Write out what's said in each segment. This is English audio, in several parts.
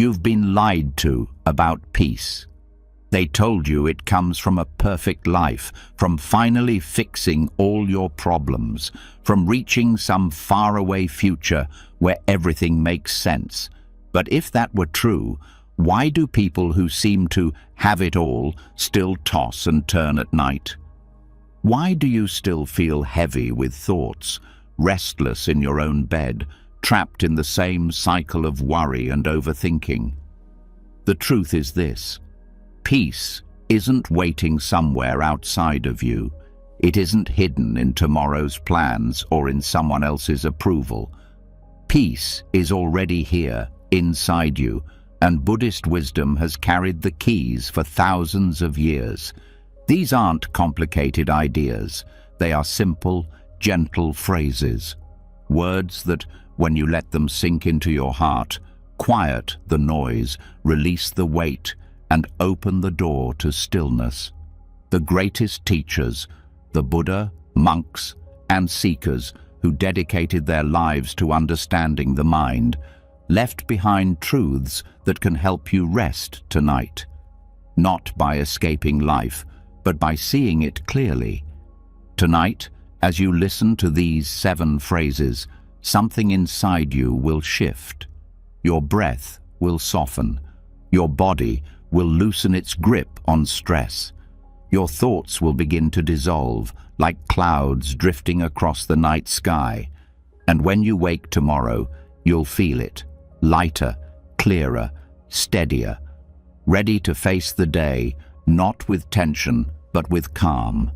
You've been lied to about peace. They told you it comes from a perfect life, from finally fixing all your problems, from reaching some faraway future where everything makes sense. But if that were true, why do people who seem to have it all still toss and turn at night? Why do you still feel heavy with thoughts, restless in your own bed, trapped in the same cycle of worry and overthinking? The truth is this: peace isn't waiting somewhere outside of you. It isn't hidden in tomorrow's plans or in someone else's approval. Peace is already here, inside you, and Buddhist wisdom has carried the keys for thousands of years. These aren't complicated ideas. They are simple, gentle phrases. Words that, when you let them sink into your heart, quiet the noise, release the weight, and open the door to stillness. The greatest teachers, the Buddha, monks, and seekers who dedicated their lives to understanding the mind, left behind truths that can help you rest tonight. Not by escaping life, but by seeing it clearly. Tonight, as you listen to these 7 phrases, something inside you will shift. Your breath will soften. Your body will loosen its grip on stress. Your thoughts will begin to dissolve, like clouds drifting across the night sky. And when you wake tomorrow, you'll feel it, lighter, clearer, steadier, ready to face the day, not with tension, but with calm.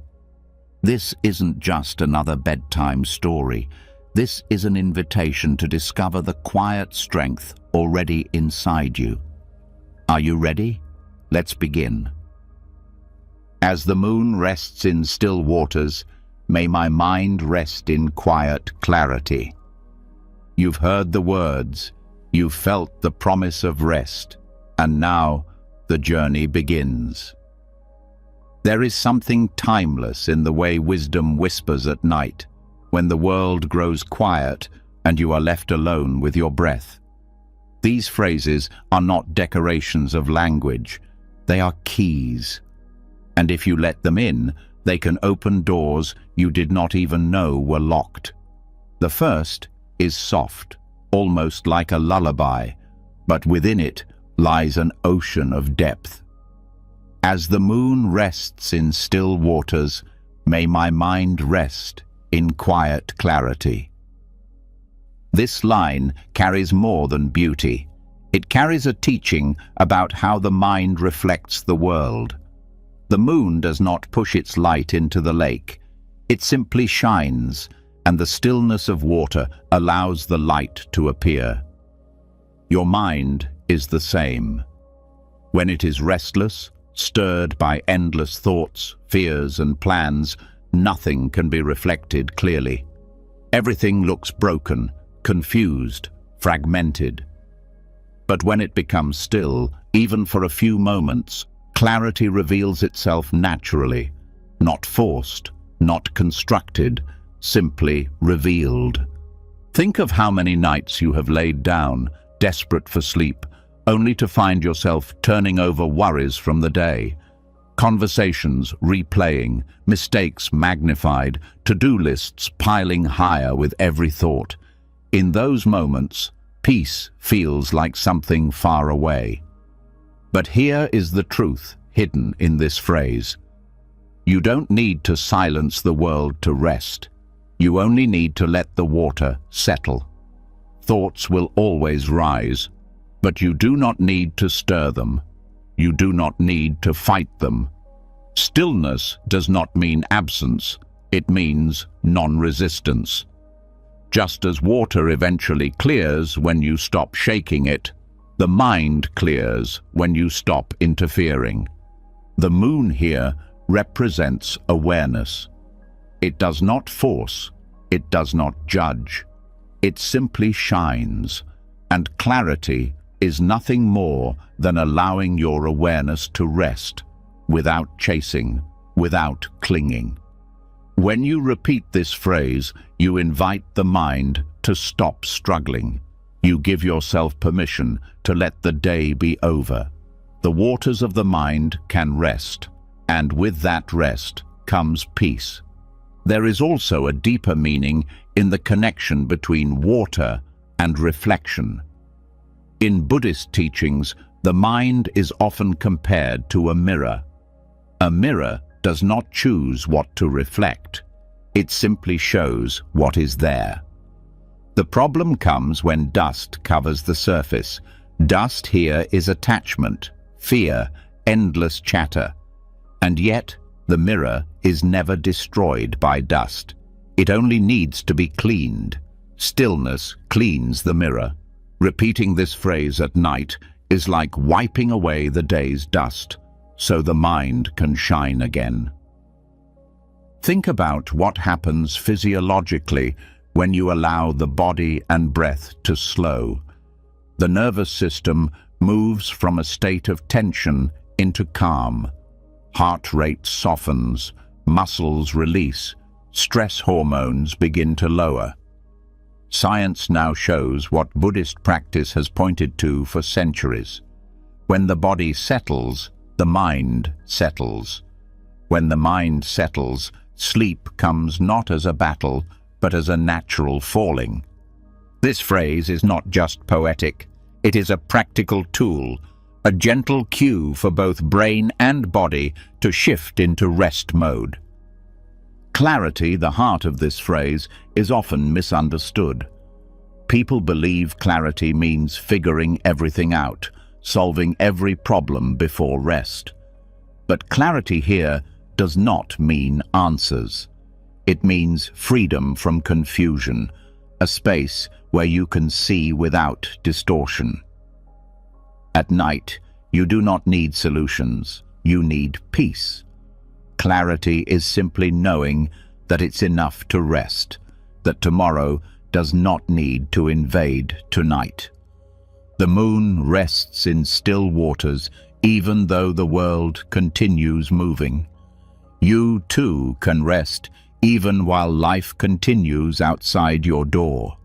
This isn't just another bedtime story. This is an invitation to discover the quiet strength already inside you. Are you ready? Let's begin. As the moon rests in still waters, may my mind rest in quiet clarity. You've heard the words, you've felt the promise of rest, and now the journey begins. There is something timeless in the way wisdom whispers at night, when the world grows quiet and you are left alone with your breath. These phrases are not decorations of language, they are keys. And if you let them in, they can open doors you did not even know were locked. The first is soft, almost like a lullaby, but within it lies an ocean of depth. As the moon rests in still waters, may my mind rest in quiet clarity. This line carries more than beauty. It carries a teaching about how the mind reflects the world. The moon does not push its light into the lake. It simply shines, and the stillness of water allows the light to appear. Your mind is the same. When it is restless, stirred by endless thoughts, fears, and plans, nothing can be reflected clearly. Everything looks broken, confused, fragmented. But when it becomes still, even for a few moments, clarity reveals itself naturally, not forced, not constructed, simply revealed. Think of how many nights you have laid down, desperate for sleep, only to find yourself turning over worries from the day. Conversations replaying, mistakes magnified, to-do lists piling higher with every thought. In those moments, peace feels like something far away. But here is the truth hidden in this phrase. You don't need to silence the world to rest. You only need to let the water settle. Thoughts will always rise, but you do not need to stir them. You do not need to fight them. Stillness does not mean absence, it means non-resistance. Just as water eventually clears when you stop shaking it, the mind clears when you stop interfering. The moon here represents awareness. It does not force, it does not judge. It simply shines, and clarity is nothing more than allowing your awareness to rest, without chasing, without clinging. When you repeat this phrase, you invite the mind to stop struggling. You give yourself permission to let the day be over. The waters of the mind can rest, and with that rest comes peace. There is also a deeper meaning in the connection between water and reflection. In Buddhist teachings, the mind is often compared to a mirror. A mirror does not choose what to reflect. It simply shows what is there. The problem comes when dust covers the surface. Dust here is attachment, fear, endless chatter. And yet, the mirror is never destroyed by dust. It only needs to be cleaned. Stillness cleans the mirror. Repeating this phrase at night is like wiping away the day's dust, so the mind can shine again. Think about what happens physiologically when you allow the body and breath to slow. The nervous system moves from a state of tension into calm. Heart rate softens, muscles release, stress hormones begin to lower. Science now shows what Buddhist practice has pointed to for centuries. When the body settles, the mind settles. When the mind settles, sleep comes not as a battle, but as a natural falling. This phrase is not just poetic. It is a practical tool, a gentle cue for both brain and body to shift into rest mode. Clarity, the heart of this phrase, is often misunderstood. People believe clarity means figuring everything out, solving every problem before rest. But clarity here does not mean answers. It means freedom from confusion, a space where you can see without distortion. At night, you do not need solutions, you need peace. Clarity is simply knowing that it's enough to rest, that tomorrow does not need to invade tonight. The moon rests in still waters even though the world continues moving. You too can rest even while life continues outside your door.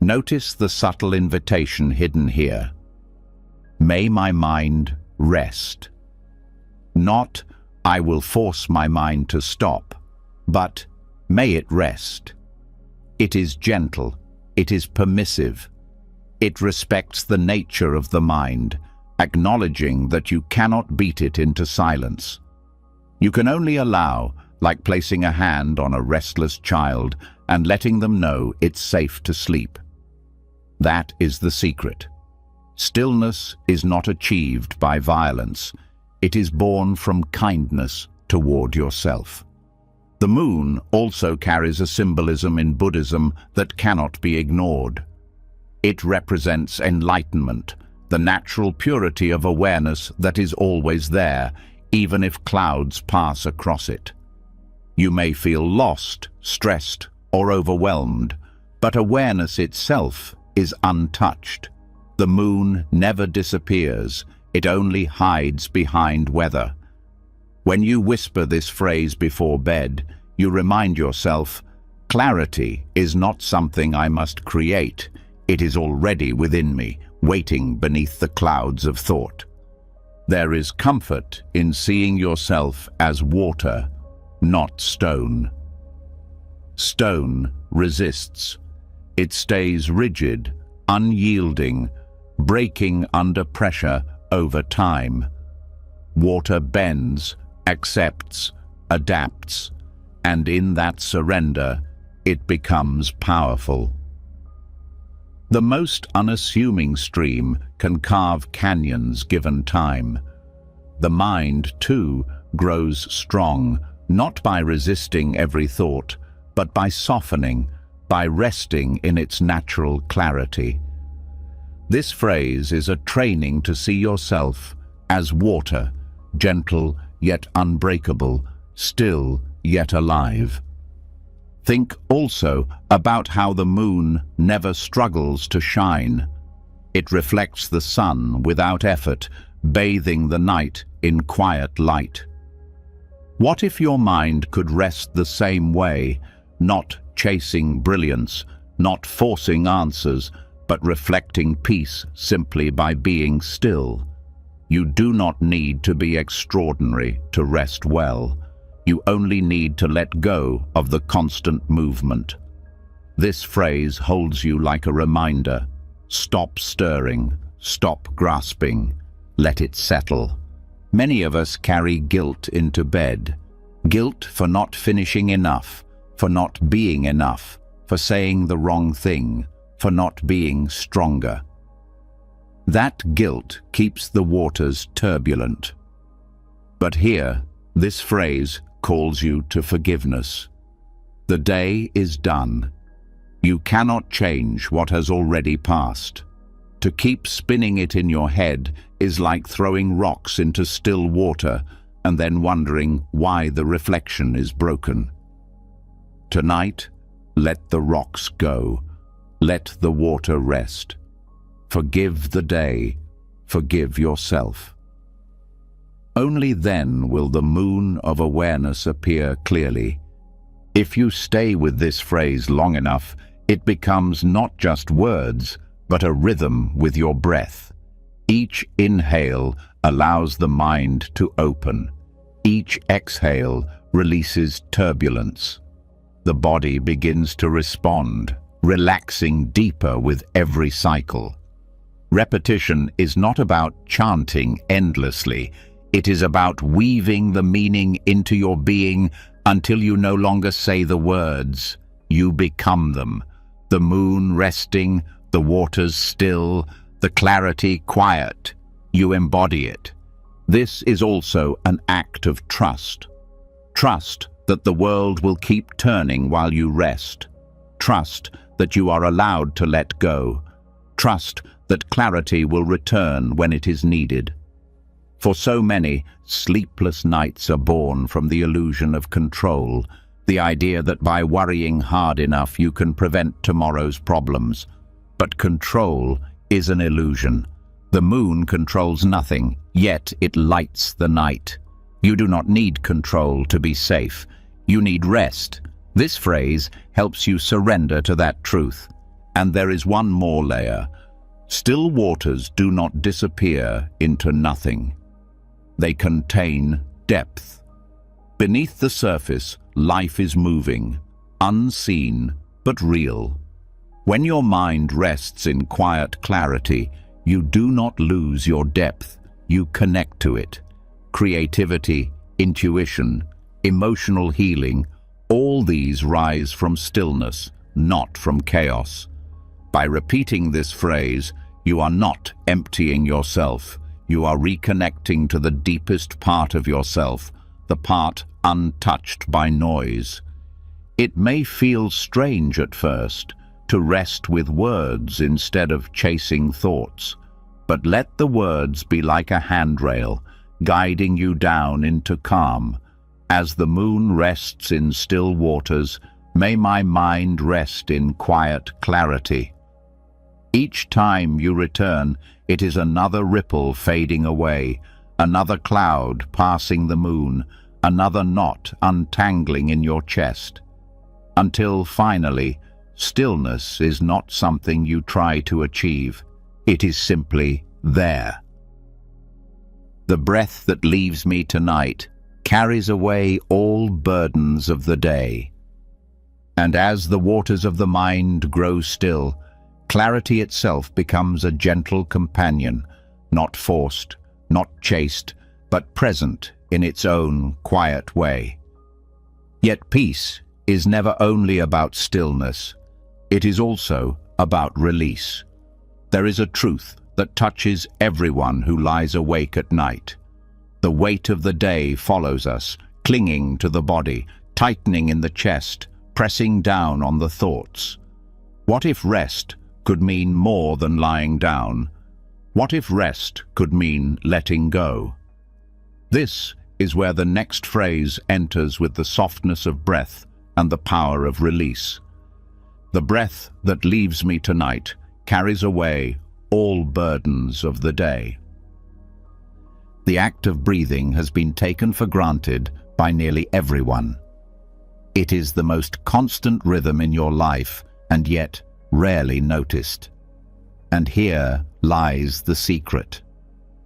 Notice the subtle invitation hidden here. May my mind rest. Not, I will force my mind to stop, but may it rest. It is gentle, it is permissive. It respects the nature of the mind, acknowledging that you cannot beat it into silence. You can only allow, like placing a hand on a restless child and letting them know it's safe to sleep. That is the secret. Stillness is not achieved by violence. It is born from kindness toward yourself. The moon also carries a symbolism in Buddhism that cannot be ignored. It represents enlightenment, the natural purity of awareness that is always there, even if clouds pass across it. You may feel lost, stressed, or overwhelmed, but awareness itself is untouched. The moon never disappears, it only hides behind weather. When you whisper this phrase before bed, you remind yourself, clarity is not something I must create. It is already within me, waiting beneath the clouds of thought. There is comfort in seeing yourself as water, not stone. Stone resists. It stays rigid, unyielding, breaking under pressure over time. Water bends, accepts, adapts, and in that surrender, it becomes powerful. The most unassuming stream can carve canyons given time. The mind, too, grows strong, not by resisting every thought, but by softening, by resting in its natural clarity. This phrase is a training to see yourself as water, gentle yet unbreakable, still yet alive. Think also about how the moon never struggles to shine. It reflects the sun without effort, bathing the night in quiet light. What if your mind could rest the same way, not chasing brilliance, not forcing answers, but reflecting peace simply by being still. You do not need to be extraordinary to rest well. You only need to let go of the constant movement. This phrase holds you like a reminder. Stop stirring, stop grasping, let it settle. Many of us carry guilt into bed. Guilt for not finishing enough, for not being enough, for saying the wrong thing, for not being stronger. That guilt keeps the waters turbulent. But here, this phrase calls you to forgiveness. The day is done. You cannot change what has already passed. To keep spinning it in your head is like throwing rocks into still water and then wondering why the reflection is broken. Tonight, let the rocks go. Let the water rest. Forgive the day. Forgive yourself. Only then will the moon of awareness appear clearly. If you stay with this phrase long enough, it becomes not just words, but a rhythm with your breath. Each inhale allows the mind to open. Each exhale releases turbulence. The body begins to respond, relaxing deeper with every cycle. Repetition is not about chanting endlessly. It is about weaving the meaning into your being until you no longer say the words. You become them. The moon resting, the waters still, the clarity quiet. You embody it. This is also an act of trust. Trust that the world will keep turning while you rest. Trust that you are allowed to let go. Trust that clarity will return when it is needed. For so many, sleepless nights are born from the illusion of control, the idea that by worrying hard enough you can prevent tomorrow's problems. But control is an illusion. The moon controls nothing, yet it lights the night. You do not need control to be safe. You need rest. This phrase helps you surrender to that truth. And there is one more layer. Still waters do not disappear into nothing. They contain depth. Beneath the surface, life is moving, unseen but real. When your mind rests in quiet clarity, you do not lose your depth, you connect to it. Creativity, intuition, emotional healing, all these rise from stillness, not from chaos. By repeating this phrase, you are not emptying yourself. You are reconnecting to the deepest part of yourself, the part untouched by noise. It may feel strange at first to rest with words instead of chasing thoughts, but let the words be like a handrail, guiding you down into calm. As the moon rests in still waters, may my mind rest in quiet clarity. Each time you return, it is another ripple fading away, another cloud passing the moon, another knot untangling in your chest. Until finally, stillness is not something you try to achieve. It is simply there. The breath that leaves me tonight carries away all burdens of the day. And as the waters of the mind grow still, clarity itself becomes a gentle companion, not forced, not chased, but present in its own quiet way. Yet peace is never only about stillness. It is also about release. There is a truth that touches everyone who lies awake at night. The weight of the day follows us, clinging to the body, tightening in the chest, pressing down on the thoughts. What if rest could mean more than lying down? What if rest could mean letting go? This is where the next phrase enters with the softness of breath and the power of release. The breath that leaves me tonight carries away all burdens of the day. The act of breathing has been taken for granted by nearly everyone. It is the most constant rhythm in your life, and yet rarely noticed. And here lies the secret.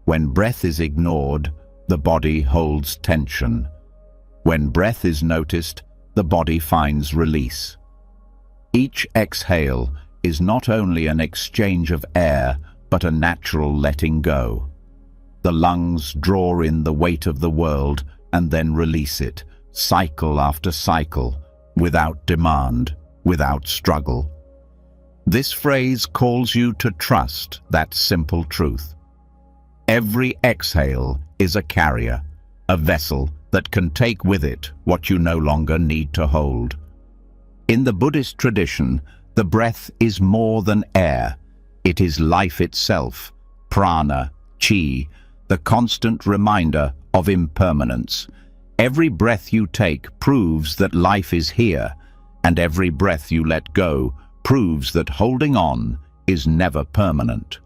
When breath is ignored, the body holds tension. When breath is noticed, the body finds release. Each exhale is not only an exchange of air, but a natural letting go. The lungs draw in the weight of the world and then release it, cycle after cycle, without demand, without struggle. This phrase calls you to trust that simple truth. Every exhale is a carrier, a vessel that can take with it what you no longer need to hold. In the Buddhist tradition, the breath is more than air. It is life itself, prana, chi, the constant reminder of impermanence. Every breath you take proves that life is here, and every breath you let go proves that holding on is never permanent.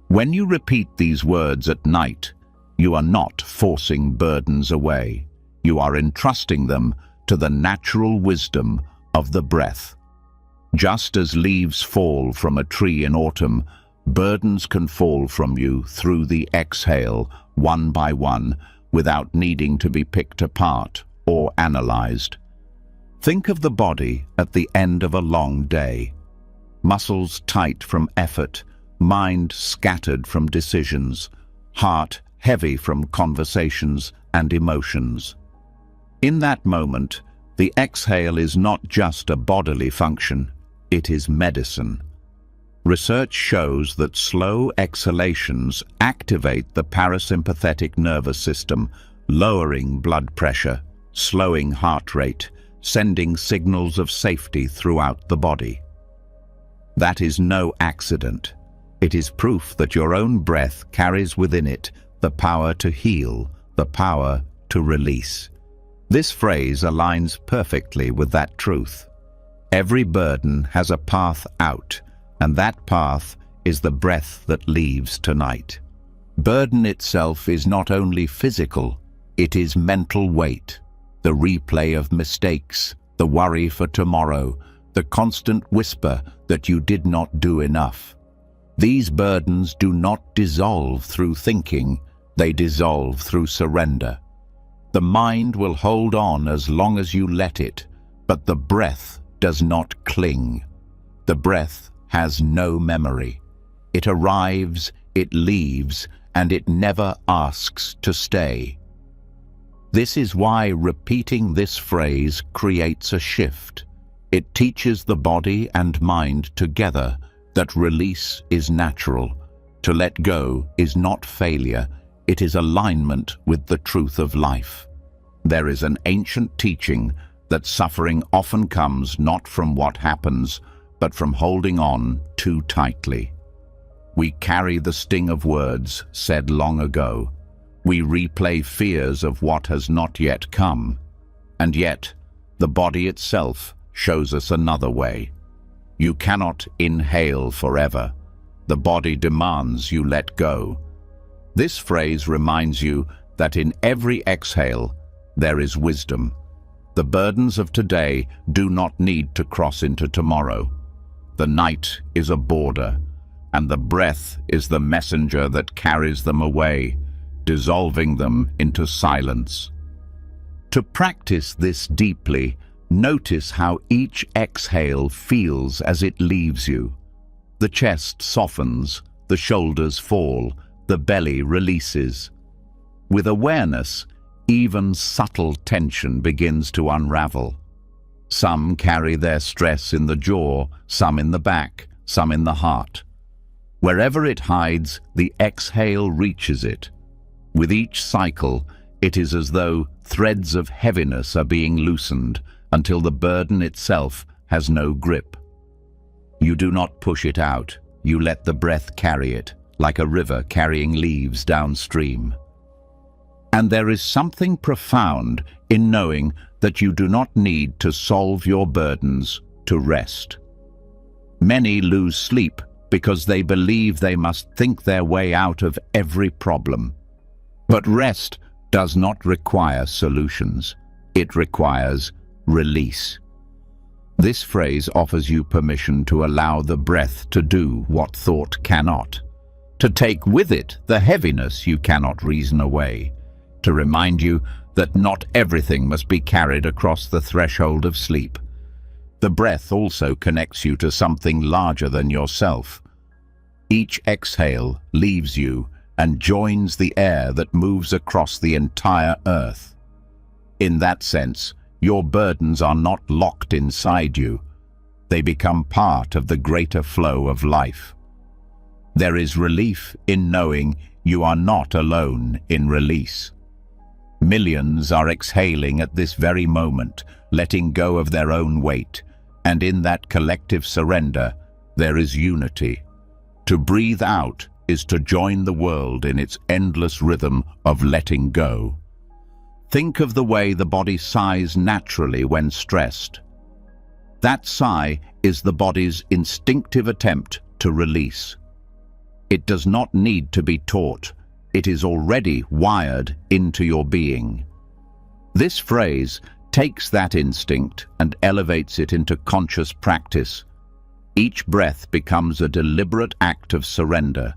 When you repeat these words at night, you are not forcing burdens away. You are entrusting them to the natural wisdom of the breath. Just as leaves fall from a tree in autumn, burdens can fall from you through the exhale, one by one, without needing to be picked apart or analyzed. Think of the body at the end of a long day. Muscles tight from effort, mind scattered from decisions, heart heavy from conversations and emotions. In that moment, the exhale is not just a bodily function, it is medicine. Research shows that slow exhalations activate the parasympathetic nervous system, lowering blood pressure, slowing heart rate, sending signals of safety throughout the body. That is no accident. It is proof that your own breath carries within it the power to heal, the power to release. This phrase aligns perfectly with that truth. Every burden has a path out, and that path is the breath that leaves tonight. Burden itself is not only physical, it is mental weight, the replay of mistakes, the worry for tomorrow, the constant whisper that you did not do enough. These burdens do not dissolve through thinking, they dissolve through surrender. The mind will hold on as long as you let it, but the breath does not cling. The breath has no memory. It arrives, it leaves, and it never asks to stay. This is why repeating this phrase creates a shift. It teaches the body and mind together that release is natural. To let go is not failure, it is alignment with the truth of life. There is an ancient teaching that suffering often comes not from what happens, but from holding on too tightly. We carry the sting of words said long ago. We replay fears of what has not yet come. And yet, the body itself shows us another way. You cannot inhale forever. The body demands you let go. This phrase reminds you that in every exhale, there is wisdom. The burdens of today do not need to cross into tomorrow. The night is a border, and the breath is the messenger that carries them away, dissolving them into silence. To practice this deeply, notice how each exhale feels as it leaves you. The chest softens, the shoulders fall, the belly releases. With awareness, even subtle tension begins to unravel. Some carry their stress in the jaw, some in the back, some in the heart. Wherever it hides, the exhale reaches it. With each cycle, it is as though threads of heaviness are being loosened until the burden itself has no grip. You do not push it out, you let the breath carry it, like a river carrying leaves downstream. And there is something profound in knowing that you do not need to solve your burdens to rest. Many lose sleep because they believe they must think their way out of every problem. But rest does not require solutions. It requires release. This phrase offers you permission to allow the breath to do what thought cannot, to take with it the heaviness you cannot reason away, to remind you that not everything must be carried across the threshold of sleep. The breath also connects you to something larger than yourself. Each exhale leaves you and joins the air that moves across the entire earth. In that sense, your burdens are not locked inside you. They become part of the greater flow of life. There is relief in knowing you are not alone in release. Millions are exhaling at this very moment, letting go of their own weight, and in that collective surrender, there is unity. To breathe out is to join the world in its endless rhythm of letting go. Think of the way the body sighs naturally when stressed. That sigh is the body's instinctive attempt to release. It does not need to be taught. It is already wired into your being. This phrase takes that instinct and elevates it into conscious practice. Each breath becomes a deliberate act of surrender.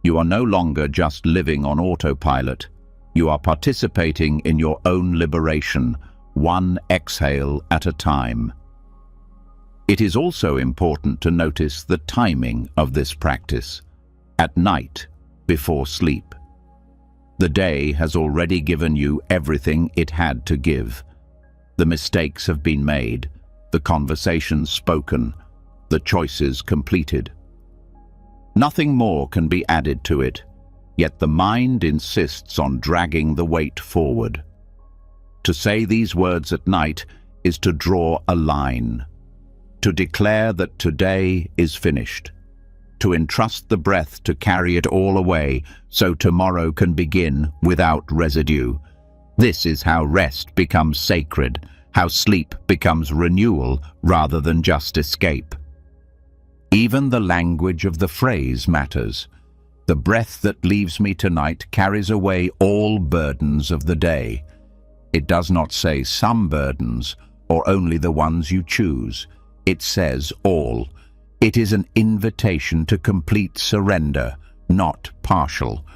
You are no longer just living on autopilot. You are participating in your own liberation, one exhale at a time. It is also important to notice the timing of this practice. At night, before sleep. The day has already given you everything it had to give. The mistakes have been made, the conversations spoken, the choices completed. Nothing more can be added to it, yet the mind insists on dragging the weight forward. To say these words at night is to draw a line, to declare that today is finished, to entrust the breath to carry it all away so tomorrow can begin without residue. This is how rest becomes sacred, how sleep becomes renewal rather than just escape. Even the language of the phrase matters. The breath that leaves me tonight carries away all burdens of the day. It does not say some burdens or only the ones you choose. It says all. It is an invitation to complete surrender, not partial.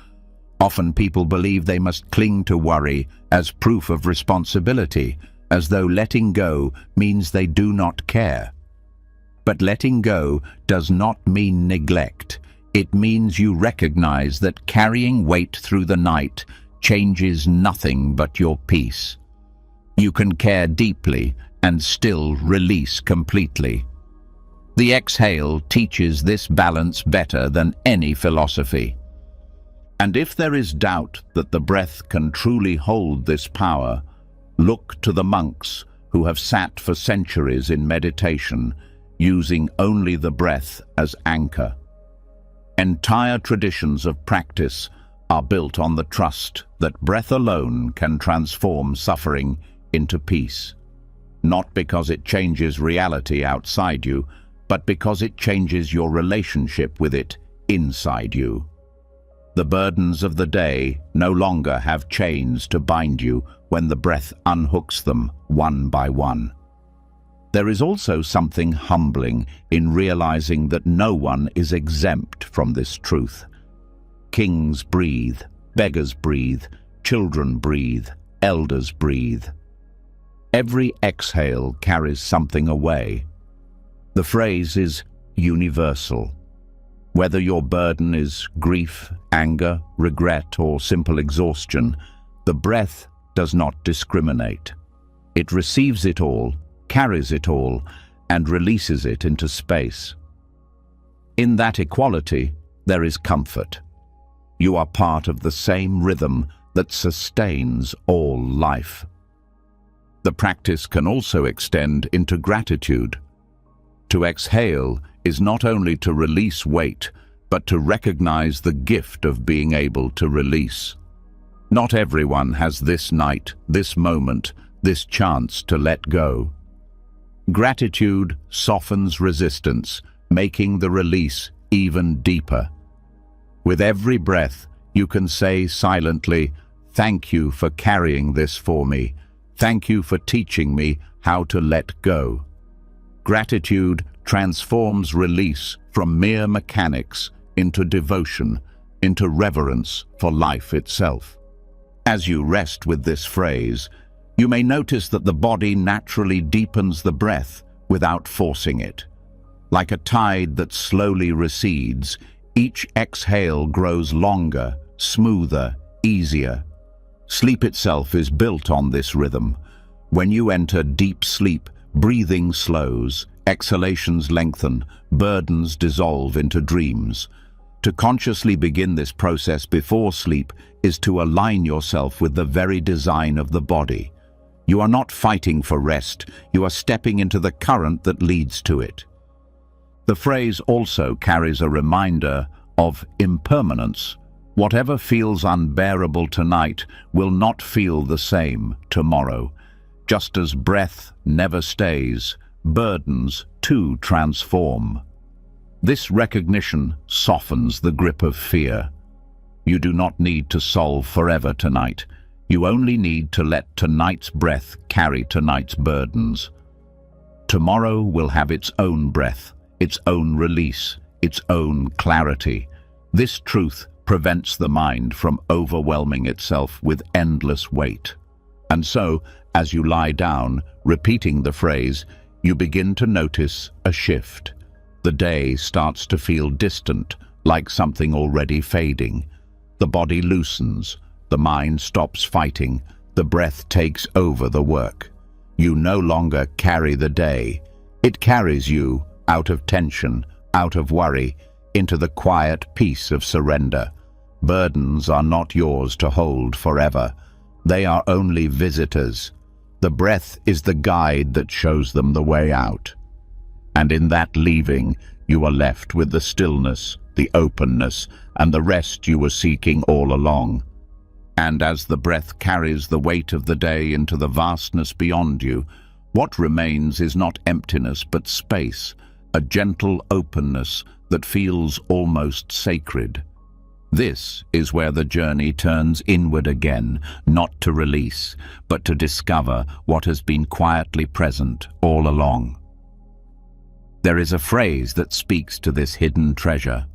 Often people believe they must cling to worry as proof of responsibility, as though letting go means they do not care. But letting go does not mean neglect. It means you recognize that carrying weight through the night changes nothing but your peace. You can care deeply and still release completely. The exhale teaches this balance better than any philosophy. And if there is doubt that the breath can truly hold this power, look to the monks who have sat for centuries in meditation, using only the breath as anchor. Entire traditions of practice are built on the trust that breath alone can transform suffering into peace. Not because it changes reality outside you, but because it changes your relationship with it inside you. The burdens of the day no longer have chains to bind you when the breath unhooks them one by one. There is also something humbling in realizing that no one is exempt from this truth. Kings breathe, beggars breathe, children breathe, elders breathe. Every exhale carries something away. The phrase is universal. Whether your burden is grief, anger, regret, or simple exhaustion, the breath does not discriminate. It receives it all, carries it all, and releases it into space. In that equality, there is comfort. You are part of the same rhythm that sustains all life. The practice can also extend into gratitude. To exhale is not only to release weight, but to recognize the gift of being able to release. Not everyone has this night, this moment, this chance to let go. Gratitude softens resistance, making the release even deeper. With every breath, you can say silently, "Thank you for carrying this for me. Thank you for teaching me how to let go." Gratitude transforms release from mere mechanics into devotion, into reverence for life itself. As you rest with this phrase, you may notice that the body naturally deepens the breath without forcing it. Like a tide that slowly recedes, each exhale grows longer, smoother, easier. Sleep itself is built on this rhythm. When you enter deep sleep, breathing slows, exhalations lengthen, burdens dissolve into dreams. To consciously begin this process before sleep is to align yourself with the very design of the body. You are not fighting for rest, you are stepping into the current that leads to it. The phrase also carries a reminder of impermanence. Whatever feels unbearable tonight will not feel the same tomorrow. Just as breath never stays, burdens too transform. This recognition softens the grip of fear. You do not need to solve forever tonight. You only need to let tonight's breath carry tonight's burdens. Tomorrow will have its own breath, its own release, its own clarity. This truth prevents the mind from overwhelming itself with endless weight. And so, as you lie down, repeating the phrase, you begin to notice a shift. The day starts to feel distant, like something already fading. The body loosens, the mind stops fighting, the breath takes over the work. You no longer carry the day. It carries you out of tension, out of worry, into the quiet peace of surrender. Burdens are not yours to hold forever. They are only visitors. The breath is the guide that shows them the way out. And in that leaving, you are left with the stillness, the openness, and the rest you were seeking all along. And as the breath carries the weight of the day into the vastness beyond you, what remains is not emptiness but space, a gentle openness that feels almost sacred. This is where the journey turns inward again, not to release, but to discover what has been quietly present all along. There is a phrase that speaks to this hidden treasure.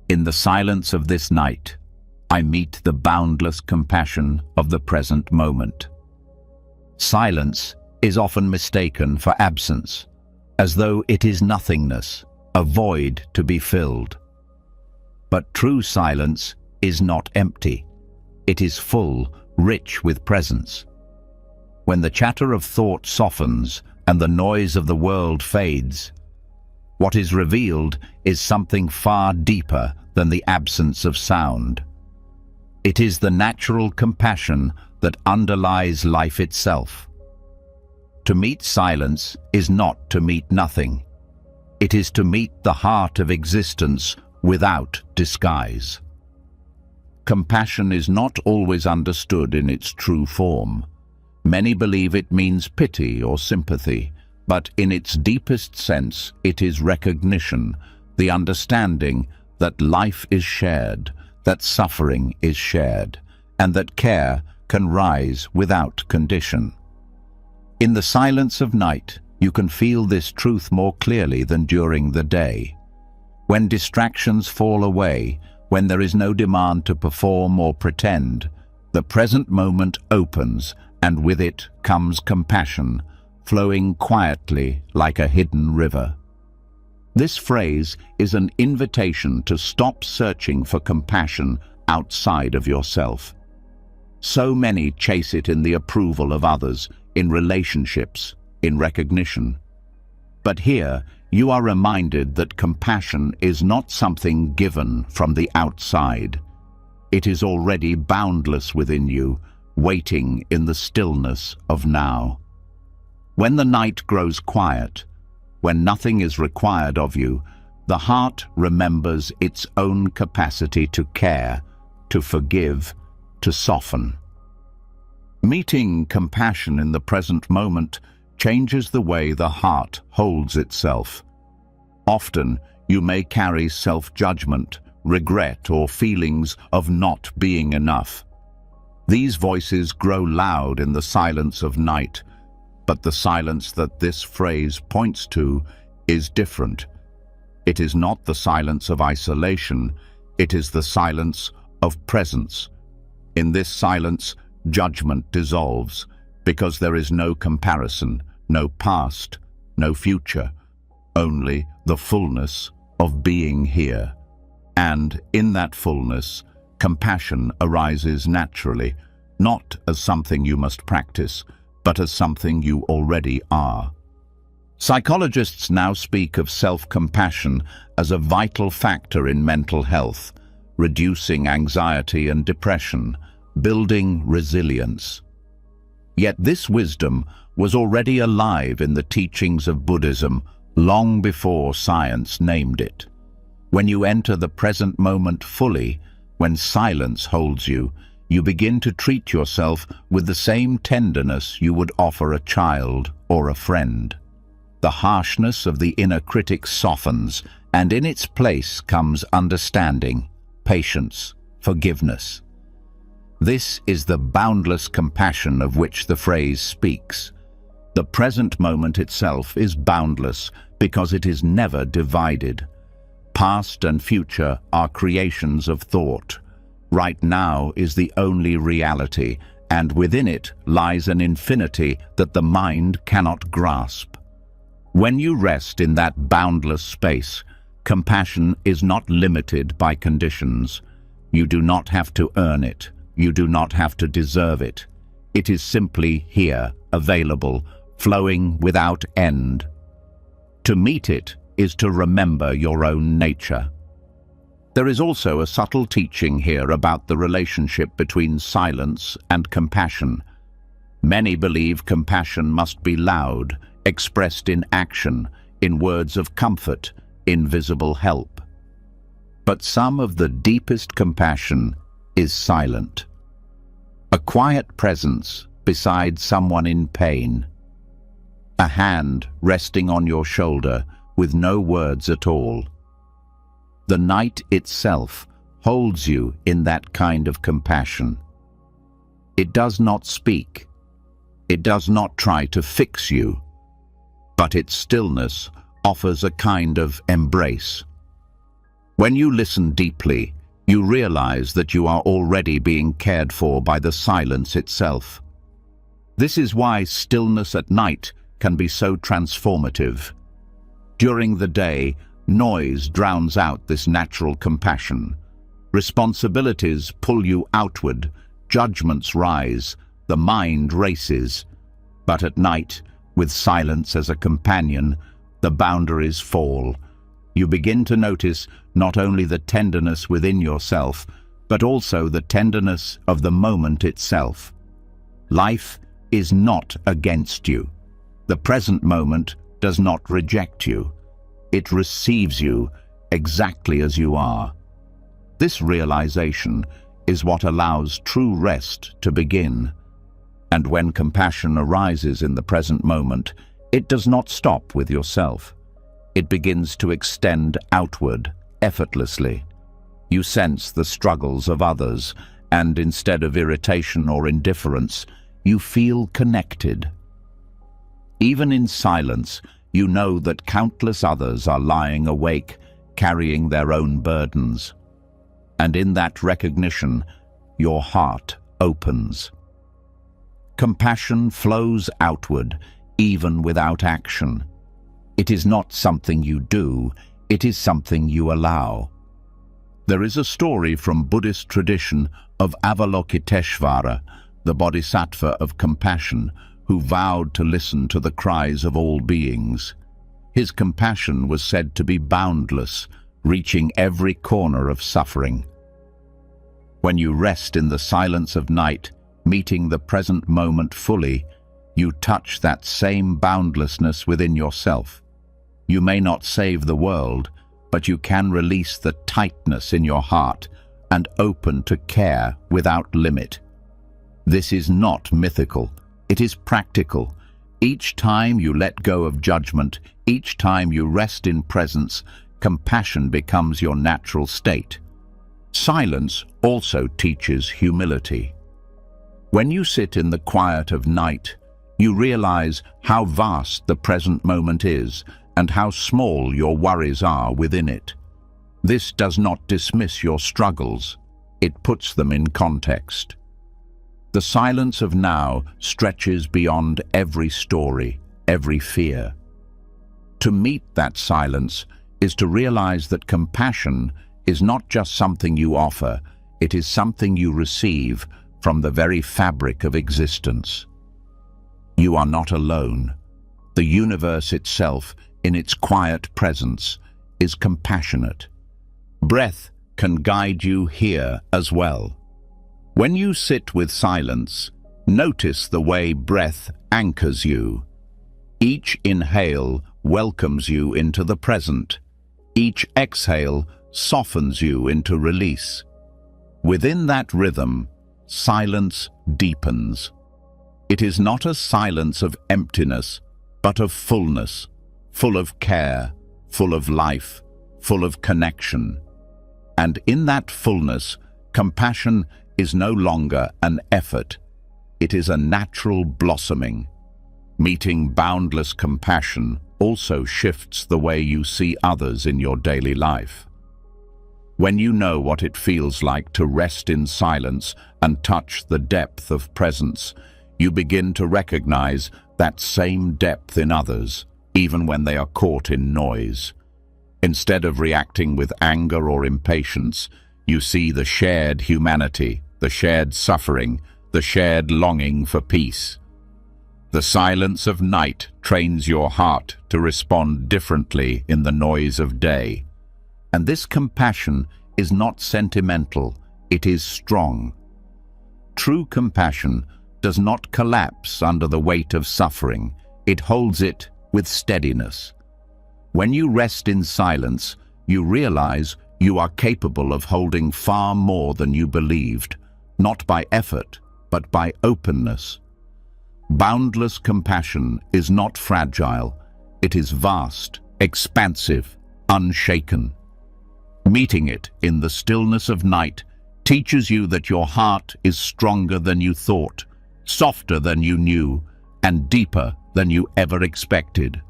In the silence of this night, I meet the boundless compassion of the present moment. Silence is often mistaken for absence, as though it is nothingness, a void to be filled. But true silence is not empty. It is full, rich with presence. When the chatter of thought softens and the noise of the world fades, what is revealed is something far deeper than the absence of sound. It is the natural compassion that underlies life itself. To meet silence is not to meet nothing. It is to meet the heart of existence without disguise. Compassion is not always understood in its true form. Many believe it means pity or sympathy, but in its deepest sense it is recognition, the understanding that life is shared, that suffering is shared, and that care can rise without condition. In the silence of night, you can feel this truth more clearly than during the day. When distractions fall away, when there is no demand to perform or pretend, the present moment opens, and with it comes compassion, flowing quietly like a hidden river. This phrase is an invitation to stop searching for compassion outside of yourself. So many chase it in the approval of others, in relationships, in recognition. But here, you are reminded that compassion is not something given from the outside. It is already boundless within you, waiting in the stillness of now. When the night grows quiet, when nothing is required of you, the heart remembers its own capacity to care, to forgive, to soften. Meeting compassion in the present moment changes the way the heart holds itself. Often, you may carry self-judgment, regret, or feelings of not being enough. These voices grow loud in the silence of night, But the silence that this phrase points to is different. It is not the silence of isolation, it is the silence of presence. In this silence, judgment dissolves, because there is no comparison, no past, no future, only the fullness of being here. And in that fullness, compassion arises naturally, not as something you must practice, but as something you already are. Psychologists now speak of self-compassion as a vital factor in mental health, reducing anxiety and depression, building resilience. Yet this wisdom was already alive in the teachings of Buddhism long before science named it. When you enter the present moment fully, when silence holds you, you begin to treat yourself with the same tenderness you would offer a child or a friend. The harshness of the inner critic softens, and in its place comes understanding, patience, forgiveness. This is the boundless compassion of which the phrase speaks. The present moment itself is boundless because it is never divided. Past and future are creations of thought. Right now is the only reality, and within it lies an infinity that the mind cannot grasp. When you rest in that boundless space, compassion is not limited by conditions. You do not have to earn it. You do not have to deserve it. It is simply here, available, flowing without end. To meet it is to remember your own nature. There is also a subtle teaching here about the relationship between silence and compassion. Many believe compassion must be loud, expressed in action, in words of comfort, in visible help. But some of the deepest compassion is silent. A quiet presence beside someone in pain. A hand resting on your shoulder with no words at all. The night itself holds you in that kind of compassion. It does not speak. It does not try to fix you, but its stillness offers a kind of embrace. When you listen deeply, you realize that you are already being cared for by the silence itself. This is why stillness at night can be so transformative. During the day, noise drowns out this natural compassion. Responsibilities pull you outward, judgments rise, the mind races. But at night, with silence as a companion, the boundaries fall. You begin to notice not only the tenderness within yourself, but also the tenderness of the moment itself. Life is not against you. The present moment does not reject you. It receives you exactly as you are. This realization is what allows true rest to begin. And when compassion arises in the present moment, it does not stop with yourself. It begins to extend outward, effortlessly. You sense the struggles of others, and instead of irritation or indifference, you feel connected. Even in silence, you know that countless others are lying awake, carrying their own burdens. And in that recognition, your heart opens. Compassion flows outward, even without action. It is not something you do, it is something you allow. There is a story from Buddhist tradition of Avalokiteshvara, the bodhisattva of compassion, who vowed to listen to the cries of all beings. His compassion was said to be boundless, reaching every corner of suffering. When you rest in the silence of night, meeting the present moment fully, you touch that same boundlessness within yourself. You may not save the world, but you can release the tightness in your heart and open to care without limit. This is not mythical. It is practical. Each time you let go of judgment, each time you rest in presence, compassion becomes your natural state. Silence also teaches humility. When you sit in the quiet of night, You realize how vast the present moment is and how small your worries are within it. This does not dismiss your struggles, it puts them in context. The silence of now stretches beyond every story, every fear. To meet that silence is to realize that compassion is not just something you offer, it is something you receive from the very fabric of existence. You are not alone. The universe itself, in its quiet presence, is compassionate. Breath can guide you here as well. When you sit with silence, notice the way breath anchors you. Each inhale welcomes you into the present. Each exhale softens you into release. Within that rhythm, silence deepens. It is not a silence of emptiness, but of fullness, full of care, full of life, full of connection. And in that fullness, compassion is no longer an effort. It is a natural blossoming. Meeting boundless compassion also shifts the way you see others in your daily life. When you know what it feels like to rest in silence and touch the depth of presence, you begin to recognize that same depth in others, even when they are caught in noise. Instead of reacting with anger or impatience, you see the shared humanity, the shared suffering, the shared longing for peace. The silence of night trains your heart to respond differently in the noise of day. And this compassion is not sentimental, it is strong. True compassion does not collapse under the weight of suffering, it holds it with steadiness. When you rest in silence, you realize you are capable of holding far more than you believed, not by effort, but by openness. Boundless compassion is not fragile, it is vast, expansive, unshaken. Meeting it in the stillness of night teaches you that your heart is stronger than you thought, softer than you knew, and deeper than you ever expected.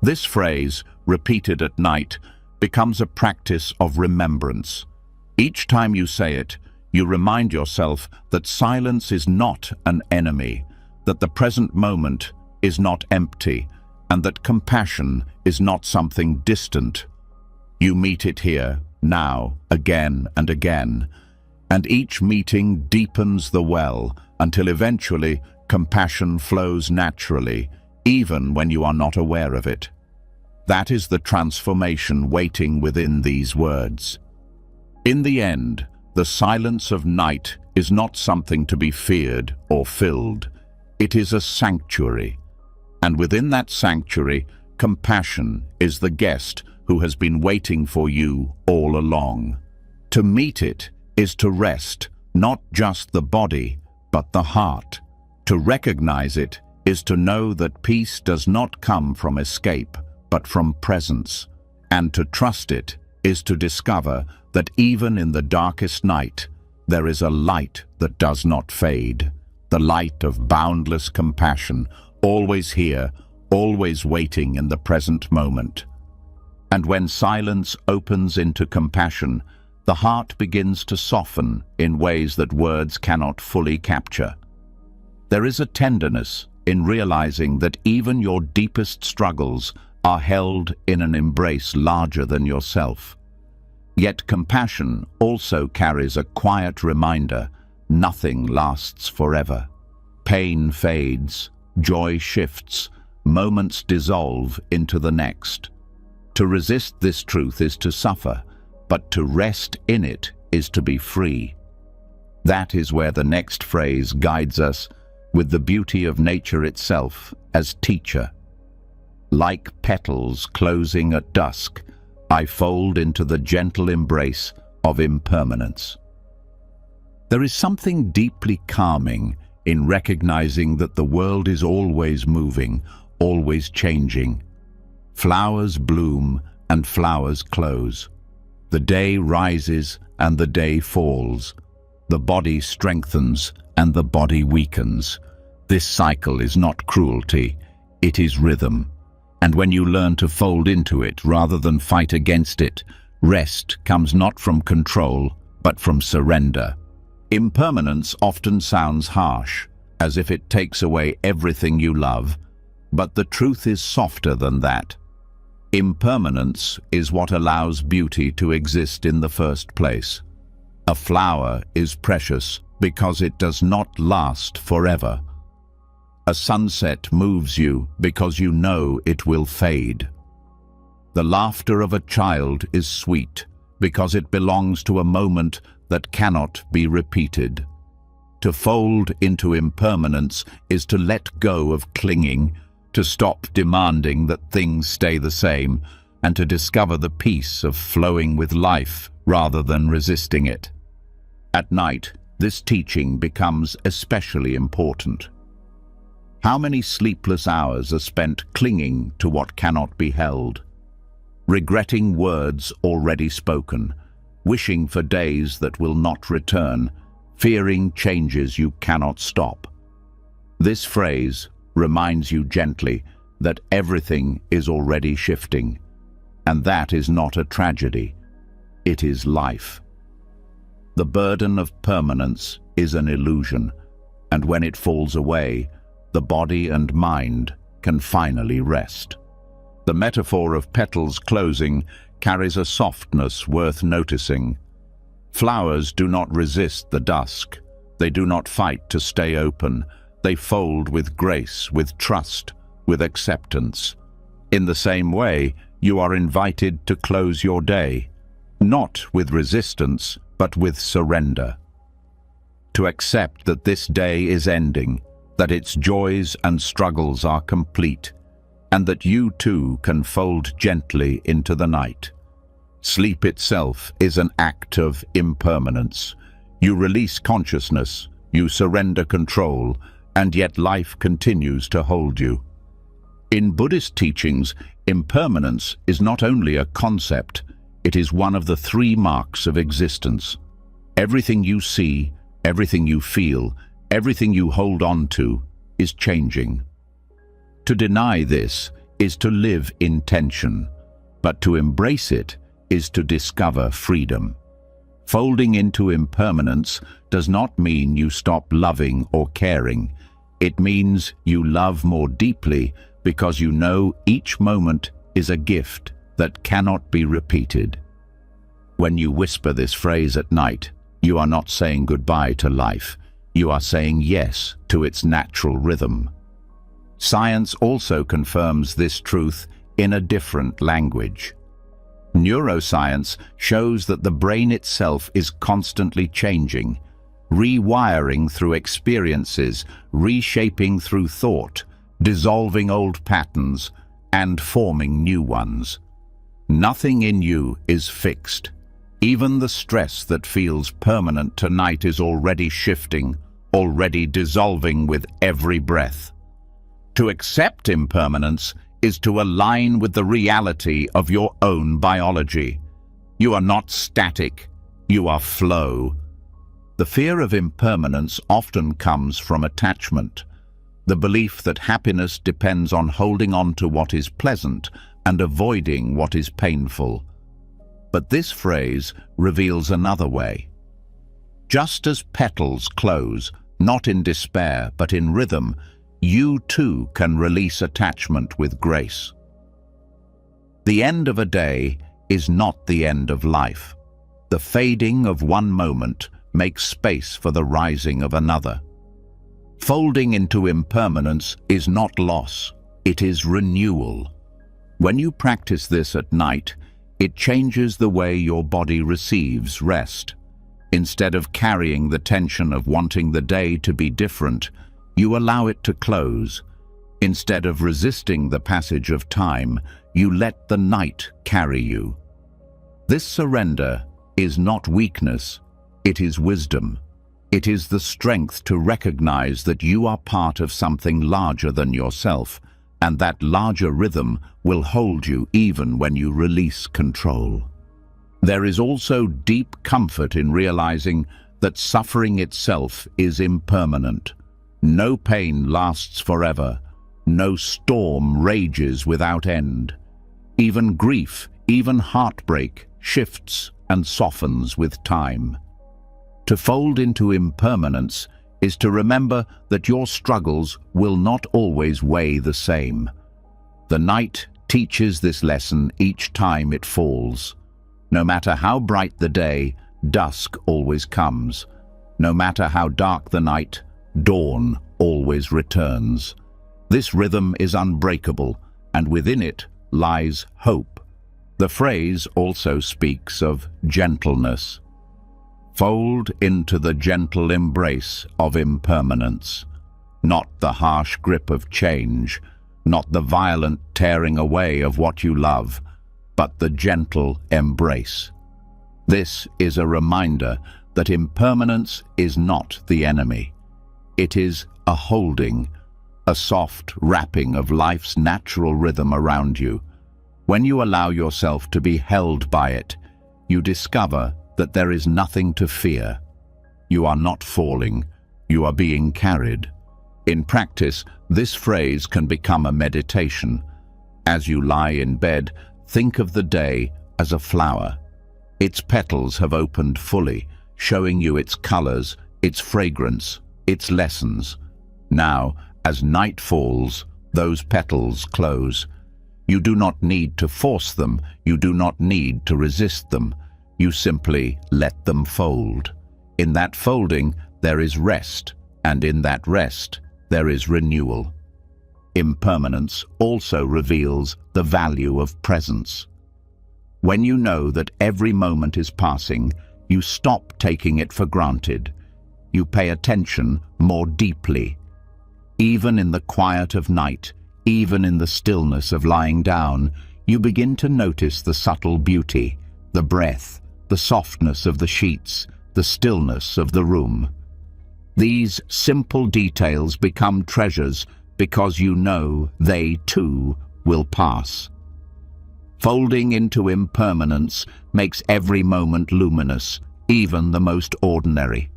This phrase, repeated at night, becomes a practice of remembrance. Each time you say it, you remind yourself that silence is not an enemy, that the present moment is not empty, and that compassion is not something distant. You meet it here, now, again and again, and each meeting deepens the well until eventually compassion flows naturally, even when you are not aware of it. That is the transformation waiting within these words. In the end, the silence of night is not something to be feared or filled. It is a sanctuary. And within that sanctuary, compassion is the guest who has been waiting for you all along. To meet it is to rest, not just the body, but the heart. To recognize it is to know that peace does not come from escape, but from presence. And to trust it is to discover that even in the darkest night, there is a light that does not fade, the light of boundless compassion, always here, always waiting in the present moment. And when silence opens into compassion, the heart begins to soften in ways that words cannot fully capture. There is a tenderness in realizing that even your deepest struggles are held in an embrace larger than yourself. Yet compassion also carries a quiet reminder: nothing lasts forever. Pain fades, joy shifts, moments dissolve into the next. To resist this truth is to suffer, but to rest in it is to be free. That is where the next phrase guides us, with the beauty of nature itself as teacher. Like petals closing at dusk, I fold into the gentle embrace of impermanence. There is something deeply calming in recognizing that the world is always moving, always changing. Flowers bloom and flowers close. The day rises and the day falls. The body strengthens and the body weakens. This cycle is not cruelty, it is rhythm. And when you learn to fold into it rather than fight against it, rest comes not from control, but from surrender. Impermanence often sounds harsh, as if it takes away everything you love, but the truth is softer than that. Impermanence is what allows beauty to exist in the first place. A flower is precious because it does not last forever. A sunset moves you because you know it will fade. The laughter of a child is sweet because it belongs to a moment that cannot be repeated. To fold into impermanence is to let go of clinging, to stop demanding that things stay the same, and to discover the peace of flowing with life rather than resisting it. At night, this teaching becomes especially important. How many sleepless hours are spent clinging to what cannot be held, regretting words already spoken, wishing for days that will not return, fearing changes you cannot stop? This phrase reminds you gently that everything is already shifting, and that is not a tragedy, it is life. The burden of permanence is an illusion, and when it falls away, the body and mind can finally rest. The metaphor of petals closing carries a softness worth noticing. Flowers do not resist the dusk. They do not fight to stay open. They fold with grace, with trust, with acceptance. In the same way, you are invited to close your day, not with resistance, but with surrender. To accept that this day is ending, that its joys and struggles are complete, and that you too can fold gently into the night. Sleep itself is an act of impermanence. You release consciousness, you surrender control, and yet life continues to hold you. In Buddhist teachings, impermanence is not only a concept, it is one of the three marks of existence. Everything you see, everything you feel, everything you hold on to is changing. To deny this is to live in tension, but to embrace it is to discover freedom. Folding into impermanence does not mean you stop loving or caring. It means you love more deeply because you know each moment is a gift that cannot be repeated. When you whisper this phrase at night, you are not saying goodbye to life. You are saying yes to its natural rhythm. Science also confirms this truth in a different language. Neuroscience shows that the brain itself is constantly changing, rewiring through experiences, reshaping through thought, dissolving old patterns, and forming new ones. Nothing in you is fixed. Even the stress that feels permanent tonight is already shifting, already dissolving with every breath. To accept impermanence is to align with the reality of your own biology. You are not static, you are flow. The fear of impermanence often comes from attachment, the belief that happiness depends on holding on to what is pleasant and avoiding what is painful. But this phrase reveals another way. Just as petals close, not in despair but in rhythm, you too can release attachment with grace. The end of a day is not the end of life. The fading of one moment makes space for the rising of another. Folding into impermanence is not loss, it is renewal. When you practice this at night, it changes the way your body receives rest. Instead of carrying the tension of wanting the day to be different, you allow it to close. Instead of resisting the passage of time, you let the night carry you. This surrender is not weakness, it is wisdom. It is the strength to recognize that you are part of something larger than yourself, and that larger rhythm will hold you even when you release control. There is also deep comfort in realizing that suffering itself is impermanent. No pain lasts forever. No storm rages without end. Even grief, even heartbreak, shifts and softens with time. To fold into impermanence is to remember that your struggles will not always weigh the same. The night teaches this lesson each time it falls. No matter how bright the day, dusk always comes. No matter how dark the night, dawn always returns. This rhythm is unbreakable, and within it lies hope. The phrase also speaks of gentleness. Fold into the gentle embrace of impermanence, not the harsh grip of change, not the violent tearing away of what you love, but the gentle embrace. This is a reminder that impermanence is not the enemy. It is a holding, a soft wrapping of life's natural rhythm around you. When you allow yourself to be held by it, you discover that there is nothing to fear. You are not falling, you are being carried. In practice, this phrase can become a meditation. As you lie in bed, think of the day as a flower. Its petals have opened fully, showing you its colors, its fragrance, its lessons. Now, as night falls, those petals close. You do not need to force them, you do not need to resist them. You simply let them fold. In that folding, there is rest, and in that rest, there is renewal. Impermanence also reveals the value of presence. When you know that every moment is passing, you stop taking it for granted. You pay attention more deeply. Even in the quiet of night, even in the stillness of lying down, you begin to notice the subtle beauty, the breath, the softness of the sheets, the stillness of the room. These simple details become treasures because you know they too will pass. Folding into impermanence makes every moment luminous, even the most ordinary.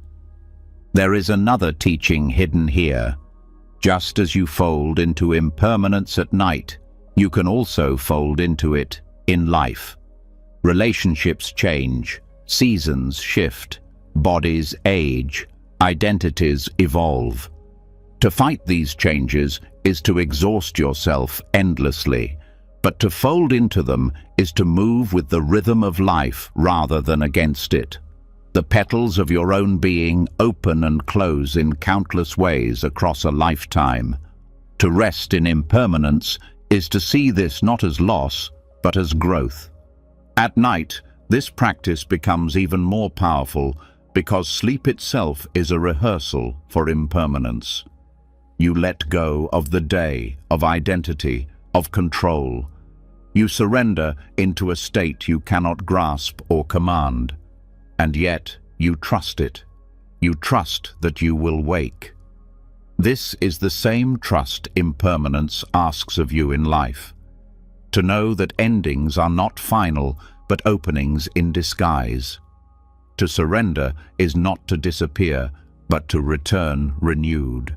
There is another teaching hidden here. Just as you fold into impermanence at night, you can also fold into it in life. Relationships change, seasons shift, bodies age, identities evolve. To fight these changes is to exhaust yourself endlessly, but to fold into them is to move with the rhythm of life rather than against it. The petals of your own being open and close in countless ways across a lifetime. To rest in impermanence is to see this not as loss, but as growth. At night, this practice becomes even more powerful because sleep itself is a rehearsal for impermanence. You let go of the day, of identity, of control. You surrender into a state you cannot grasp or command. And yet, you trust it. You trust that you will wake. This is the same trust impermanence asks of you in life. To know that endings are not final, but openings in disguise. To surrender is not to disappear, but to return renewed.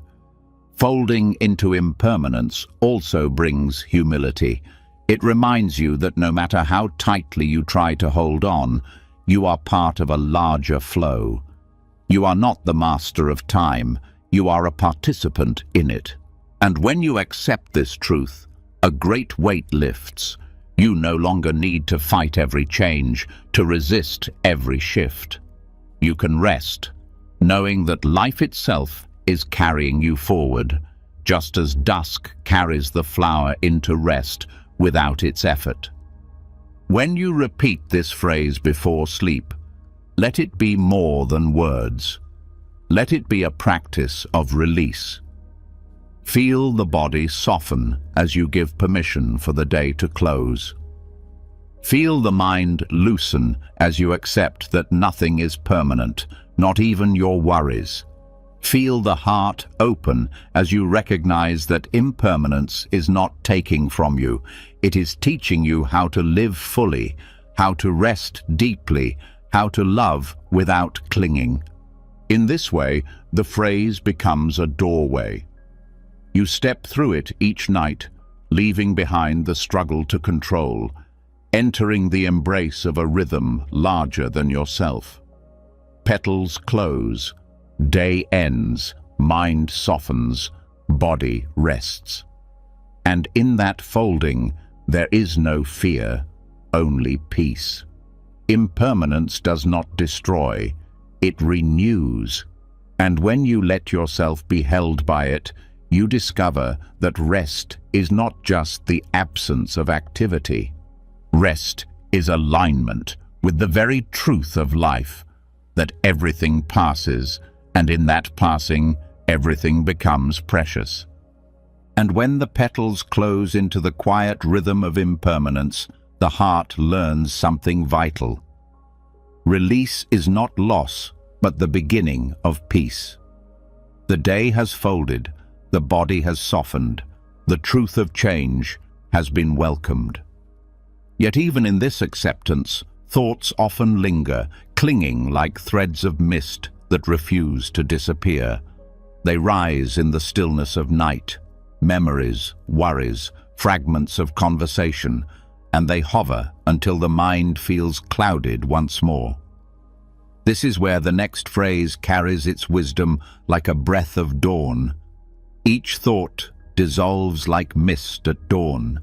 Folding into impermanence also brings humility. It reminds you that no matter how tightly you try to hold on, you are part of a larger flow. You are not the master of time, you are a participant in it. And when you accept this truth, a great weight lifts. You no longer need to fight every change, to resist every shift. You can rest, knowing that life itself is carrying you forward, just as dusk carries the flower into rest without its effort. When you repeat this phrase before sleep, let it be more than words. Let it be a practice of release. Feel the body soften as you give permission for the day to close. Feel the mind loosen as you accept that nothing is permanent, not even your worries. Feel the heart open as you recognize that impermanence is not taking from you. It is teaching you how to live fully, how to rest deeply, how to love without clinging. In this way, the phrase becomes a doorway. You step through it each night, leaving behind the struggle to control, entering the embrace of a rhythm larger than yourself. Petals close, day ends, mind softens, body rests. And in that folding, there is no fear, only peace. Impermanence does not destroy, it renews. And when you let yourself be held by it, you discover that rest is not just the absence of activity. Rest is alignment with the very truth of life, that everything passes, and in that passing, everything becomes precious. And when the petals close into the quiet rhythm of impermanence, the heart learns something vital. Release is not loss, but the beginning of peace. The day has folded, the body has softened, the truth of change has been welcomed. Yet even in this acceptance, thoughts often linger, clinging like threads of mist that refuse to disappear. They rise in the stillness of night, memories, worries, fragments of conversation, and they hover until the mind feels clouded once more. This is where the next phrase carries its wisdom like a breath of dawn. Each thought dissolves like mist at dawn,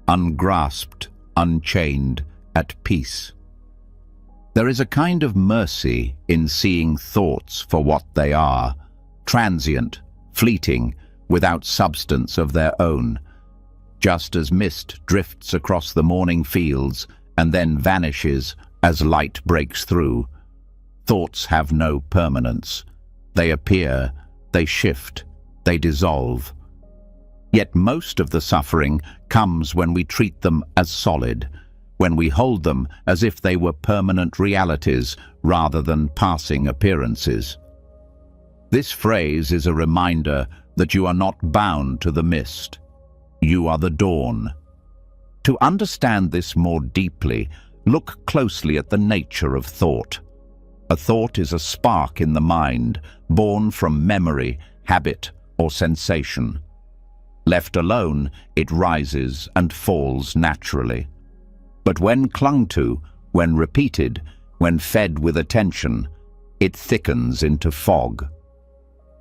ungrasped, unchained, at peace. There is a kind of mercy in seeing thoughts for what they are, transient, fleeting, without substance of their own. Just as mist drifts across the morning fields and then vanishes as light breaks through, thoughts have no permanence. They appear, they shift, they dissolve. Yet most of the suffering comes when we treat them as solid, when we hold them as if they were permanent realities rather than passing appearances. This phrase is a reminder that you are not bound to the mist. You are the dawn. To understand this more deeply, look closely at the nature of thought. A thought is a spark in the mind, born from memory, habit, or sensation. Left alone, it rises and falls naturally. But when clung to, when repeated, when fed with attention, it thickens into fog.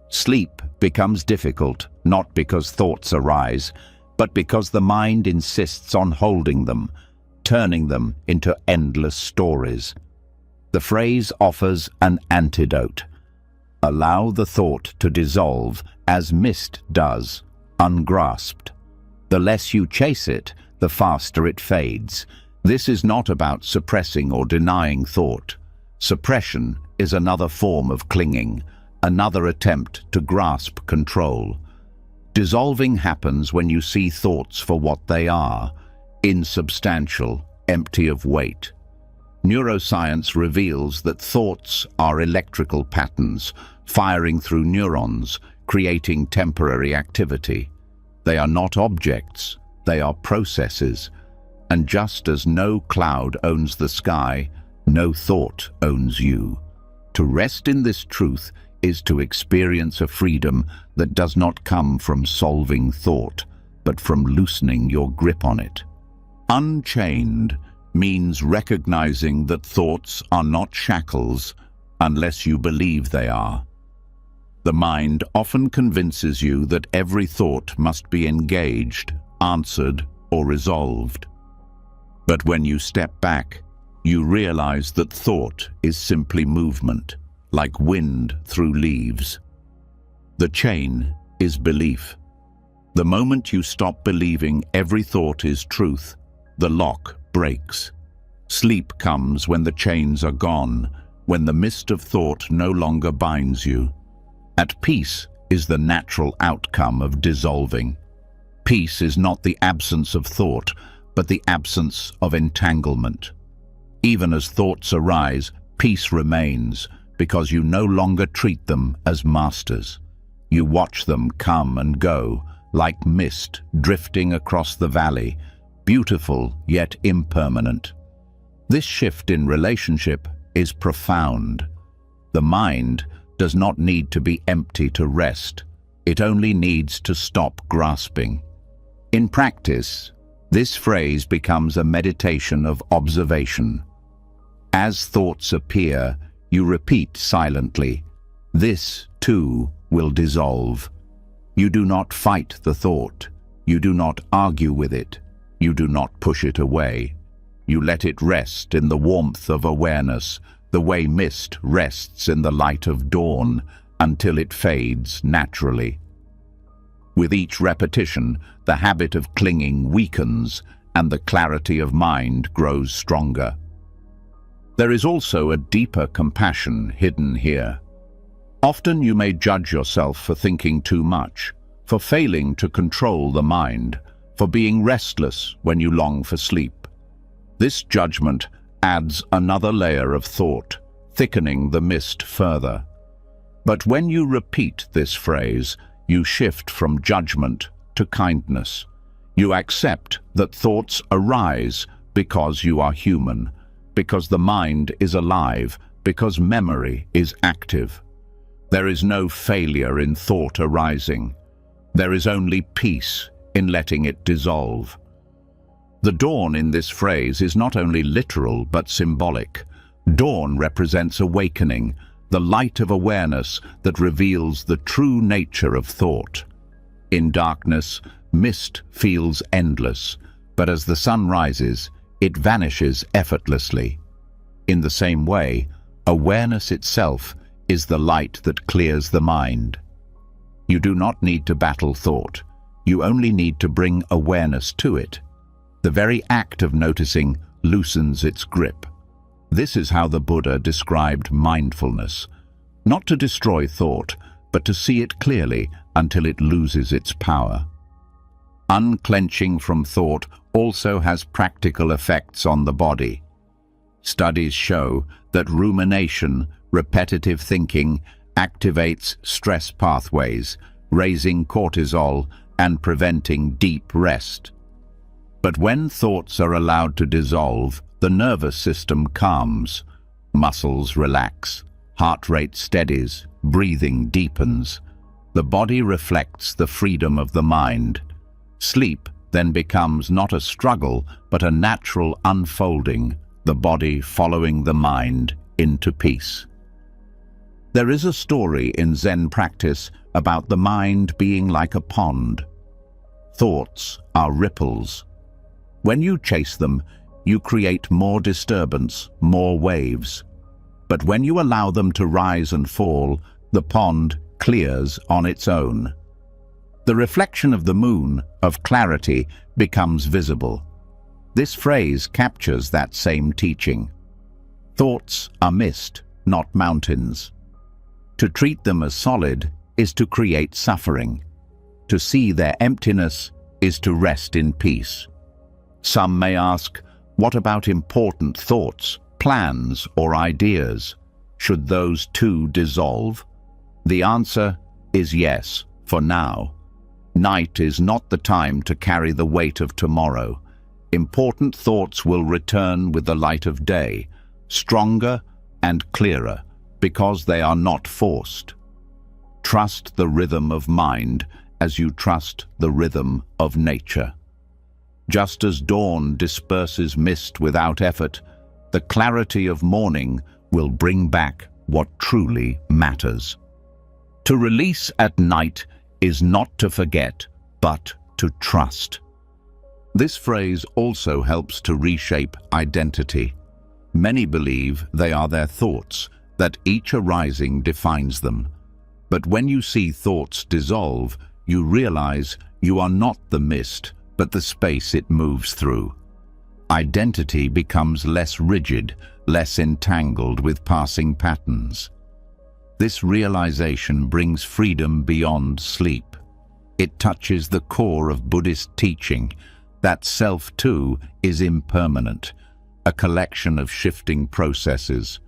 Sleep becomes difficult, not because thoughts arise, but because the mind insists on holding them, turning them into endless stories. The phrase offers an antidote. Allow the thought to dissolve as mist does, ungrasped. The less you chase it, the faster it fades. This is not about suppressing or denying thought. Suppression is another form of clinging, another attempt to grasp control. Dissolving happens when you see thoughts for what they are, insubstantial, empty of weight. Neuroscience reveals that thoughts are electrical patterns, firing through neurons, creating temporary activity. They are not objects, they are processes. And just as no cloud owns the sky, no thought owns you. To rest in this truth is to experience a freedom that does not come from solving thought, but from loosening your grip on it. Unchained means recognizing that thoughts are not shackles unless you believe they are. The mind often convinces you that every thought must be engaged, answered, or resolved. But when you step back, you realize that thought is simply movement, like wind through leaves. The chain is belief. The moment you stop believing every thought is truth, the lock breaks. Sleep comes when the chains are gone, when the mist of thought no longer binds you. At peace is the natural outcome of dissolving. Peace is not the absence of thought, but the absence of entanglement. Even as thoughts arise, peace remains, because you no longer treat them as masters. You watch them come and go, like mist drifting across the valley, beautiful yet impermanent. This shift in relationship is profound. The mind, does not need to be empty to rest. It only needs to stop grasping. In practice, this phrase becomes a meditation of observation. As thoughts appear, you repeat silently, "This, too, will dissolve." You do not fight the thought. You do not argue with it. You do not push it away. You let it rest in the warmth of awareness, the way mist rests in the light of dawn, until it fades naturally. With each repetition, the habit of clinging weakens and the clarity of mind grows stronger. There is also a deeper compassion hidden here. Often you may judge yourself for thinking too much, for failing to control the mind, for being restless when you long for sleep. This judgment adds another layer of thought, thickening the mist further. But when you repeat this phrase, you shift from judgment to kindness. You accept that thoughts arise because you are human, because the mind is alive, because memory is active. There is no failure in thought arising. There is only peace in letting it dissolve. The dawn in this phrase is not only literal but symbolic. Dawn represents awakening, the light of awareness that reveals the true nature of thought. In darkness, mist feels endless, but as the sun rises, it vanishes effortlessly. In the same way, awareness itself is the light that clears the mind. You do not need to battle thought. You only need to bring awareness to it. The very act of noticing loosens its grip. This is how the Buddha described mindfulness. Not to destroy thought, but to see it clearly until it loses its power. Unclenching from thought also has practical effects on the body. Studies show that rumination, repetitive thinking, activates stress pathways, raising cortisol and preventing deep rest. But when thoughts are allowed to dissolve, the nervous system calms, muscles relax, heart rate steadies, breathing deepens. The body reflects the freedom of the mind. Sleep then becomes not a struggle, but a natural unfolding, the body following the mind into peace. There is a story in Zen practice about the mind being like a pond. Thoughts are ripples. When you chase them, you create more disturbance, more waves. But when you allow them to rise and fall, the pond clears on its own. The reflection of the moon, of clarity, becomes visible. This phrase captures that same teaching. Thoughts are mist, not mountains. To treat them as solid is to create suffering. To see their emptiness is to rest in peace. Some may ask, what about important thoughts, plans, or ideas? Should those too dissolve? The answer is yes, for now. Night is not the time to carry the weight of tomorrow. Important thoughts will return with the light of day, stronger and clearer, because they are not forced. Trust the rhythm of mind as you trust the rhythm of nature. Just as dawn disperses mist without effort, the clarity of morning will bring back what truly matters. To release at night is not to forget, but to trust. This phrase also helps to reshape identity. Many believe they are their thoughts, that each arising defines them. But when you see thoughts dissolve, you realize you are not the mist, but the space it moves through. Identity becomes less rigid, less entangled with passing patterns. This realization brings freedom beyond sleep. It touches the core of Buddhist teaching, that self too is impermanent, a collection of shifting processes.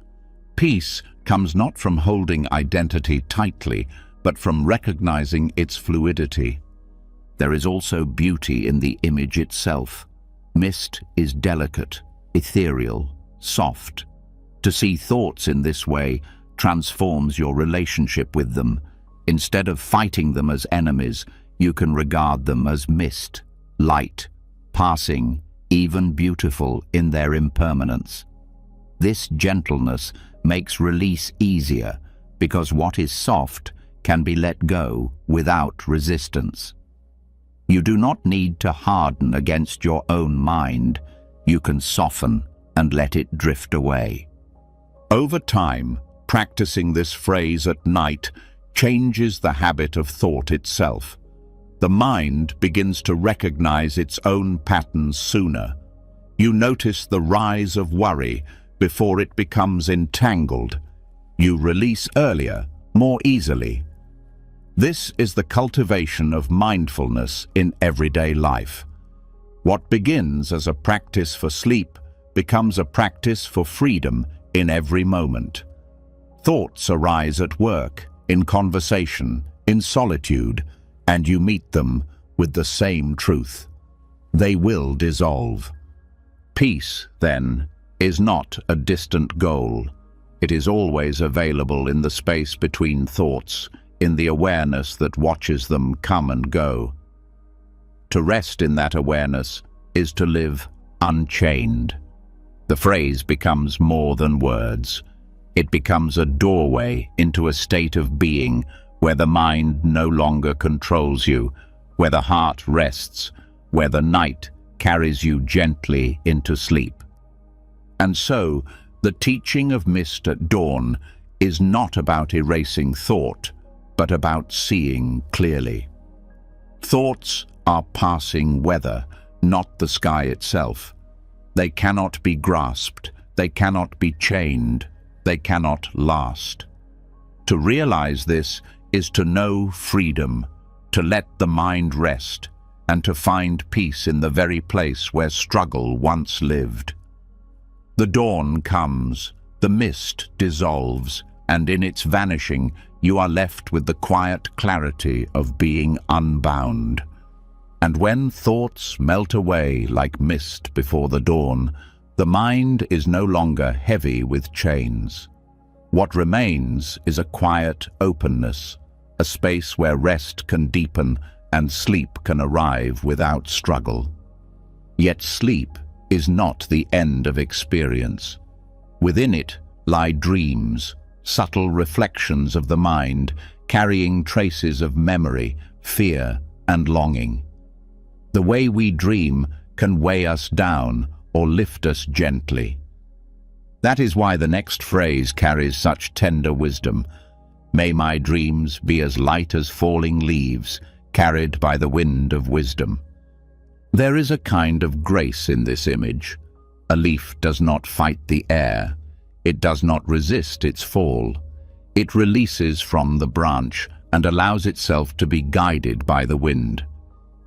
Peace comes not from holding identity tightly, but from recognizing its fluidity. There is also beauty in the image itself. Mist is delicate, ethereal, soft. To see thoughts in this way transforms your relationship with them. Instead of fighting them as enemies, you can regard them as mist, light, passing, even beautiful in their impermanence. This gentleness makes release easier because what is soft can be let go without resistance. You do not need to harden against your own mind. You can soften and let it drift away. Over time, practicing this phrase at night changes the habit of thought itself. The mind begins to recognize its own patterns sooner. You notice the rise of worry before it becomes entangled. You release earlier, more easily. This is the cultivation of mindfulness in everyday life. What begins as a practice for sleep becomes a practice for freedom in every moment. Thoughts arise at work, in conversation, in solitude, and you meet them with the same truth. They will dissolve. Peace, then, is not a distant goal. It is always available in the space between thoughts, in the awareness that watches them come and go. To rest in that awareness is to live unchained. The phrase becomes more than words. It becomes a doorway into a state of being where the mind no longer controls you, where the heart rests, where the night carries you gently into sleep. And so, the teaching of mist at dawn is not about erasing thought, but about seeing clearly. Thoughts are passing weather, not the sky itself. They cannot be grasped, they cannot be chained, they cannot last. To realize this is to know freedom, to let the mind rest, and to find peace in the very place where struggle once lived. The dawn comes, the mist dissolves, and in its vanishing, you are left with the quiet clarity of being unbound. And when thoughts melt away like mist before the dawn, the mind is no longer heavy with chains. What remains is a quiet openness, a space where rest can deepen and sleep can arrive without struggle. Yet sleep is not the end of experience. Within it lie dreams, subtle reflections of the mind, carrying traces of memory, fear, and longing. The way we dream can weigh us down or lift us gently. That is why the next phrase carries such tender wisdom. May my dreams be as light as falling leaves, carried by the wind of wisdom. There is a kind of grace in this image. A leaf does not fight the air. It does not resist its fall. It releases from the branch and allows itself to be guided by the wind.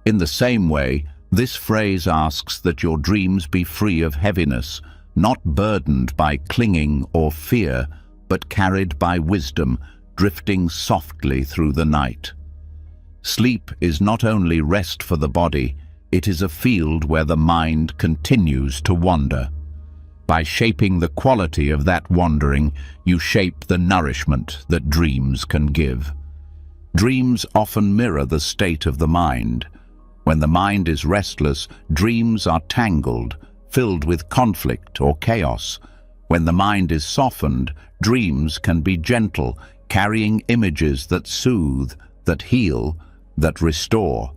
In the same way, this phrase asks that your dreams be free of heaviness, not burdened by clinging or fear, but carried by wisdom, drifting softly through the night. Sleep is not only rest for the body, it is a field where the mind continues to wander. By shaping the quality of that wandering, you shape the nourishment that dreams can give. Dreams often mirror the state of the mind. When the mind is restless, dreams are tangled, filled with conflict or chaos. When the mind is softened, dreams can be gentle, carrying images that soothe, that heal, that restore.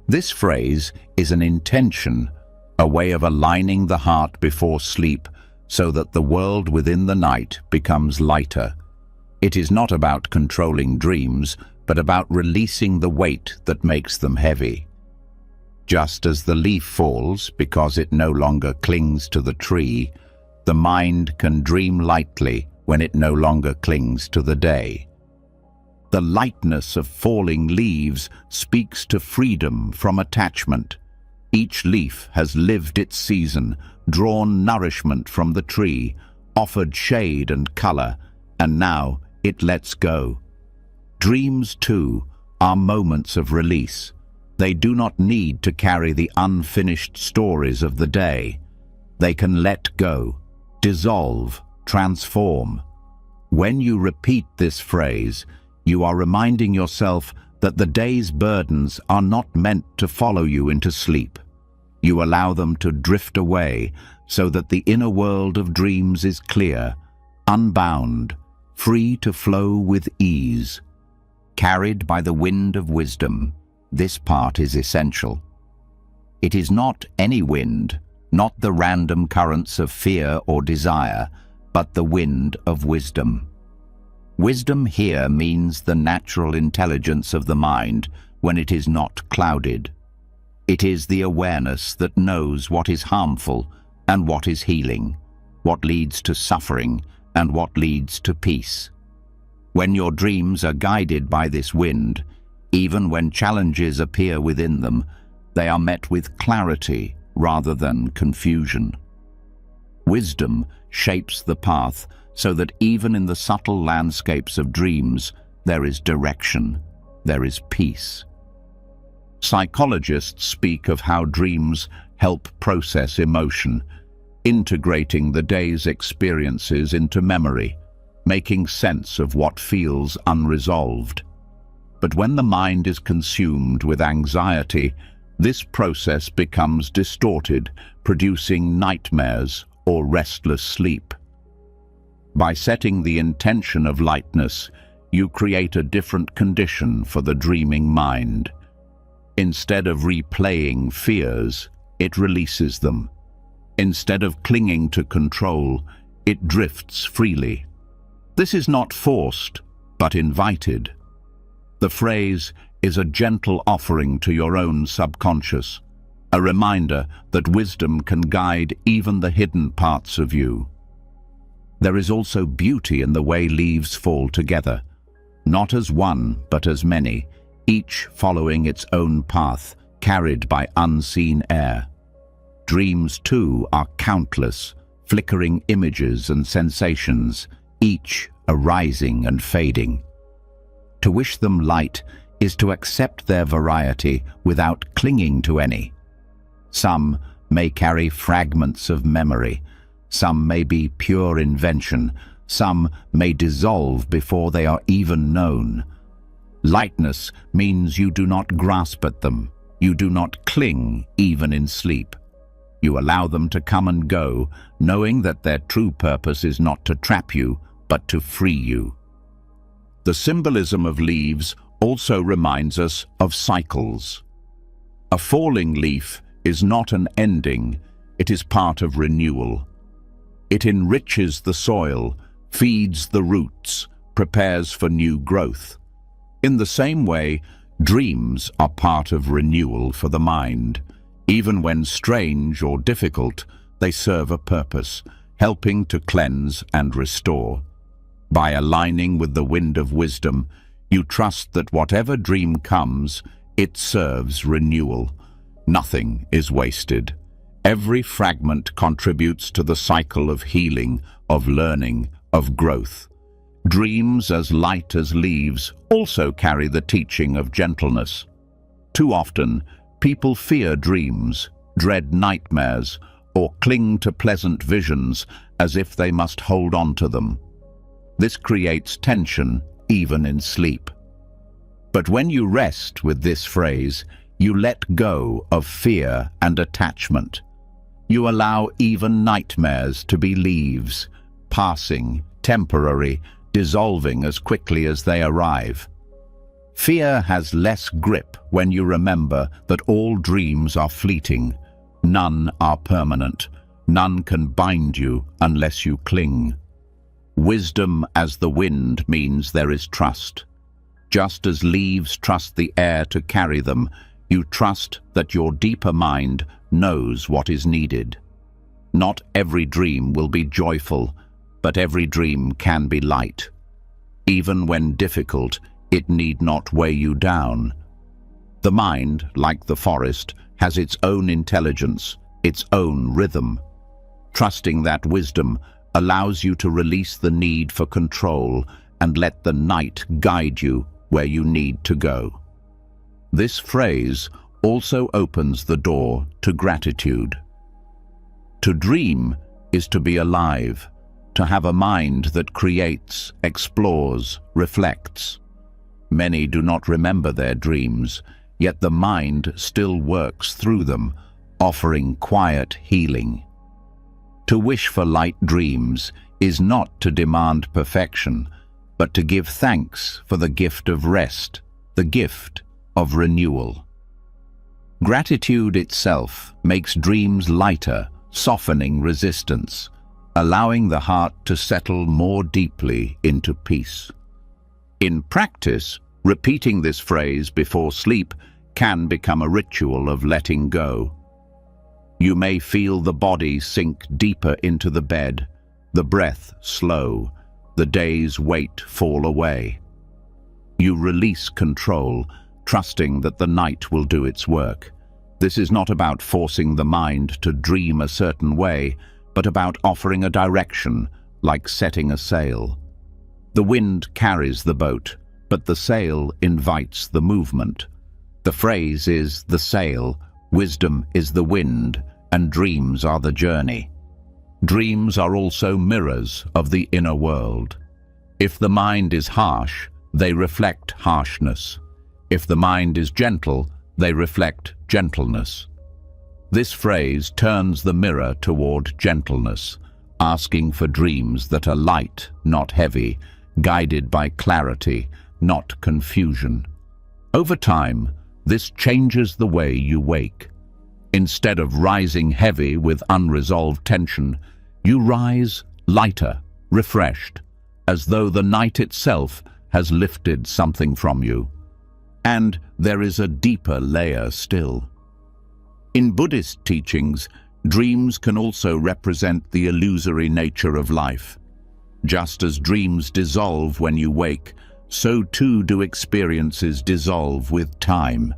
This phrase is an intention, a way of aligning the heart before sleep so that the world within the night becomes lighter. It is not about controlling dreams, but about releasing the weight that makes them heavy. Just as the leaf falls because it no longer clings to the tree, the mind can dream lightly when it no longer clings to the day. The lightness of falling leaves speaks to freedom from attachment. Each leaf has lived its season, drawn nourishment from the tree, offered shade and color, and now it lets go. Dreams, too, are moments of release. They do not need to carry the unfinished stories of the day. They can let go, dissolve, transform. When you repeat this phrase, you are reminding yourself that the day's burdens are not meant to follow you into sleep. You allow them to drift away so that the inner world of dreams is clear, unbound, free to flow with ease. Carried by the wind of wisdom, this part is essential. It is not any wind, not the random currents of fear or desire, but the wind of wisdom. Wisdom here means the natural intelligence of the mind when it is not clouded. It is the awareness that knows what is harmful and what is healing, what leads to suffering and what leads to peace. When your dreams are guided by this wind, even when challenges appear within them, they are met with clarity rather than confusion. Wisdom shapes the path so that even in the subtle landscapes of dreams, there is direction, there is peace. Psychologists speak of how dreams help process emotion, integrating the day's experiences into memory, making sense of what feels unresolved. But when the mind is consumed with anxiety, this process becomes distorted, producing nightmares or restless sleep. By setting the intention of lightness, you create a different condition for the dreaming mind. Instead of replaying fears, it releases them. Instead of clinging to control, it drifts freely. This is not forced, but invited. The phrase is a gentle offering to your own subconscious, a reminder that wisdom can guide even the hidden parts of you. There is also beauty in the way leaves fall together, not as one, but as many, each following its own path, carried by unseen air. Dreams, too, are countless, flickering images and sensations, each arising and fading. To wish them light is to accept their variety without clinging to any. Some may carry fragments of memory, some may be pure invention, some may dissolve before they are even known. Lightness means you do not grasp at them, you do not cling even in sleep. You allow them to come and go, knowing that their true purpose is not to trap you, but to free you. The symbolism of leaves also reminds us of cycles. A falling leaf is not an ending, it is part of renewal. It enriches the soil, feeds the roots, prepares for new growth. In the same way, dreams are part of renewal for the mind. Even when strange or difficult, they serve a purpose, helping to cleanse and restore. By aligning with the wind of wisdom, you trust that whatever dream comes, it serves renewal. Nothing is wasted. Every fragment contributes to the cycle of healing, of learning, of growth. Dreams as light as leaves also carry the teaching of gentleness. Too often, people fear dreams, dread nightmares, or cling to pleasant visions as if they must hold on to them. This creates tension even in sleep. But when you rest with this phrase, you let go of fear and attachment. You allow even nightmares to be leaves, passing, temporary, dissolving as quickly as they arrive. Fear has less grip when you remember that all dreams are fleeting. None are permanent. None can bind you unless you cling. Wisdom as the wind means there is trust. Just as leaves trust the air to carry them, you trust that your deeper mind knows what is needed. Not every dream will be joyful, but every dream can be light. Even when difficult, it need not weigh you down. The mind, like the forest, has its own intelligence, its own rhythm. Trusting that wisdom allows you to release the need for control and let the night guide you where you need to go. This phrase also opens the door to gratitude. To dream is to be alive, to have a mind that creates, explores, reflects. Many do not remember their dreams, yet the mind still works through them, offering quiet healing. To wish for light dreams is not to demand perfection, but to give thanks for the gift of rest, the gift of renewal. Gratitude itself makes dreams lighter, softening resistance, allowing the heart to settle more deeply into peace. In practice, repeating this phrase before sleep can become a ritual of letting go. You may feel the body sink deeper into the bed, the breath slow, the day's weight fall away. You release control, trusting that the night will do its work. This is not about forcing the mind to dream a certain way, but about offering a direction, like setting a sail. The wind carries the boat, but the sail invites the movement. The phrase is the sail, wisdom is the wind, and dreams are the journey. Dreams are also mirrors of the inner world. If the mind is harsh, they reflect harshness. If the mind is gentle, they reflect gentleness. This phrase turns the mirror toward gentleness, asking for dreams that are light, not heavy, guided by clarity, not confusion. Over time, this changes the way you wake. Instead of rising heavy with unresolved tension, you rise lighter, refreshed, as though the night itself has lifted something from you. And there is a deeper layer still. In Buddhist teachings, dreams can also represent the illusory nature of life. Just as dreams dissolve when you wake, so too do experiences dissolve with time.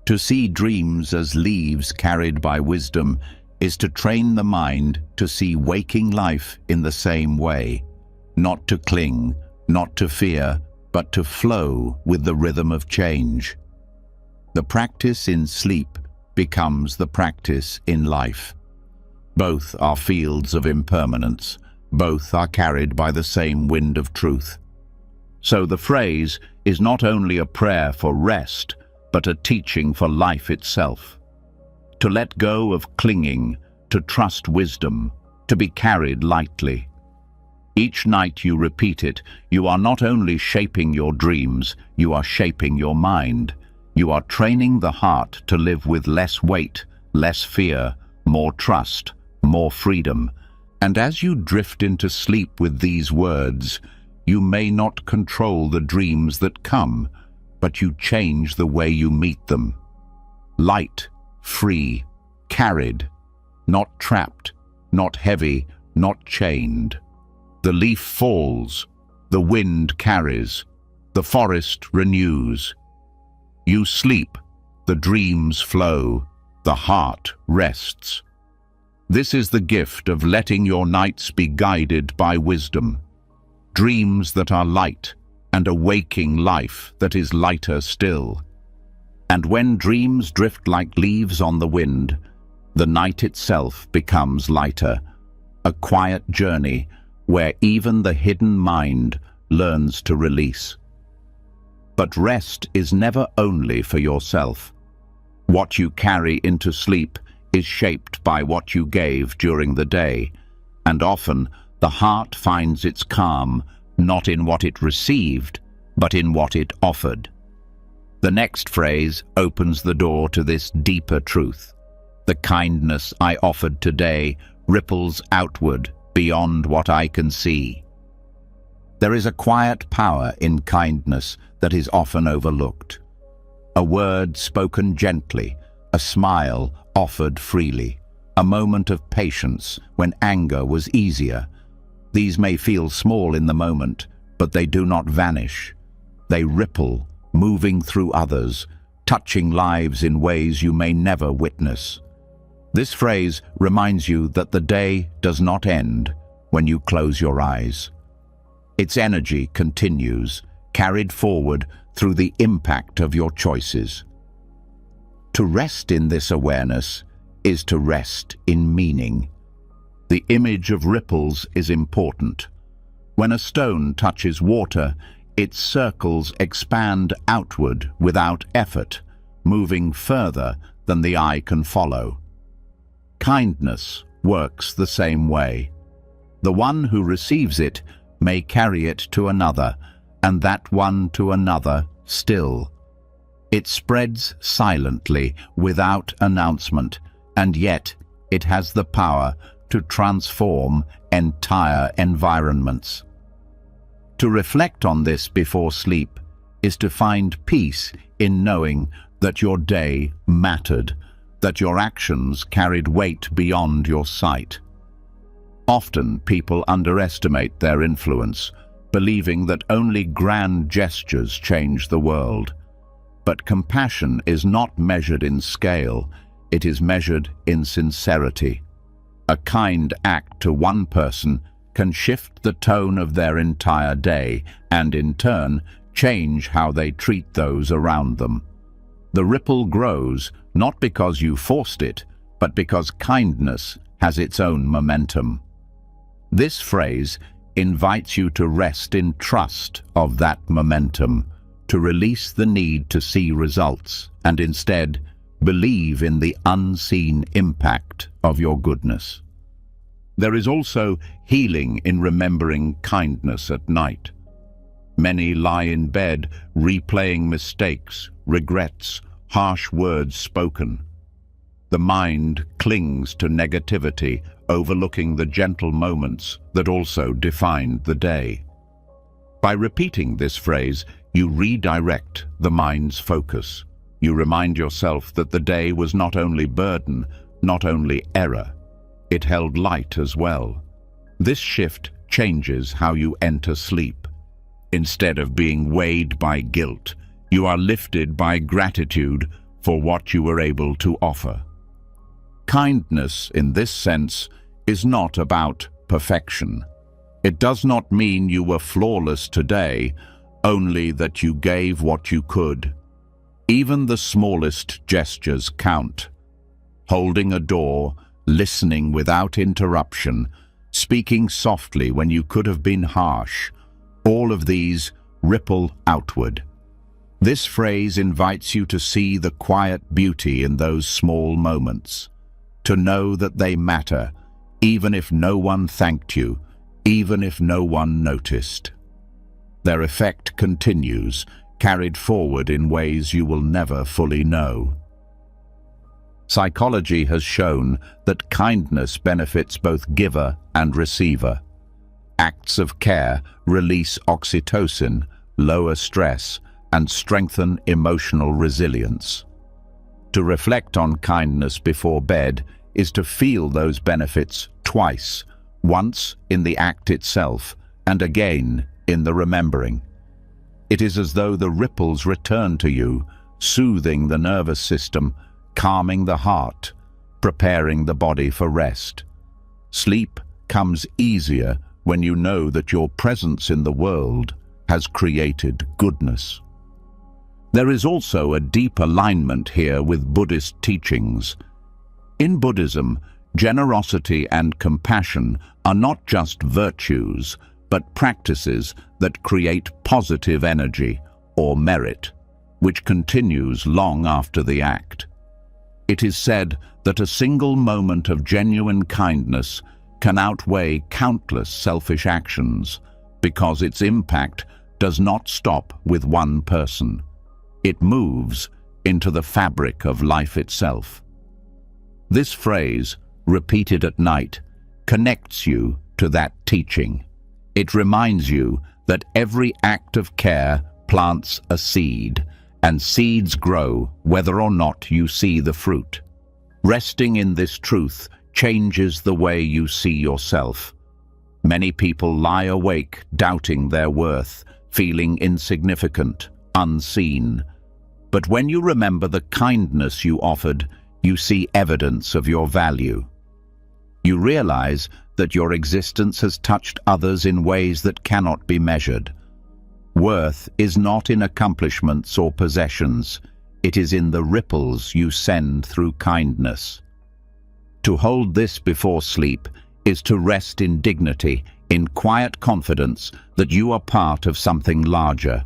To see dreams as leaves carried by wisdom is to train the mind to see waking life in the same way, not to cling, not to fear, but to flow with the rhythm of change. The practice in sleep becomes the practice in life. Both are fields of impermanence. Both are carried by the same wind of truth. So the phrase is not only a prayer for rest, but a teaching for life itself. To let go of clinging, to trust wisdom, to be carried lightly. Each night you repeat it, you are not only shaping your dreams, you are shaping your mind. You are training the heart to live with less weight, less fear, more trust, more freedom. And as you drift into sleep with these words, you may not control the dreams that come, but you change the way you meet them. Light, free, carried, not trapped, not heavy, not chained. The leaf falls, the wind carries, the forest renews. You sleep, the dreams flow, the heart rests. This is the gift of letting your nights be guided by wisdom. Dreams that are light, and a waking life that is lighter still. And when dreams drift like leaves on the wind, the night itself becomes lighter, a quiet journey where even the hidden mind learns to release. But rest is never only for yourself. What you carry into sleep is shaped by what you gave during the day, and often the heart finds its calm not in what it received, but in what it offered. The next phrase opens the door to this deeper truth. The kindness I offered today ripples outward beyond what I can see. There is a quiet power in kindness that is often overlooked. A word spoken gently, a smile offered freely, a moment of patience when anger was easier. These may feel small in the moment, but they do not vanish. They ripple, moving through others, touching lives in ways you may never witness. This phrase reminds you that the day does not end when you close your eyes. Its energy continues, carried forward through the impact of your choices. To rest in this awareness is to rest in meaning. The image of ripples is important. When a stone touches water, its circles expand outward without effort, moving further than the eye can follow. Kindness works the same way. The one who receives it may carry it to another, and that one to another still. It spreads silently, without announcement, and yet it has the power to transform entire environments. To reflect on this before sleep is to find peace in knowing that your day mattered, that your actions carried weight beyond your sight. Often people underestimate their influence, believing that only grand gestures change the world. But compassion is not measured in scale, it is measured in sincerity. A kind act to one person can shift the tone of their entire day and, in turn, change how they treat those around them. The ripple grows not because you forced it, but because kindness has its own momentum. This phrase invites you to rest in trust of that momentum, to release the need to see results, and instead believe in the unseen impact of your goodness. There is also healing in remembering kindness at night. Many lie in bed replaying mistakes, regrets, harsh words spoken. The mind clings to negativity, overlooking the gentle moments that also defined the day. By repeating this phrase, you redirect the mind's focus. You remind yourself that the day was not only burden, not only error. It held light as well. This shift changes how you enter sleep. Instead of being weighed by guilt, you are lifted by gratitude for what you were able to offer. Kindness, in this sense, is not about perfection. It does not mean you were flawless today, only that you gave what you could. Even the smallest gestures count. Holding a door, listening without interruption, speaking softly when you could have been harsh, all of these ripple outward. This phrase invites you to see the quiet beauty in those small moments, to know that they matter, even if no one thanked you, even if no one noticed. Their effect continues, carried forward in ways you will never fully know. Psychology has shown that kindness benefits both giver and receiver. Acts of care release oxytocin, lower stress, and strengthen emotional resilience. To reflect on kindness before bed is to feel those benefits twice, once in the act itself, and again in the remembering. It is as though the ripples return to you, soothing the nervous system, calming the heart, preparing the body for rest. Sleep comes easier when you know that your presence in the world has created goodness. There is also a deep alignment here with Buddhist teachings. In Buddhism, generosity and compassion are not just virtues, but practices that create positive energy or merit, which continues long after the act. It is said that a single moment of genuine kindness can outweigh countless selfish actions because its impact does not stop with one person. It moves into the fabric of life itself. This phrase, repeated at night, connects you to that teaching. It reminds you that every act of care plants a seed, and seeds grow whether or not you see the fruit. Resting in this truth changes the way you see yourself. Many people lie awake doubting their worth, feeling insignificant, unseen. But when you remember the kindness you offered, you see evidence of your value. You realize that your existence has touched others in ways that cannot be measured. Worth is not in accomplishments or possessions. It is in the ripples you send through kindness. To hold this before sleep is to rest in dignity, in quiet confidence that you are part of something larger.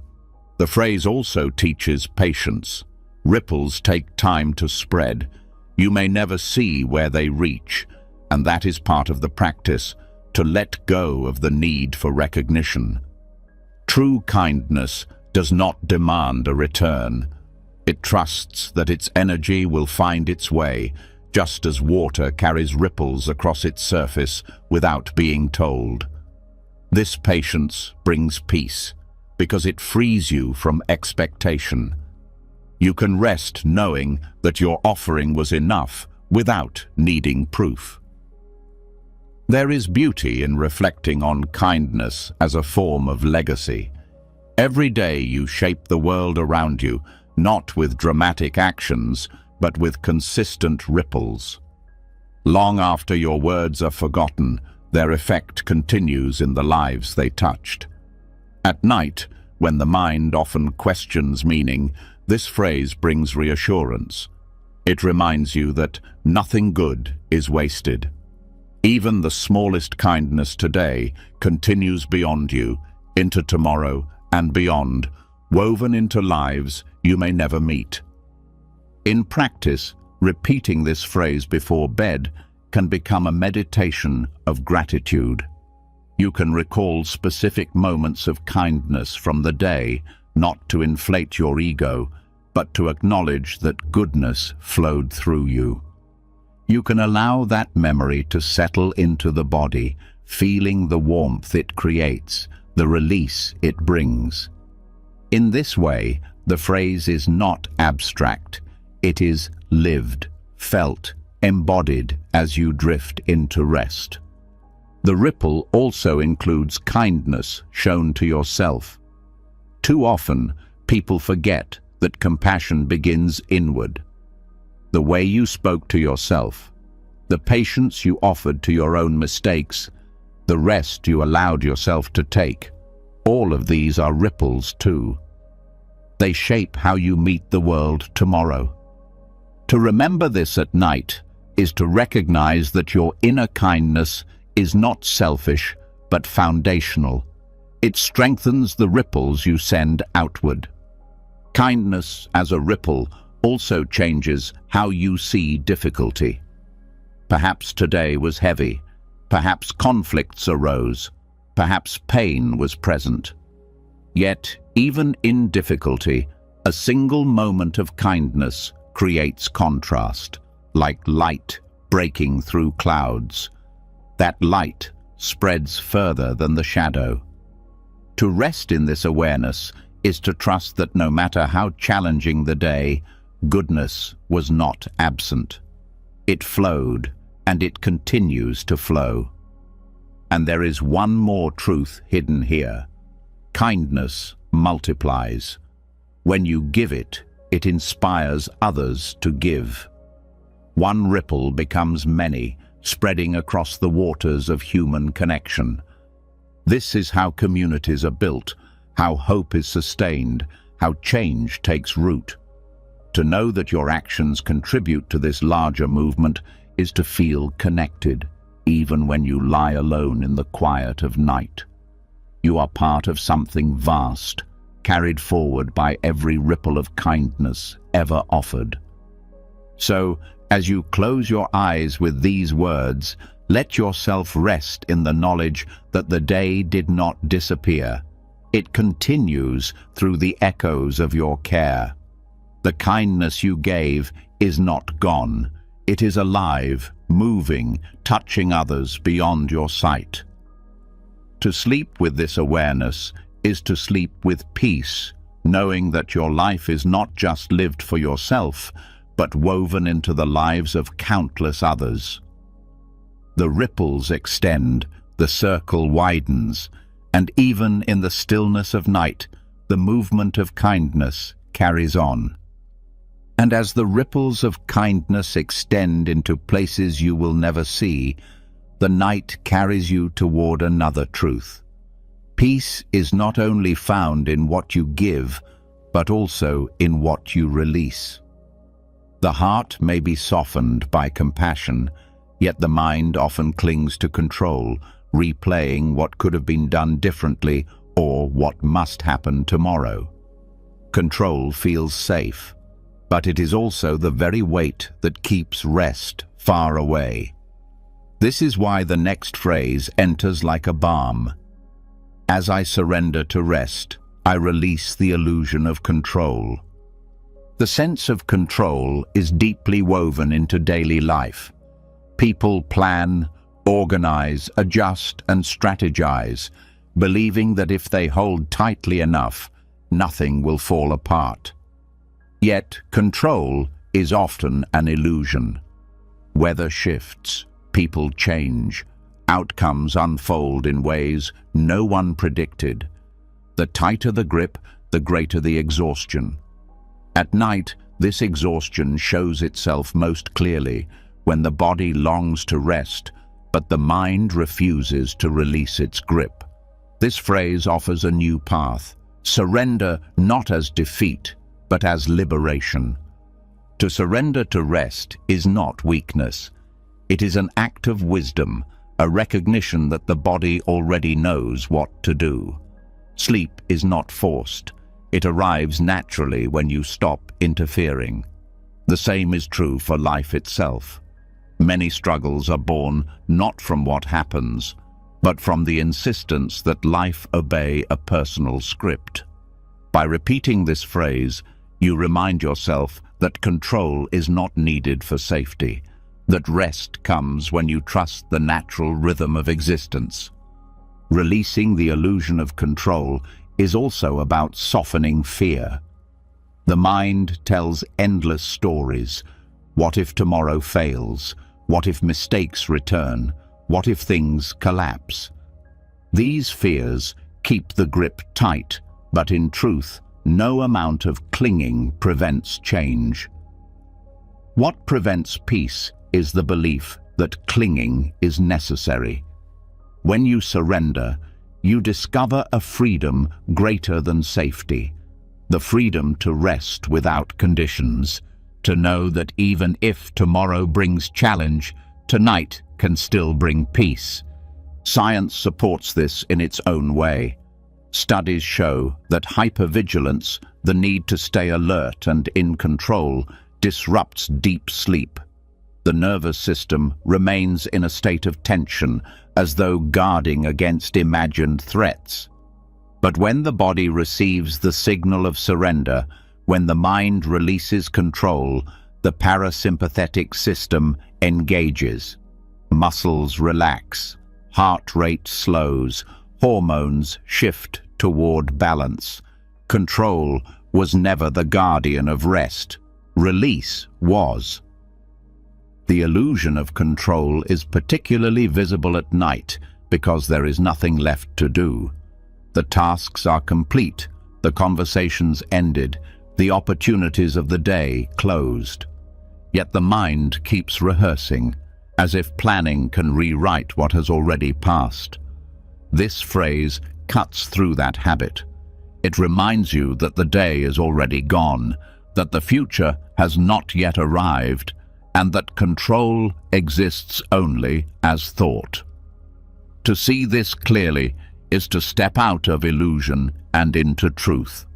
The phrase also teaches patience. Ripples take time to spread. You may never see where they reach, and that is part of the practice, to let go of the need for recognition. True kindness does not demand a return. It trusts that its energy will find its way, just as water carries ripples across its surface without being told. This patience brings peace, because it frees you from expectation. You can rest knowing that your offering was enough without needing proof. There is beauty in reflecting on kindness as a form of legacy. Every day you shape the world around you, not with dramatic actions, but with consistent ripples. Long after your words are forgotten, their effect continues in the lives they touched. At night, when the mind often questions meaning, this phrase brings reassurance. It reminds you that nothing good is wasted. Even the smallest kindness today continues beyond you, into tomorrow and beyond, woven into lives you may never meet. In practice, repeating this phrase before bed can become a meditation of gratitude. You can recall specific moments of kindness from the day, not to inflate your ego, but to acknowledge that goodness flowed through you. You can allow that memory to settle into the body, feeling the warmth it creates, the release it brings. In this way, the phrase is not abstract. It is lived, felt, embodied as you drift into rest. The ripple also includes kindness shown to yourself. Too often, people forget that compassion begins inward. The way you spoke to yourself, the patience you offered to your own mistakes, the rest you allowed yourself to take, all of these are ripples too. They shape how you meet the world tomorrow. To remember this at night is to recognize that your inner kindness is not selfish, but foundational. It strengthens the ripples you send outward. Kindness as a ripple also changes how you see difficulty. Perhaps today was heavy. Perhaps conflicts arose. Perhaps pain was present. Yet, even in difficulty, a single moment of kindness creates contrast, like light breaking through clouds. That light spreads further than the shadow. To rest in this awareness is to trust that no matter how challenging the day, goodness was not absent. It flowed, and it continues to flow. And there is one more truth hidden here. Kindness multiplies. When you give it, it inspires others to give. One ripple becomes many, spreading across the waters of human connection. This is how communities are built, how hope is sustained, how change takes root. To know that your actions contribute to this larger movement is to feel connected, even when you lie alone in the quiet of night. You are part of something vast, carried forward by every ripple of kindness ever offered. So, as you close your eyes with these words, let yourself rest in the knowledge that the day did not disappear. It continues through the echoes of your care. The kindness you gave is not gone. It is alive, moving, touching others beyond your sight. To sleep with this awareness is to sleep with peace, knowing that your life is not just lived for yourself, but woven into the lives of countless others. The ripples extend, the circle widens, and even in the stillness of night, the movement of kindness carries on. And as the ripples of kindness extend into places you will never see, the night carries you toward another truth. Peace is not only found in what you give, but also in what you release. The heart may be softened by compassion, Yet the mind often clings to control, replaying what could have been done differently or what must happen tomorrow. Control feels safe, but it is also the very weight that keeps rest far away. This is why the next phrase enters like a balm. As I surrender to rest, I release the illusion of control. The sense of control is deeply woven into daily life. People plan, organize, adjust, and strategize, believing that if they hold tightly enough, nothing will fall apart. Yet, control is often an illusion. Weather shifts, people change, outcomes unfold in ways no one predicted. The tighter the grip, the greater the exhaustion. At night, this exhaustion shows itself most clearly when the body longs to rest, but the mind refuses to release its grip. This phrase offers a new path: surrender not as defeat, but as liberation. To surrender to rest is not weakness. It is an act of wisdom, a recognition that the body already knows what to do. Sleep is not forced. It arrives naturally when you stop interfering. The same is true for life itself. Many struggles are born not from what happens, but from the insistence that life obey a personal script. By repeating this phrase, you remind yourself that control is not needed for safety, that rest comes when you trust the natural rhythm of existence. Releasing the illusion of control is also about softening fear. The mind tells endless stories. What if tomorrow fails? What if mistakes return? What if things collapse? These fears keep the grip tight, but in truth, no amount of clinging prevents change. What prevents peace is the belief that clinging is necessary. When you surrender, you discover a freedom greater than safety, the freedom to rest without conditions, to know that even if tomorrow brings challenge, tonight can still bring peace. Science supports this in its own way. Studies show that hypervigilance, the need to stay alert and in control, disrupts deep sleep. The nervous system remains in a state of tension, as though guarding against imagined threats. But when the body receives the signal of surrender, when the mind releases control, the parasympathetic system engages. Muscles relax, heart rate slows, hormones shift toward balance. Control was never the guardian of rest. Release was. The illusion of control is particularly visible at night because there is nothing left to do. The tasks are complete, the conversations ended, the opportunities of the day closed. Yet the mind keeps rehearsing, as if planning can rewrite what has already passed. This phrase cuts through that habit. It reminds you that the day is already gone, that the future has not yet arrived, and that control exists only as thought. To see this clearly is to step out of illusion and into truth.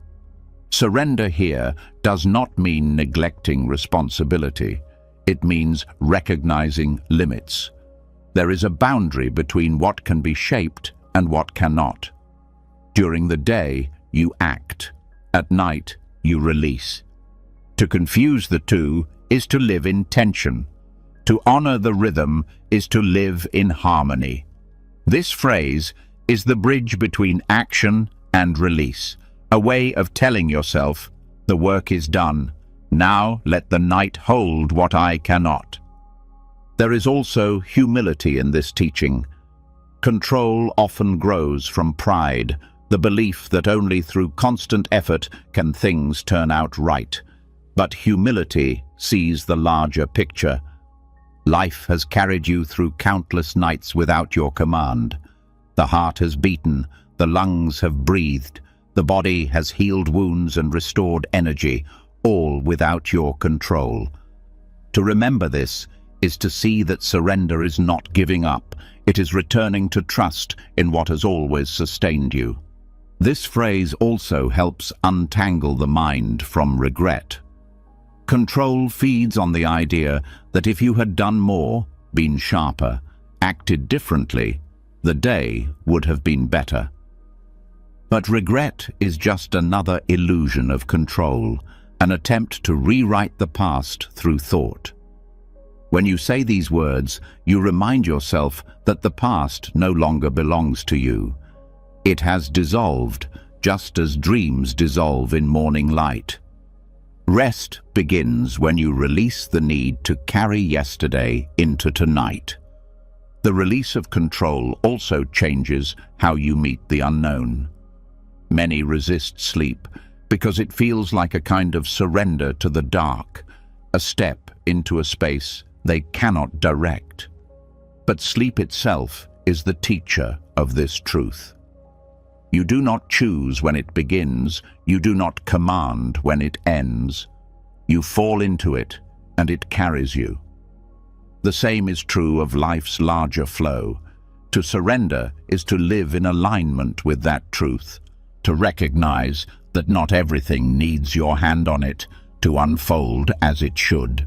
Surrender here does not mean neglecting responsibility. It means recognizing limits. There is a boundary between what can be shaped and what cannot. During the day, you act. At night, you release. To confuse the two is to live in tension. To honor the rhythm is to live in harmony. This phrase is the bridge between action and release, a way of telling yourself, the work is done. Now let the night hold what I cannot. There is also humility in this teaching. Control often grows from pride, the belief that only through constant effort can things turn out right. But humility sees the larger picture. Life has carried you through countless nights without your command. The heart has beaten, the lungs have breathed, the body has healed wounds and restored energy, all without your control. To remember this is to see that surrender is not giving up. It is returning to trust in what has always sustained you. This phrase also helps untangle the mind from regret. Control feeds on the idea that if you had done more, been sharper, acted differently, the day would have been better. But regret is just another illusion of control, an attempt to rewrite the past through thought. When you say these words, you remind yourself that the past no longer belongs to you. It has dissolved, just as dreams dissolve in morning light. Rest begins when you release the need to carry yesterday into tonight. The release of control also changes how you meet the unknown. Many resist sleep because it feels like a kind of surrender to the dark, a step into a space they cannot direct. But sleep itself is the teacher of this truth. You do not choose when it begins, you do not command when it ends. You fall into it, and it carries you. The same is true of life's larger flow. To surrender is to live in alignment with that truth, to recognize that not everything needs your hand on it to unfold as it should.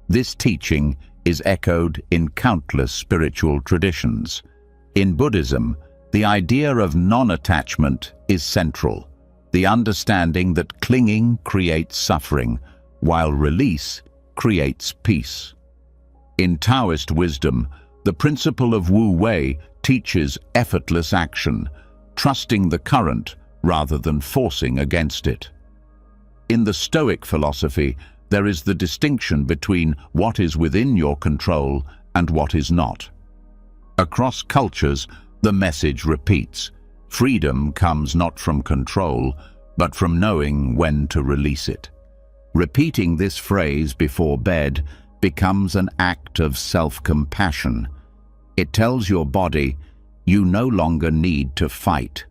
This teaching is echoed in countless spiritual traditions. In Buddhism, the idea of non-attachment is central, the understanding that clinging creates suffering, while release creates peace. In Taoist wisdom, the principle of Wu Wei teaches effortless action, trusting the current rather than forcing against it. In the Stoic philosophy, there is the distinction between what is within your control and what is not. Across cultures, the message repeats. Freedom comes not from control, but from knowing when to release it. Repeating this phrase before bed becomes an act of self-compassion. It tells your body, you no longer need to fight.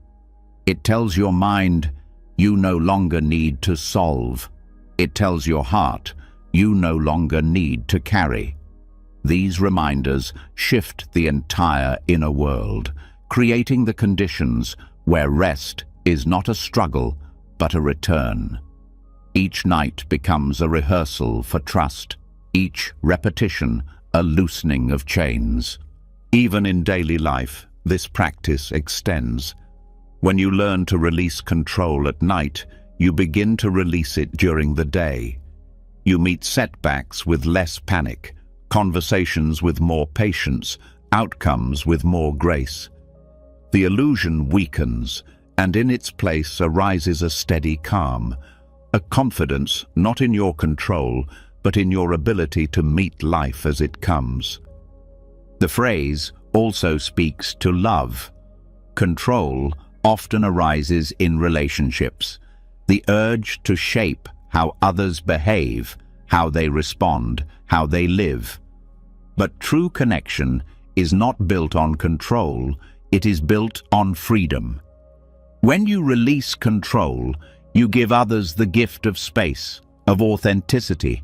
It tells your mind, you no longer need to solve. It tells your heart, you no longer need to carry. These reminders shift the entire inner world, creating the conditions where rest is not a struggle, but a return. Each night becomes a rehearsal for trust, each repetition a loosening of chains. Even in daily life, this practice extends. When you learn to release control at night, you begin to release it during the day. You meet setbacks with less panic, conversations with more patience, outcomes with more grace. The illusion weakens, and in its place arises a steady calm, a confidence not in your control, but in your ability to meet life as it comes. The phrase also speaks to love. Control often arises in relationships, the urge to shape how others behave, how they respond, how they live. But true connection is not built on control, it is built on freedom. When you release control, you give others the gift of space, of authenticity,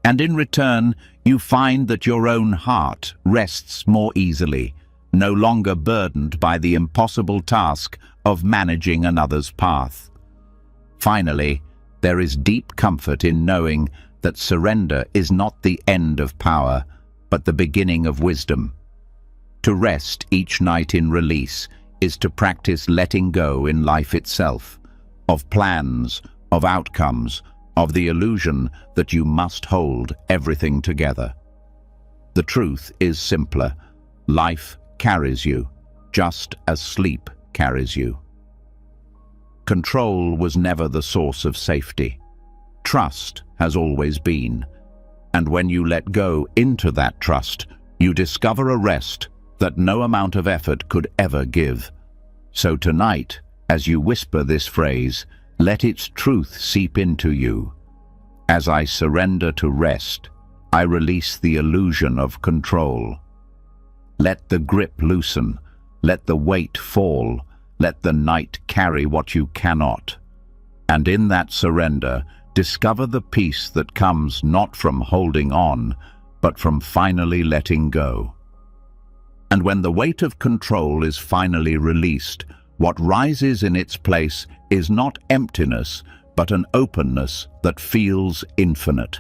and in return, you find that your own heart rests more easily, no longer burdened by the impossible task of managing another's path. Finally, there is deep comfort in knowing that surrender is not the end of power, but the beginning of wisdom. To rest each night in release is to practice letting go in life itself, of plans, of outcomes, of the illusion that you must hold everything together. The truth is simpler. Life carries you, just as sleep carries you. Control was never the source of safety. Trust has always been. And when you let go into that trust, you discover a rest that no amount of effort could ever give. So tonight, as you whisper this phrase, let its truth seep into you. As I surrender to rest, I release the illusion of control. Let the grip loosen, let the weight fall, let the night carry what you cannot. And in that surrender, discover the peace that comes not from holding on, but from finally letting go. And when the weight of control is finally released, what rises in its place is not emptiness, but an openness that feels infinite.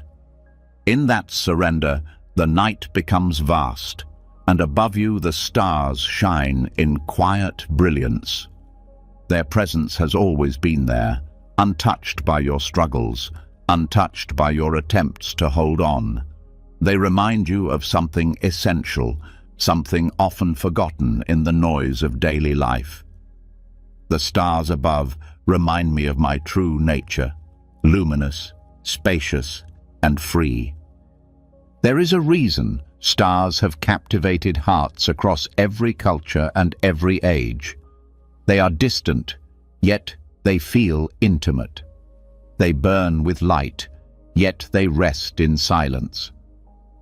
In that surrender, the night becomes vast, and above you the stars shine in quiet brilliance. Their presence has always been there, untouched by your struggles, untouched by your attempts to hold on. They remind you of something essential, something often forgotten in the noise of daily life. The stars above remind me of my true nature, luminous, spacious, and free. There is a reason stars have captivated hearts across every culture and every age. They are distant, yet they feel intimate. They burn with light, yet they rest in silence.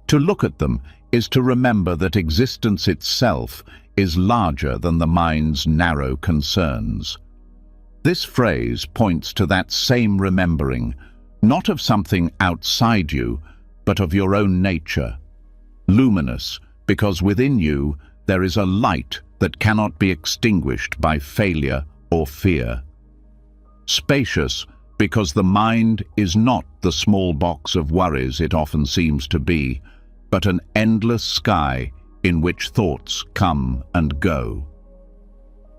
To look at them is to remember that existence itself is larger than the mind's narrow concerns. This phrase points to that same remembering, not of something outside you, but of your own nature. Luminous, because within you there is a light that cannot be extinguished by failure or fear. Spacious, because the mind is not the small box of worries it often seems to be, but an endless sky in which thoughts come and go.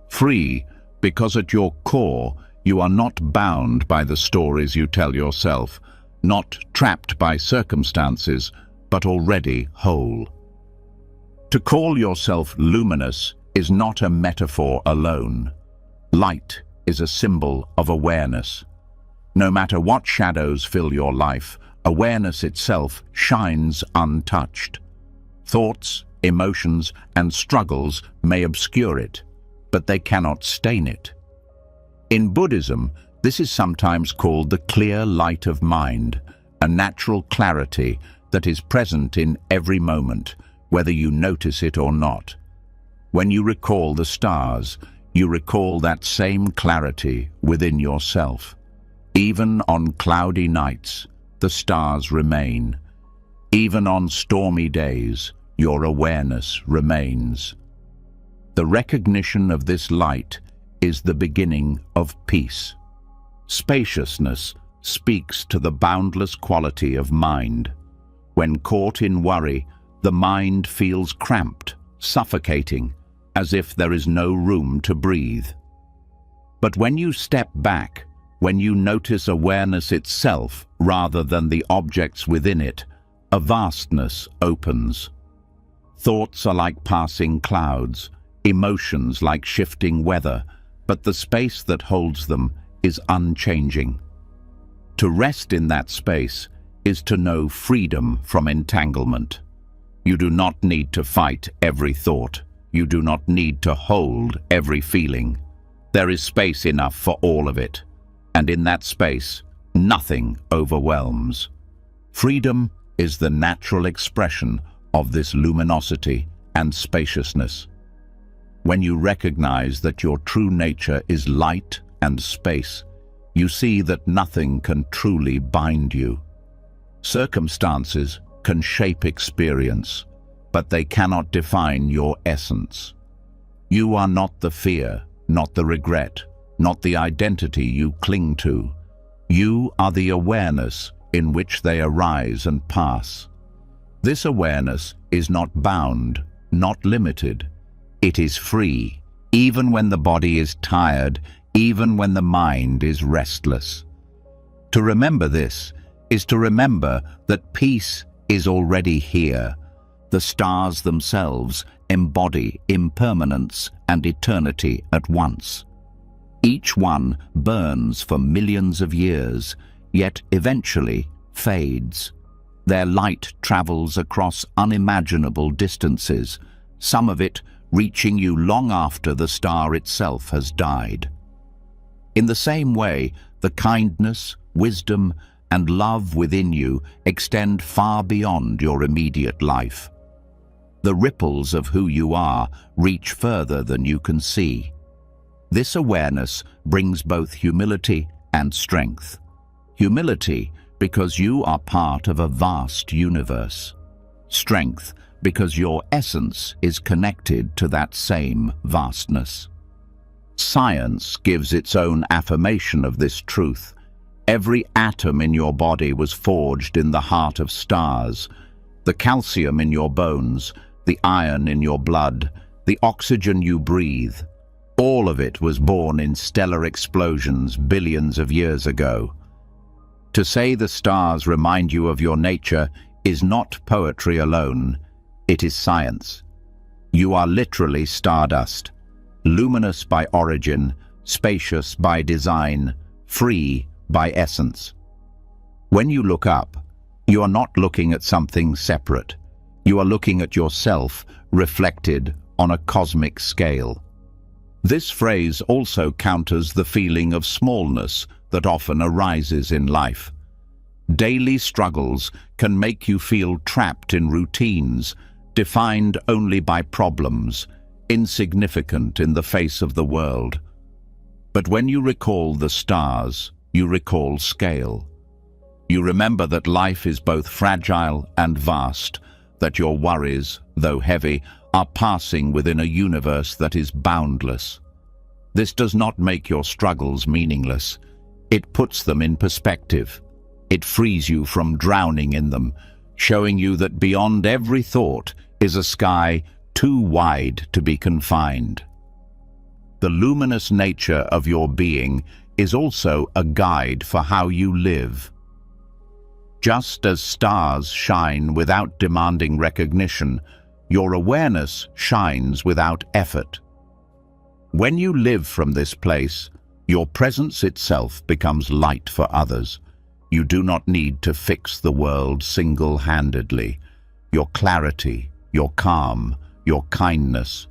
Free, because at your core you are not bound by the stories you tell yourself, not trapped by circumstances, but already whole. To call yourself luminous is not a metaphor alone. Light is a symbol of awareness. No matter what shadows fill your life, awareness itself shines untouched. Thoughts, emotions, and struggles may obscure it, but they cannot stain it. In Buddhism, this is sometimes called the clear light of mind, a natural clarity that is present in every moment, whether you notice it or not. When you recall the stars, you recall that same clarity within yourself. Even on cloudy nights, the stars remain. Even on stormy days, your awareness remains. The recognition of this light is the beginning of peace. Spaciousness speaks to the boundless quality of mind. When caught in worry, the mind feels cramped, suffocating, as if there is no room to breathe. But when you step back, when you notice awareness itself rather than the objects within it, a vastness opens. Thoughts are like passing clouds, emotions like shifting weather, but the space that holds them is unchanging. To rest in that space is to know freedom from entanglement. You do not need to fight every thought. You do not need to hold every feeling. There is space enough for all of it. And in that space, nothing overwhelms. Freedom is the natural expression of this luminosity and spaciousness. When you recognize that your true nature is light and space, you see that nothing can truly bind you. Circumstances can shape experience, but they cannot define your essence. You are not the fear, not the regret, not the identity you cling to. You are the awareness in which they arise and pass. This awareness is not bound, not limited. It is free, even when the body is tired, even when the mind is restless. To remember this is to remember that peace is already here. The stars themselves embody impermanence and eternity at once. Each one burns for millions of years, yet eventually fades. Their light travels across unimaginable distances, some of it reaching you long after the star itself has died. In the same way, the kindness, wisdom, and love within you extend far beyond your immediate life. The ripples of who you are reach further than you can see. This awareness brings both humility and strength. Humility because you are part of a vast universe. strength, because your essence is connected to that same vastness. Science gives its own affirmation of this truth. Every atom in your body was forged in the heart of stars. The calcium in your bones, the iron in your blood, the oxygen you breathe, all of it was born in stellar explosions billions of years ago. To say the stars remind you of your nature is not poetry alone, it is science. You are literally stardust, luminous by origin, spacious by design, free by essence. When you look up, you are not looking at something separate. You are looking at yourself reflected on a cosmic scale. This phrase also counters the feeling of smallness that often arises in life. Daily struggles can make you feel trapped in routines, defined only by problems, insignificant in the face of the world. But when you recall the stars, you recall scale. You remember that life is both fragile and vast, that your worries, though heavy, are passing within a universe that is boundless. This does not make your struggles meaningless. It puts them in perspective. It frees you from drowning in them, showing you that beyond every thought is a sky too wide to be confined. The luminous nature of your being is also a guide for how you live. Just as stars shine without demanding recognition, your awareness shines without effort. When you live from this place, your presence itself becomes light for others. You do not need to fix the world single-handedly. Your clarity, your calm, your kindness,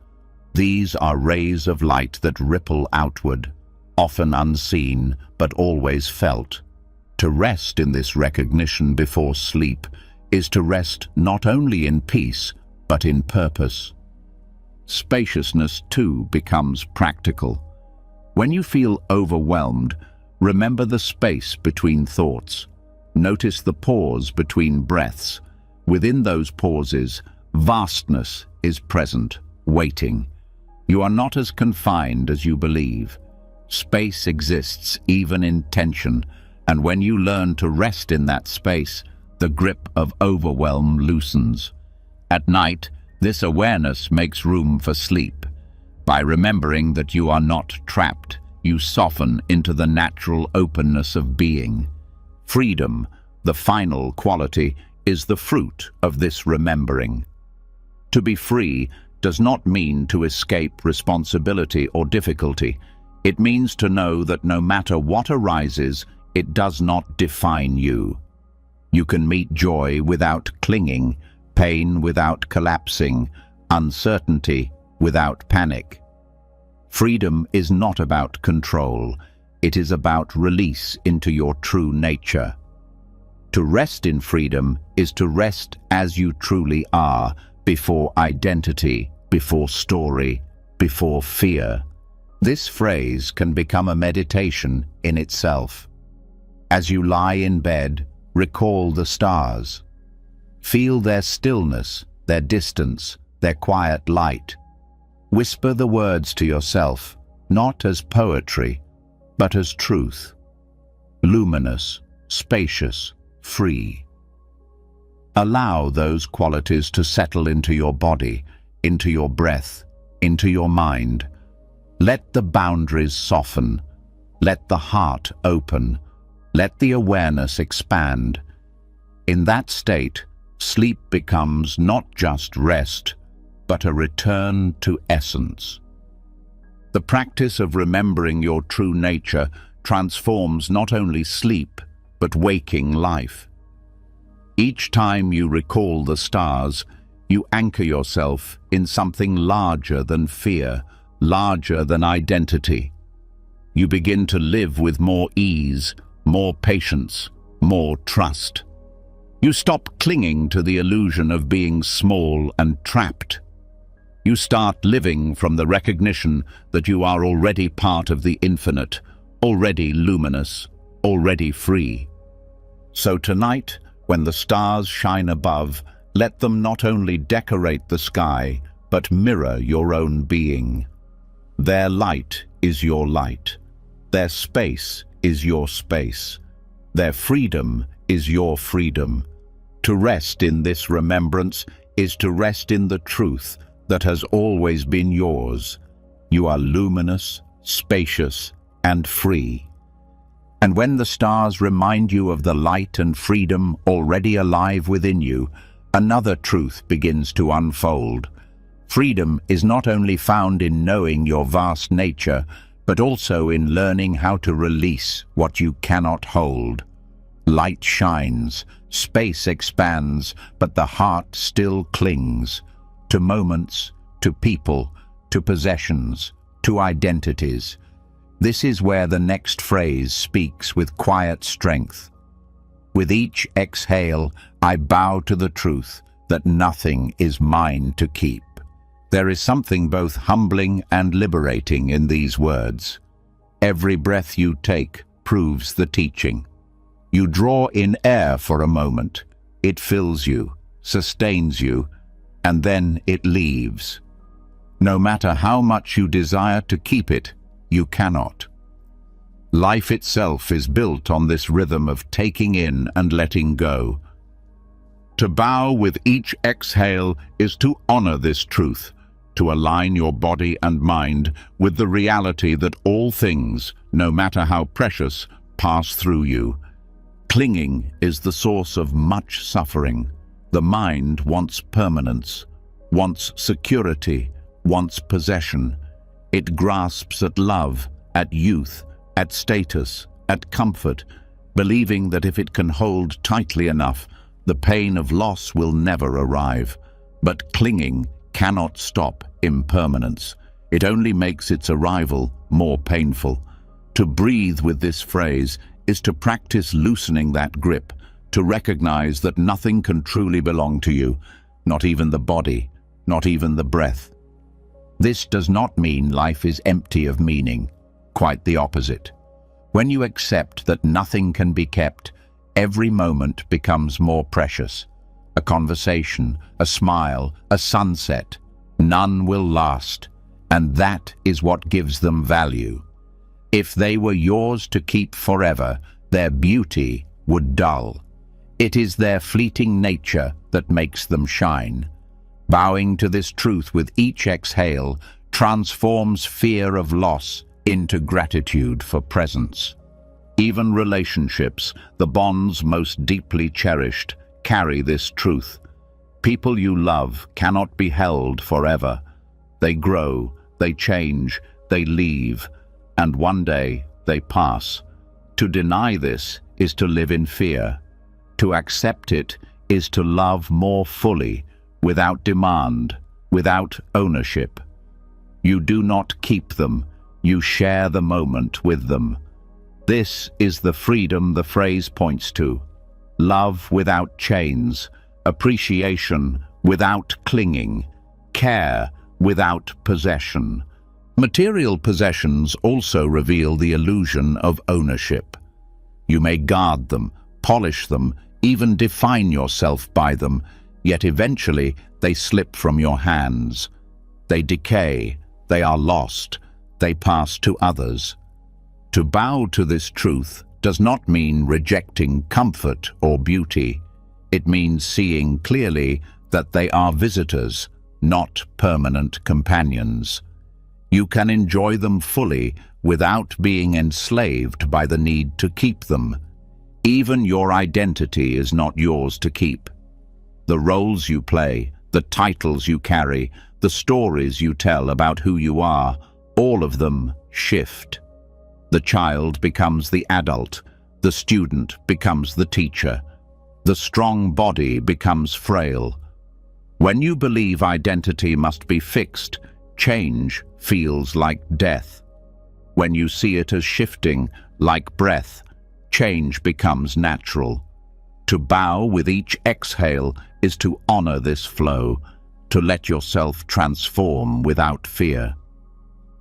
these are rays of light that ripple outward, often unseen but always felt. To rest in this recognition before sleep is to rest not only in peace, but in purpose. Spaciousness, too, becomes practical. When you feel overwhelmed, remember the space between thoughts. Notice the pause between breaths. Within those pauses, vastness is present, waiting. You are not as confined as you believe. Space exists even in tension, and when you learn to rest in that space, the grip of overwhelm loosens. At night, this awareness makes room for sleep. By remembering that you are not trapped, you soften into the natural openness of being. Freedom, the final quality, is the fruit of this remembering. To be free does not mean to escape responsibility or difficulty. It means to know that no matter what arises, it does not define you. You can meet joy without clinging, pain without collapsing, uncertainty without panic. Freedom is not about control. It is about release into your true nature. To rest in freedom is to rest as you truly are, before identity, before story, before fear. This phrase can become a meditation in itself. As you lie in bed, recall the stars. Feel their stillness, their distance, their quiet light. Whisper the words to yourself, not as poetry, but as truth. Luminous, spacious, free. Allow those qualities to settle into your body, into your breath, into your mind. Let the boundaries soften. Let the heart open. Let the awareness expand. In that state, sleep becomes not just rest, but a return to essence. The practice of remembering your true nature transforms not only sleep, but waking life. Each time you recall the stars, you anchor yourself in something larger than fear, larger than identity. You begin to live with more ease, more patience, more trust. You stop clinging to the illusion of being small and trapped. You start living from the recognition that you are already part of the infinite, already luminous, already free. So tonight, when the stars shine above, Let them not only decorate the sky, but mirror your own being. Their light is your light. Their space is your space. Their freedom is your freedom. To rest in this remembrance is to rest in the truth that has always been yours. You are luminous, spacious, and free. And when the stars remind you of the light and freedom already alive within you, another truth begins to unfold. Freedom is not only found in knowing your vast nature, but also in learning how to release what you cannot hold. Light shines, space expands, but the heart still clings to moments, to people, to possessions, to identities. This is where the next phrase speaks with quiet strength. With each exhale, I bow to the truth that nothing is mine to keep. There is something both humbling and liberating in these words. Every breath you take proves the teaching. You draw in air for a moment. It fills you, sustains you, and then it leaves. No matter how much you desire to keep it, you cannot. Life itself is built on this rhythm of taking in and letting go. To bow with each exhale is to honor this truth, to align your body and mind with the reality that all things, no matter how precious, pass through you. Clinging is the source of much suffering. The mind wants permanence, wants security, wants possession. It grasps at love, at youth, at status, at comfort, believing that if it can hold tightly enough, the pain of loss will never arrive. But clinging cannot stop impermanence. It only makes its arrival more painful. To breathe with this phrase is to practice loosening that grip, to recognize that nothing can truly belong to you, not even the body, not even the breath. This does not mean life is empty of meaning. Quite the opposite. When you accept that nothing can be kept, every moment becomes more precious. A conversation, a smile, a sunset, none will last, and that is what gives them value. If they were yours to keep forever, their beauty would dull. It is their fleeting nature that makes them shine. Bowing to this truth with each exhale transforms fear of loss into gratitude for presence. Even relationships, the bonds most deeply cherished, carry this truth. People you love cannot be held forever. They grow, they change, they leave, and one day they pass. To deny this is to live in fear. To accept it is to love more fully, without demand, without ownership. You do not keep them, you share the moment with them. This is the freedom the phrase points to. Love without chains, appreciation without clinging, care without possession. Material possessions also reveal the illusion of ownership. You may guard them, polish them, even define yourself by them, yet eventually they slip from your hands. They decay, they are lost, they pass to others. To bow to this truth does not mean rejecting comfort or beauty. It means seeing clearly that they are visitors, not permanent companions. You can enjoy them fully without being enslaved by the need to keep them. Even your identity is not yours to keep. The roles you play, the titles you carry, the stories you tell about who you are, all of them shift. The child becomes the adult, the student becomes the teacher, the strong body becomes frail. When you believe identity must be fixed, change feels like death. When you see it as shifting, like breath, change becomes natural. To bow with each exhale is to honor this flow, to let yourself transform without fear.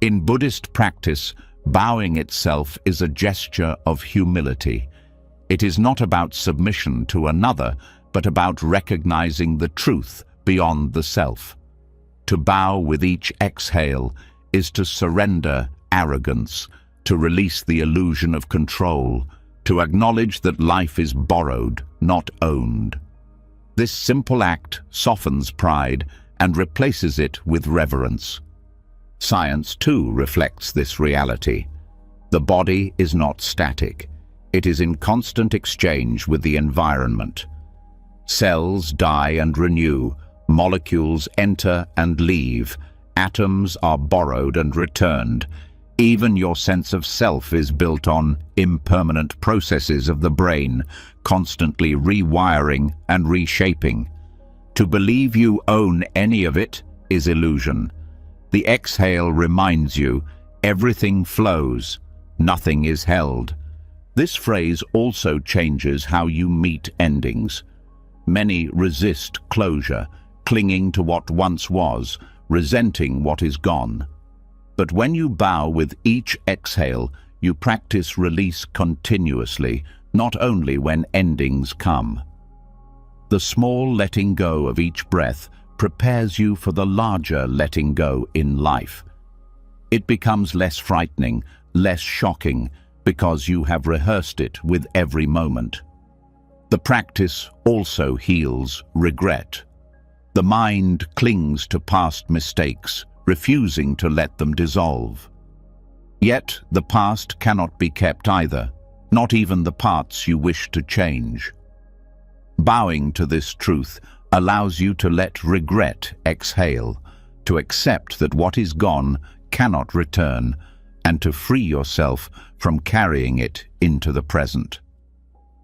In Buddhist practice, bowing itself is a gesture of humility. It is not about submission to another, but about recognizing the truth beyond the self. To bow with each exhale is to surrender arrogance, to release the illusion of control, to acknowledge that life is borrowed, not owned. This simple act softens pride and replaces it with reverence. Science, too, reflects this reality. The body is not static. It is in constant exchange with the environment. Cells die and renew, molecules enter and leave, atoms are borrowed and returned. Even your sense of self is built on impermanent processes of the brain, constantly rewiring and reshaping. To believe you own any of it is illusion. The exhale reminds you, everything flows, nothing is held. This phrase also changes how you meet endings. Many resist closure, clinging to what once was, resenting what is gone. But when you bow with each exhale, you practice release continuously, not only when endings come. The small letting go of each breath prepares you for the larger letting go in life. It becomes less frightening, less shocking, because you have rehearsed it with every moment. The practice also heals regret. The mind clings to past mistakes, refusing to let them dissolve. Yet the past cannot be kept either, not even the parts you wish to change. Bowing to this truth allows you to let regret exhale, to accept that what is gone cannot return, and to free yourself from carrying it into the present.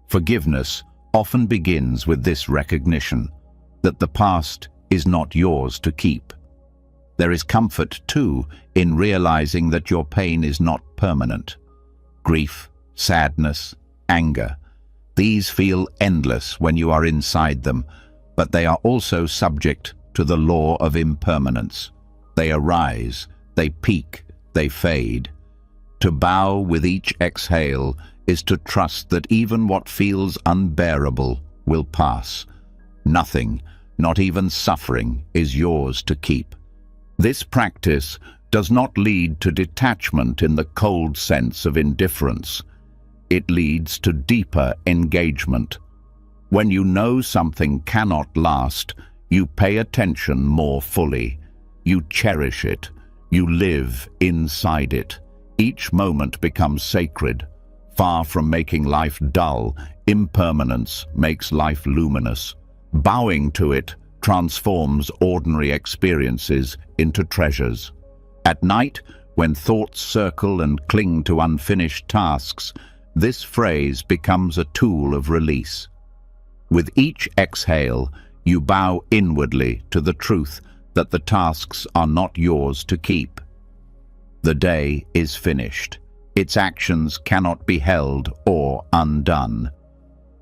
Forgiveness often begins with this recognition, that the past is not yours to keep. There is comfort, too, in realizing that your pain is not permanent. Grief, sadness, anger, these feel endless when you are inside them, but they are also subject to the law of impermanence. They arise, they peak, they fade. To bow with each exhale is to trust that even what feels unbearable will pass. Nothing, not even suffering, is yours to keep. This practice does not lead to detachment in the cold sense of indifference. It leads to deeper engagement. When you know something cannot last, you pay attention more fully. You cherish it. You live inside it. Each moment becomes sacred. Far from making life dull, impermanence makes life luminous. Bowing to it transforms ordinary experiences into treasures. At night, when thoughts circle and cling to unfinished tasks, this phrase becomes a tool of release. With each exhale, you bow inwardly to the truth that the tasks are not yours to keep. The day is finished. Its actions cannot be held or undone.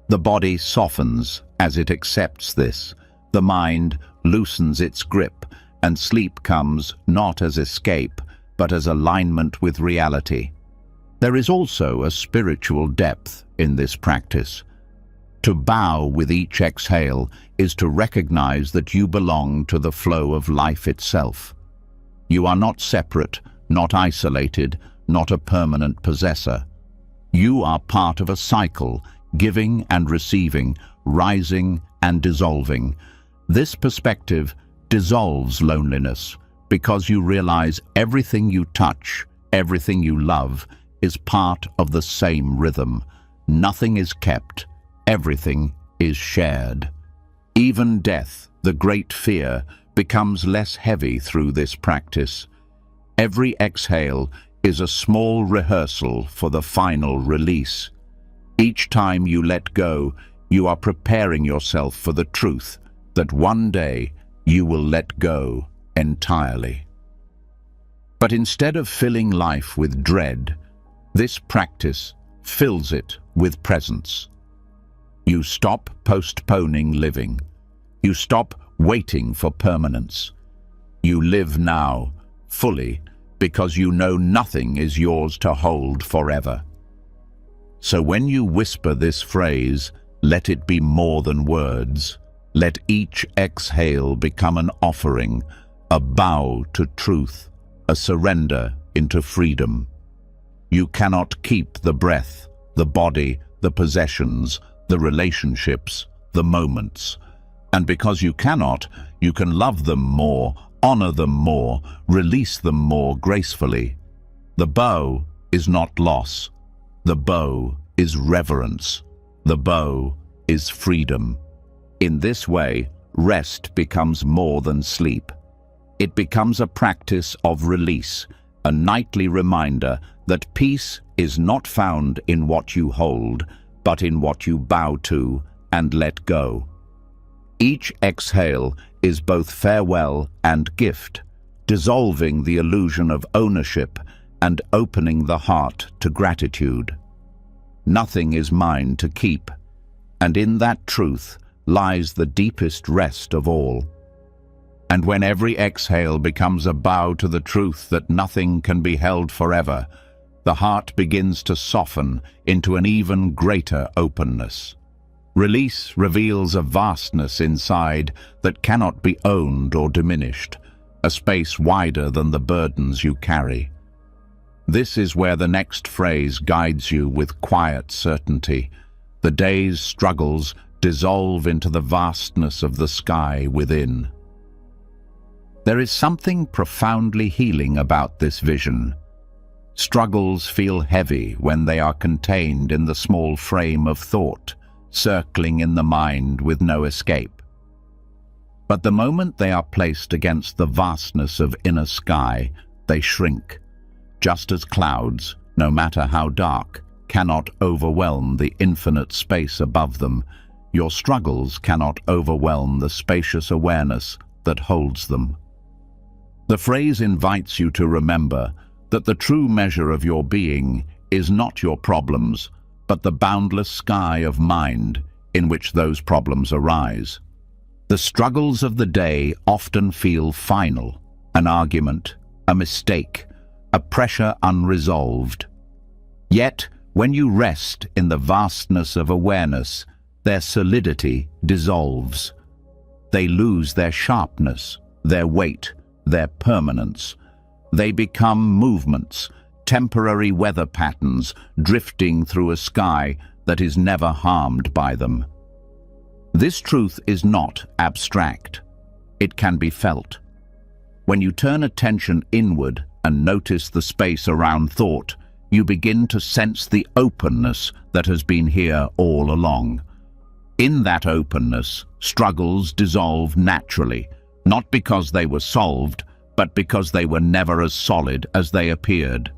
The body softens as it accepts this. The mind loosens its grip, and sleep comes not as escape, but as alignment with reality. There is also a spiritual depth in this practice. To bow with each exhale is to recognize that you belong to the flow of life itself. You are not separate, not isolated, not a permanent possessor. You are part of a cycle, giving and receiving, rising and dissolving. This perspective dissolves loneliness because you realize everything you touch, everything you love, is part of the same rhythm. Nothing is kept, everything is shared. Even death, the great fear, becomes less heavy through this practice. Every exhale is a small rehearsal for the final release. Each time you let go, you are preparing yourself for the truth that one day you will let go entirely. But instead of filling life with dread, this practice fills it with presence. You stop postponing living. You stop waiting for permanence. You live now, fully, because you know nothing is yours to hold forever. So when you whisper this phrase, Let it be more than words. Let each exhale become an offering, a bow to truth, a surrender into freedom. You cannot keep the breath, the body, the possessions, the relationships, the moments. And because you cannot, you can love them more, honor them more, release them more gracefully. The bow is not loss. The bow is reverence. The bow is freedom. In this way, rest becomes more than sleep. It becomes a practice of release, a nightly reminder that peace is not found in what you hold, but in what you bow to and let go. Each exhale is both farewell and gift, dissolving the illusion of ownership and opening the heart to gratitude. Nothing is mine to keep, and in that truth lies the deepest rest of all. And when every exhale becomes a bow to the truth that nothing can be held forever, the heart begins to soften into an even greater openness. Release reveals a vastness inside that cannot be owned or diminished, a space wider than the burdens you carry. This is where the next phrase guides you with quiet certainty. The day's struggles dissolve into the vastness of the sky within. There is something profoundly healing about this vision. Struggles feel heavy when they are contained in the small frame of thought, circling in the mind with no escape. But the moment they are placed against the vastness of inner sky, they shrink, just as clouds, no matter how dark, cannot overwhelm the infinite space above them. Your struggles cannot overwhelm the spacious awareness that holds them. The phrase invites you to remember that the true measure of your being is not your problems, but the boundless sky of mind in which those problems arise. The struggles of the day often feel final, an argument, a mistake, a pressure unresolved. Yet, when you rest in the vastness of awareness, their solidity dissolves. They lose their sharpness, their weight, their permanence. They become movements, temporary weather patterns drifting through a sky that is never harmed by them. This truth is not abstract. It can be felt. When you turn attention inward and notice the space around thought, you begin to sense the openness that has been here all along. In that openness, struggles dissolve naturally, not because they were solved, but because they were never as solid as they appeared.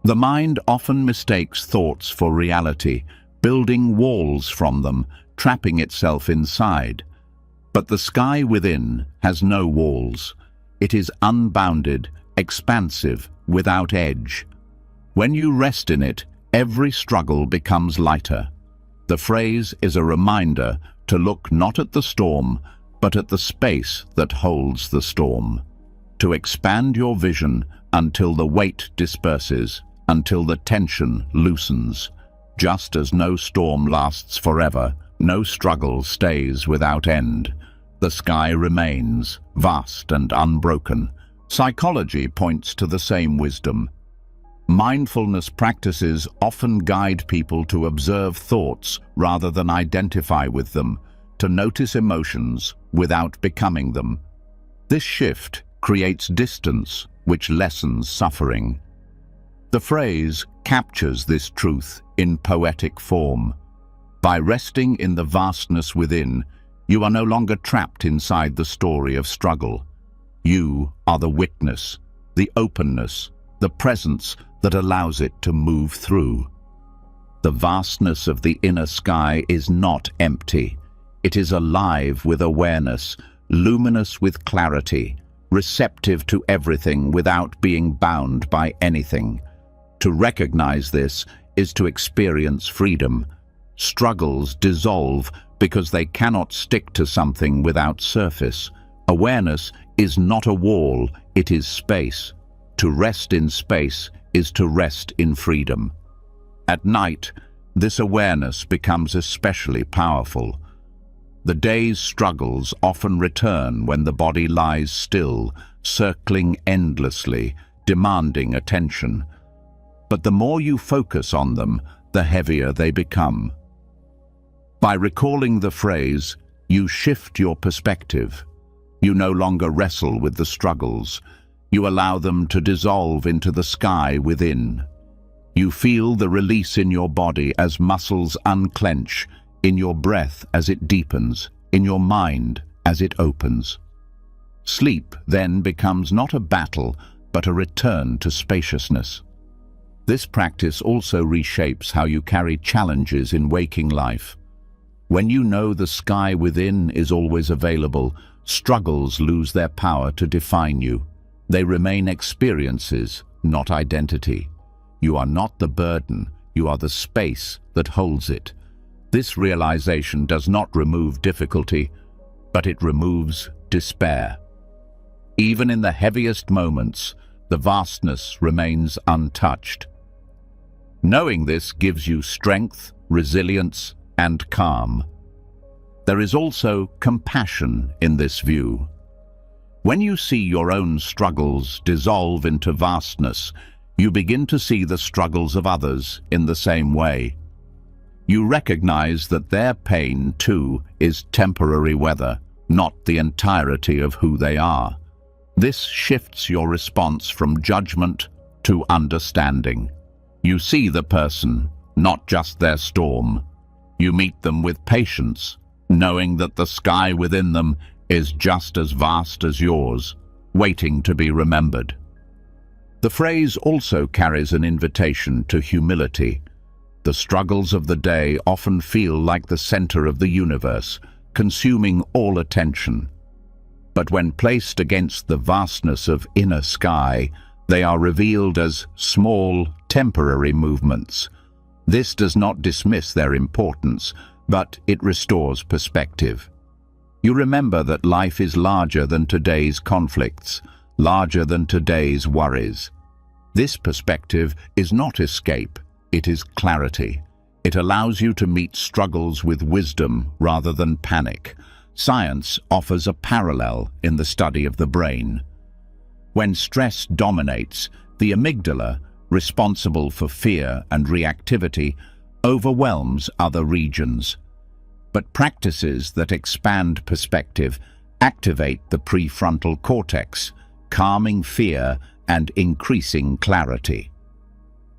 The mind often mistakes thoughts for reality, building walls from them, trapping itself inside. But the sky within has no walls. It is unbounded, expansive, without edge. When you rest in it, every struggle becomes lighter. The phrase is a reminder to look not at the storm, but at the space that holds the storm. To expand your vision until the weight disperses, until the tension loosens. Just as no storm lasts forever, no struggle stays without end. The sky remains vast and unbroken. Psychology points to the same wisdom. Mindfulness practices often guide people to observe thoughts rather than identify with them, to notice emotions without becoming them. This shift creates distance, which lessens suffering. The phrase captures this truth in poetic form. By resting in the vastness within, you are no longer trapped inside the story of struggle. You are the witness, the openness, the presence that allows it to move through. The vastness of the inner sky is not empty. It is alive with awareness, luminous with clarity, receptive to everything without being bound by anything. To recognize this is to experience freedom. Struggles dissolve because they cannot stick to something without surface. Awareness is not a wall, it is space. To rest in space is to rest in freedom. At night, This awareness becomes especially powerful. The day's struggles often return when the body lies still, circling endlessly, demanding attention. But the more you focus on them, the heavier they become. By recalling the phrase, you shift your perspective. You no longer wrestle with the struggles. You allow them to dissolve into the sky within. You feel the release in your body as muscles unclench, in your breath as it deepens, in your mind as it opens. Sleep then becomes not a battle, but a return to spaciousness. This practice also reshapes how you carry challenges in waking life. When you know the sky within is always available, struggles lose their power to define you. They remain experiences, not identity. You are not the burden, you are the space that holds it. This realization does not remove difficulty, but it removes despair. Even in the heaviest moments, the vastness remains untouched. Knowing this gives you strength, resilience, and calm. There is also compassion in this view. When you see your own struggles dissolve into vastness, you begin to see the struggles of others in the same way. You recognize that their pain, too, is temporary weather, not the entirety of who they are. This shifts your response from judgment to understanding. You see the person, not just their storm. You meet them with patience, knowing that the sky within them is just as vast as yours, waiting to be remembered. The phrase also carries an invitation to humility. The struggles of the day often feel like the center of the universe, consuming all attention. But when placed against the vastness of inner sky, they are revealed as small, temporary movements. This does not dismiss their importance, but it restores perspective. You remember that life is larger than today's conflicts, larger than today's worries. This perspective is not escape, it is clarity. It allows you to meet struggles with wisdom rather than panic. Science offers a parallel in the study of the brain. When stress dominates, the amygdala, responsible for fear and reactivity, overwhelms other regions. But practices that expand perspective activate the prefrontal cortex, calming fear and increasing clarity.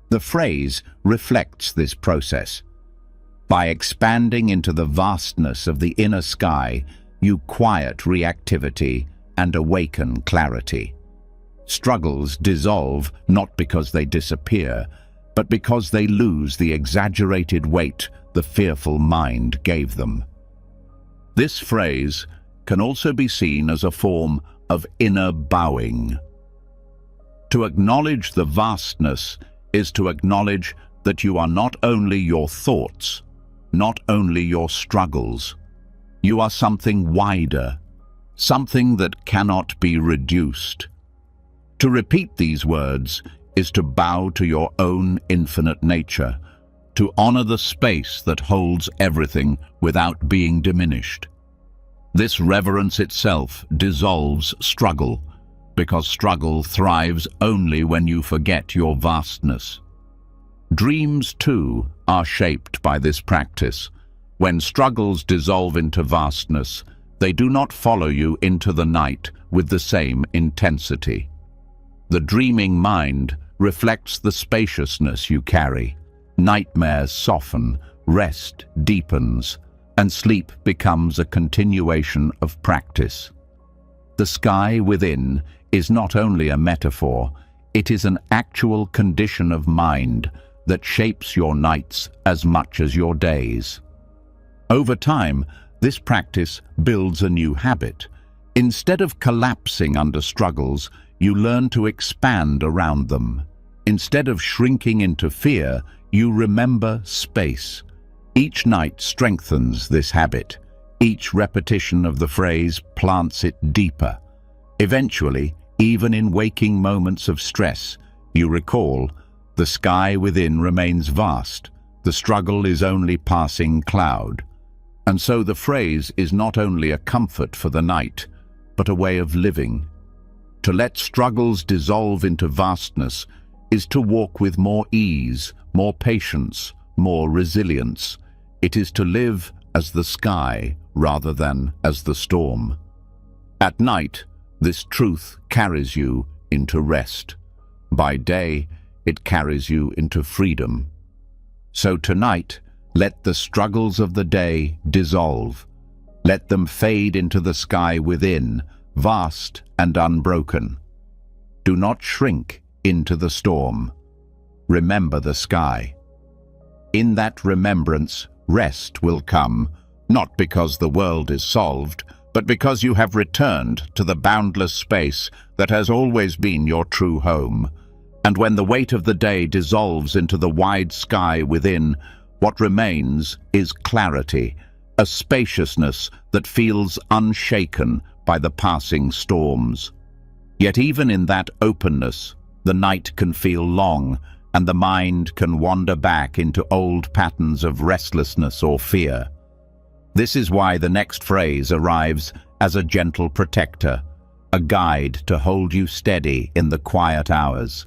The phrase reflects this process. By expanding into the vastness of the inner sky, you quiet reactivity and awaken clarity. Struggles dissolve not because they disappear, but because they lose the exaggerated weight the fearful mind gave them. This phrase can also be seen as a form of inner bowing. To acknowledge the vastness is to acknowledge that you are not only your thoughts, not only your struggles. You are something wider, something that cannot be reduced. To repeat these words is to bow to your own infinite nature, to honor the space that holds everything without being diminished. This reverence itself dissolves struggle, because struggle thrives only when you forget your vastness. Dreams, too, are shaped by this practice. When struggles dissolve into vastness, they do not follow you into the night with the same intensity. The dreaming mind reflects the spaciousness you carry. Nightmares soften, rest deepens, and sleep becomes a continuation of practice. The sky within is not only a metaphor, it is an actual condition of mind that shapes your nights as much as your days. Over time, this practice builds a new habit. Instead of collapsing under struggles, you learn to expand around them. Instead of shrinking into fear, you remember space. Each night strengthens this habit. Each repetition of the phrase plants it deeper. Eventually, even in waking moments of stress, you recall, the sky within remains vast, The struggle is only passing cloud. And so the phrase is not only a comfort for the night, but a way of living. To let struggles dissolve into vastness is to walk with more ease, more patience, more resilience. It is to live as the sky rather than as the storm. At night, this truth carries you into rest. By day, it carries you into freedom. So tonight, let the struggles of the day dissolve. Let them fade into the sky within, vast and unbroken. Do not shrink into the storm. Remember the sky. In that remembrance, rest will come, not because the world is solved, but because you have returned to the boundless space that has always been your true home. And when the weight of the day dissolves into the wide sky within, what remains is clarity, a spaciousness that feels unshaken by the passing storms. Yet even in that openness, the night can feel long, and the mind can wander back into old patterns of restlessness or fear. This is why the next phrase arrives as a gentle protector, a guide to hold you steady in the quiet hours.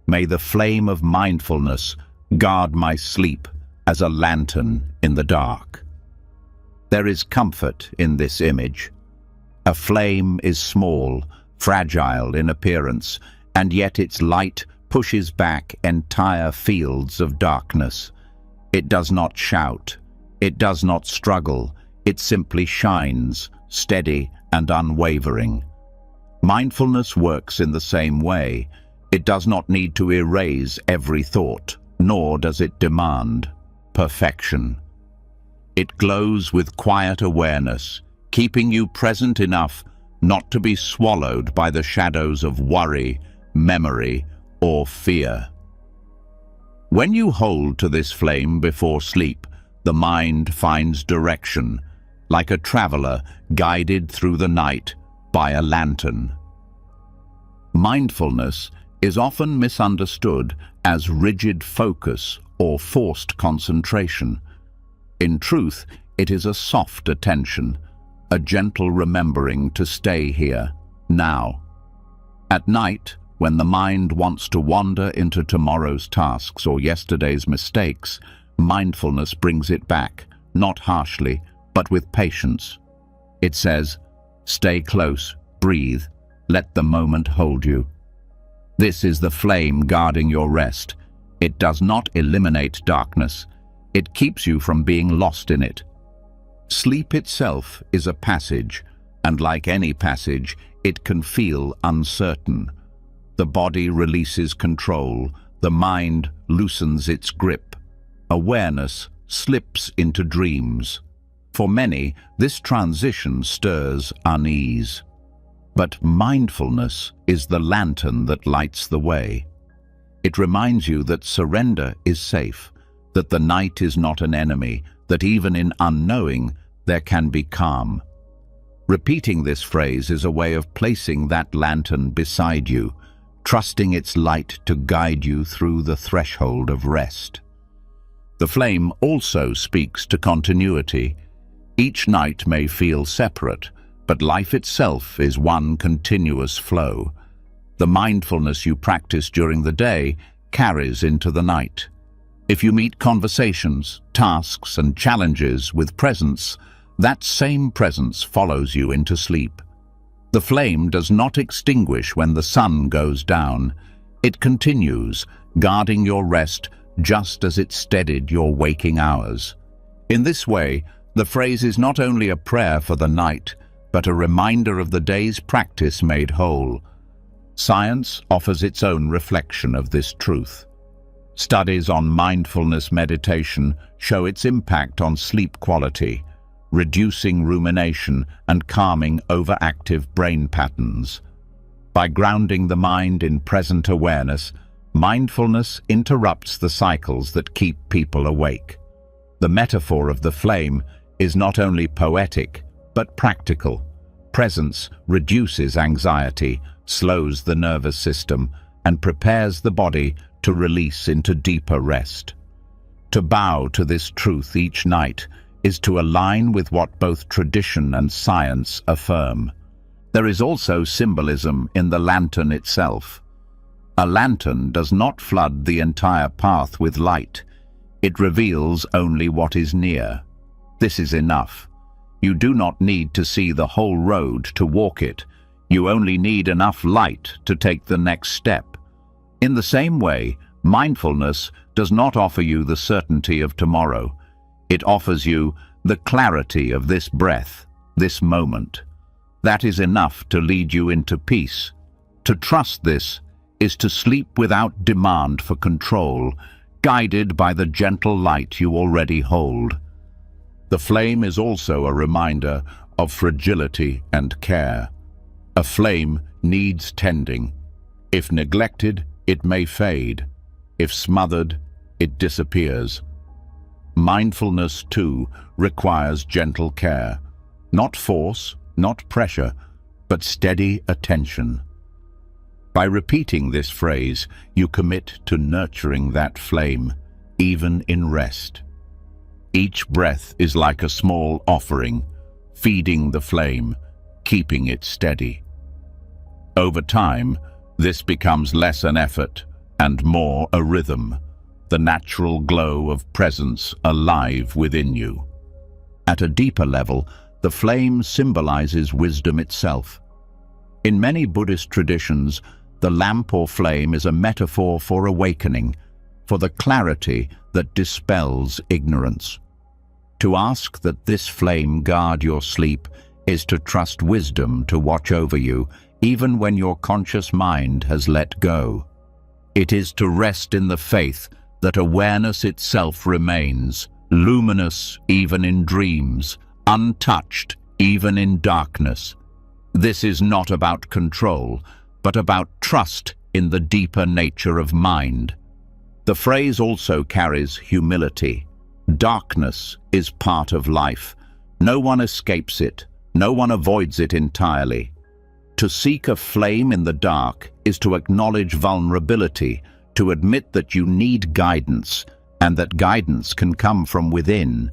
May the flame of mindfulness guard my sleep as a lantern in the dark. There is comfort in this image. A flame is small, fragile in appearance, and yet its light pushes back entire fields of darkness. It does not shout. It does not struggle. It simply shines, steady and unwavering. Mindfulness works in the same way. It does not need to erase every thought, nor does it demand perfection. It glows with quiet awareness, keeping you present enough not to be swallowed by the shadows of worry, memory, or fear. When you hold to this flame before sleep, the mind finds direction, like a traveler guided through the night by a lantern. Mindfulness is often misunderstood as rigid focus or forced concentration. In truth, it is a soft attention, a gentle remembering to stay here, now. At night, when the mind wants to wander into tomorrow's tasks or yesterday's mistakes, mindfulness brings it back, not harshly, but with patience. It says, "Stay close, breathe, let the moment hold you." This is the flame guarding your rest. It does not eliminate darkness. It keeps you from being lost in it. Sleep itself is a passage, and like any passage, it can feel uncertain. The body releases control, the mind loosens its grip. Awareness slips into dreams. For many, this transition stirs unease. But mindfulness is the lantern that lights the way. It reminds you that surrender is safe, that the night is not an enemy, that even in unknowing, there can be calm. Repeating this phrase is a way of placing that lantern beside you, trusting its light to guide you through the threshold of rest. The flame also speaks to continuity. Each night may feel separate, but life itself is one continuous flow. The mindfulness you practice during the day carries into the night. If you meet conversations, tasks, and challenges with presence, that same presence follows you into sleep. The flame does not extinguish when the sun goes down. It continues, guarding your rest just as it steadied your waking hours. In this way, the phrase is not only a prayer for the night, but a reminder of the day's practice made whole. Science offers its own reflection of this truth. Studies on mindfulness meditation show its impact on sleep quality, reducing rumination and calming overactive brain patterns. By grounding the mind in present awareness, mindfulness interrupts the cycles that keep people awake. The metaphor of the flame is not only poetic, but practical. Presence reduces anxiety, slows the nervous system, and prepares the body to release into deeper rest. To bow to this truth each night is to align with what both tradition and science affirm. There is also symbolism in the lantern itself. A lantern does not flood the entire path with light. It reveals only what is near. This is enough. You do not need to see the whole road to walk it. You only need enough light to take the next step. In the same way, mindfulness does not offer you the certainty of tomorrow. It offers you the clarity of this breath, this moment. That is enough to lead you into peace. To trust this is to sleep without demand for control, guided by the gentle light you already hold. The flame is also a reminder of fragility and care. A flame needs tending. If neglected, it may fade. If smothered, it disappears. Mindfulness, too, requires gentle care. Not force, not pressure, but steady attention. By repeating this phrase, you commit to nurturing that flame, even in rest. Each breath is like a small offering, feeding the flame, keeping it steady. Over time, this becomes less an effort and more a rhythm, the natural glow of presence alive within you. At a deeper level, the flame symbolizes wisdom itself. In many Buddhist traditions, the lamp or flame is a metaphor for awakening, for the clarity that dispels ignorance. To ask that this flame guard your sleep is to trust wisdom to watch over you, even when your conscious mind has let go. It is to rest in the faith that awareness itself remains, luminous even in dreams, untouched even in darkness. This is not about control, but about trust in the deeper nature of mind. The phrase also carries humility. Darkness is part of life. No one escapes it. No one avoids it entirely. To seek a flame in the dark is to acknowledge vulnerability, to admit that you need guidance, and that guidance can come from within.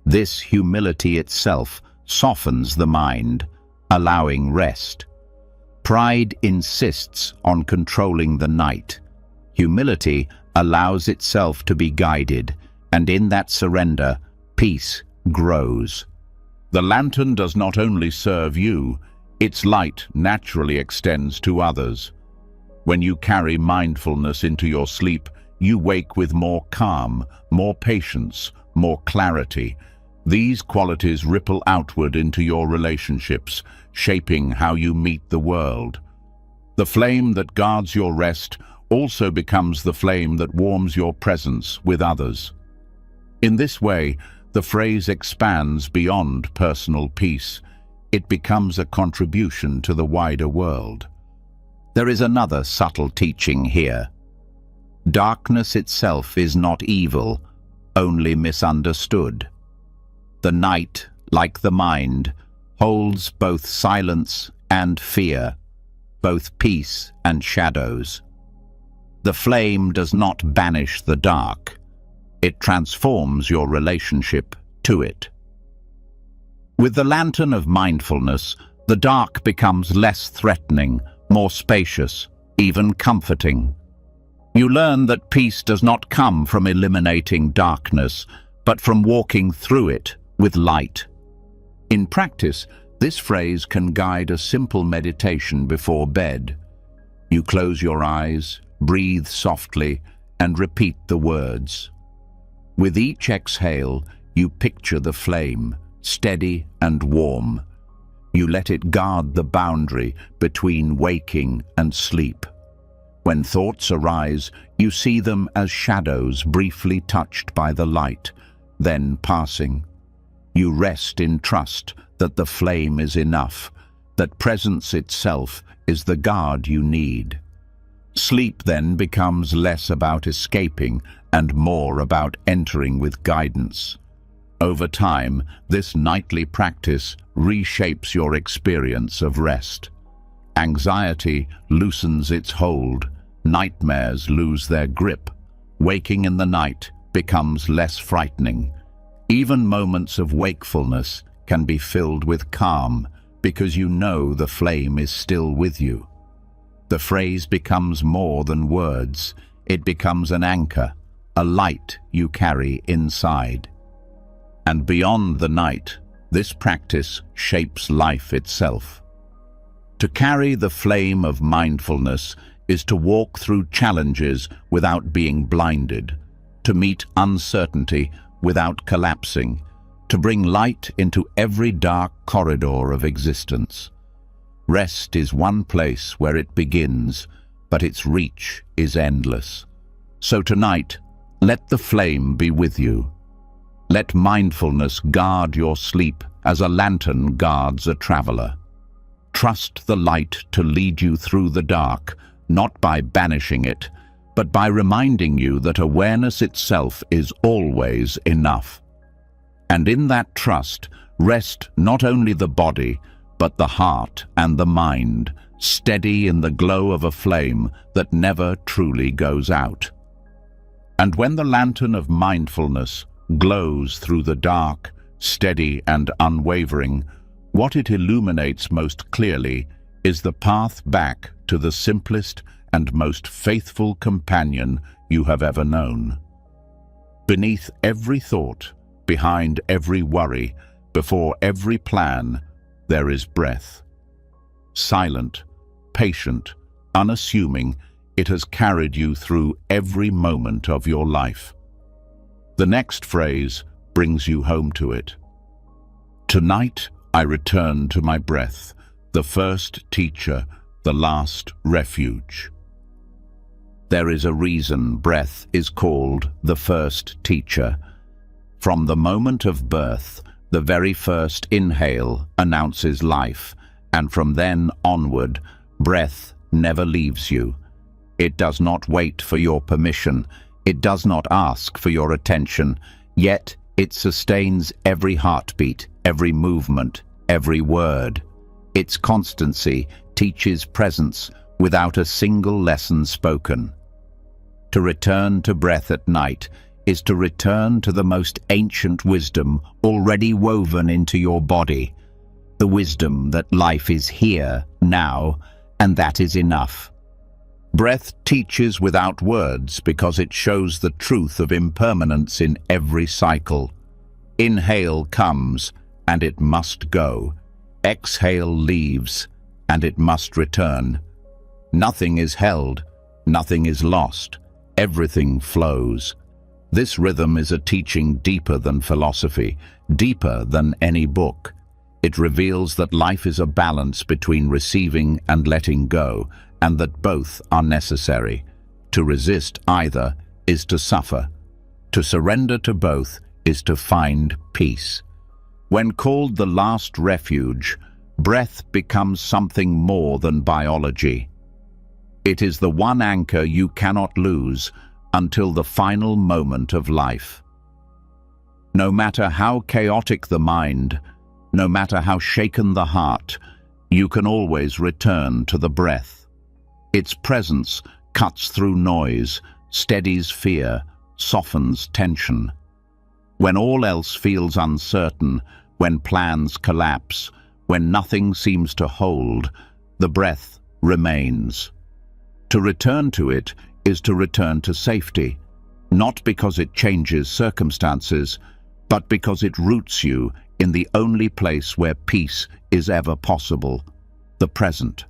This humility itself softens the mind, allowing rest. Pride insists on controlling the night. Humility allows itself to be guided, and in that surrender, peace grows. The lantern does not only serve you, its light naturally extends to others. When you carry mindfulness into your sleep, you wake with more calm, more patience, more clarity. These qualities ripple outward into your relationships, shaping how you meet the world. The flame that guards your rest also becomes the flame that warms your presence with others. In this way, the phrase expands beyond personal peace. It becomes a contribution to the wider world. There is another subtle teaching here. Darkness itself is not evil, only misunderstood. The night, like the mind, holds both silence and fear, both peace and shadows. The flame does not banish the dark. It transforms your relationship to it. With the lantern of mindfulness, the dark becomes less threatening, more spacious, even comforting. You learn that peace does not come from eliminating darkness, but from walking through it with light. In practice, this phrase can guide a simple meditation before bed. You close your eyes, breathe softly, and repeat the words. With each exhale, you picture the flame, steady and warm. You let it guard the boundary between waking and sleep. When thoughts arise, you see them as shadows briefly touched by the light, then passing. You rest in trust that the flame is enough, that presence itself is the guard you need. Sleep then becomes less about escaping and more about entering with guidance. Over time, this nightly practice reshapes your experience of rest. Anxiety loosens its hold, nightmares lose their grip. Waking in the night becomes less frightening. Even moments of wakefulness can be filled with calm because you know the flame is still with you. The phrase becomes more than words. It becomes an anchor, a light you carry inside. And beyond the night, this practice shapes life itself. To carry the flame of mindfulness is to walk through challenges without being blinded, to meet uncertainty without collapsing, to bring light into every dark corridor of existence. Rest is one place where it begins, but its reach is endless. So tonight, let the flame be with you. Let mindfulness guard your sleep as a lantern guards a traveler. Trust the light to lead you through the dark, not by banishing it, but by reminding you that awareness itself is always enough. And in that trust, rest not only the body, but the heart and the mind, steady in the glow of a flame that never truly goes out. And when the lantern of mindfulness glows through the dark, steady and unwavering, what it illuminates most clearly is the path back to the simplest and most faithful companion you have ever known. Beneath every thought, behind every worry, before every plan, there is breath. Silent, patient, unassuming, it has carried you through every moment of your life. The next phrase brings you home to it. Tonight I return to my breath, the first teacher, the last refuge. There is a reason breath is called the first teacher. From the moment of birth, the very first inhale announces life, and from then onward, breath never leaves you. It does not wait for your permission. It does not ask for your attention, yet it sustains every heartbeat, every movement, every word. Its constancy teaches presence without a single lesson spoken. To return to breath at night is to return to the most ancient wisdom already woven into your body, the wisdom that life is here, now, and that is enough. Breath teaches without words because it shows the truth of impermanence in every cycle. Inhale comes, and it must go. Exhale leaves, and it must return. Nothing is held, nothing is lost, everything flows. This rhythm is a teaching deeper than philosophy, deeper than any book. It reveals that life is a balance between receiving and letting go, and that both are necessary. To resist either is to suffer. To surrender to both is to find peace. When called the last refuge, breath becomes something more than biology. It is the one anchor you cannot lose until the final moment of life. No matter how chaotic the mind, no matter how shaken the heart, you can always return to the breath. Its presence cuts through noise, steadies fear, softens tension. When all else feels uncertain, when plans collapse, when nothing seems to hold, the breath remains. To return to it is to return to safety, not because it changes circumstances, but because it roots you in the only place where peace is ever possible, the present.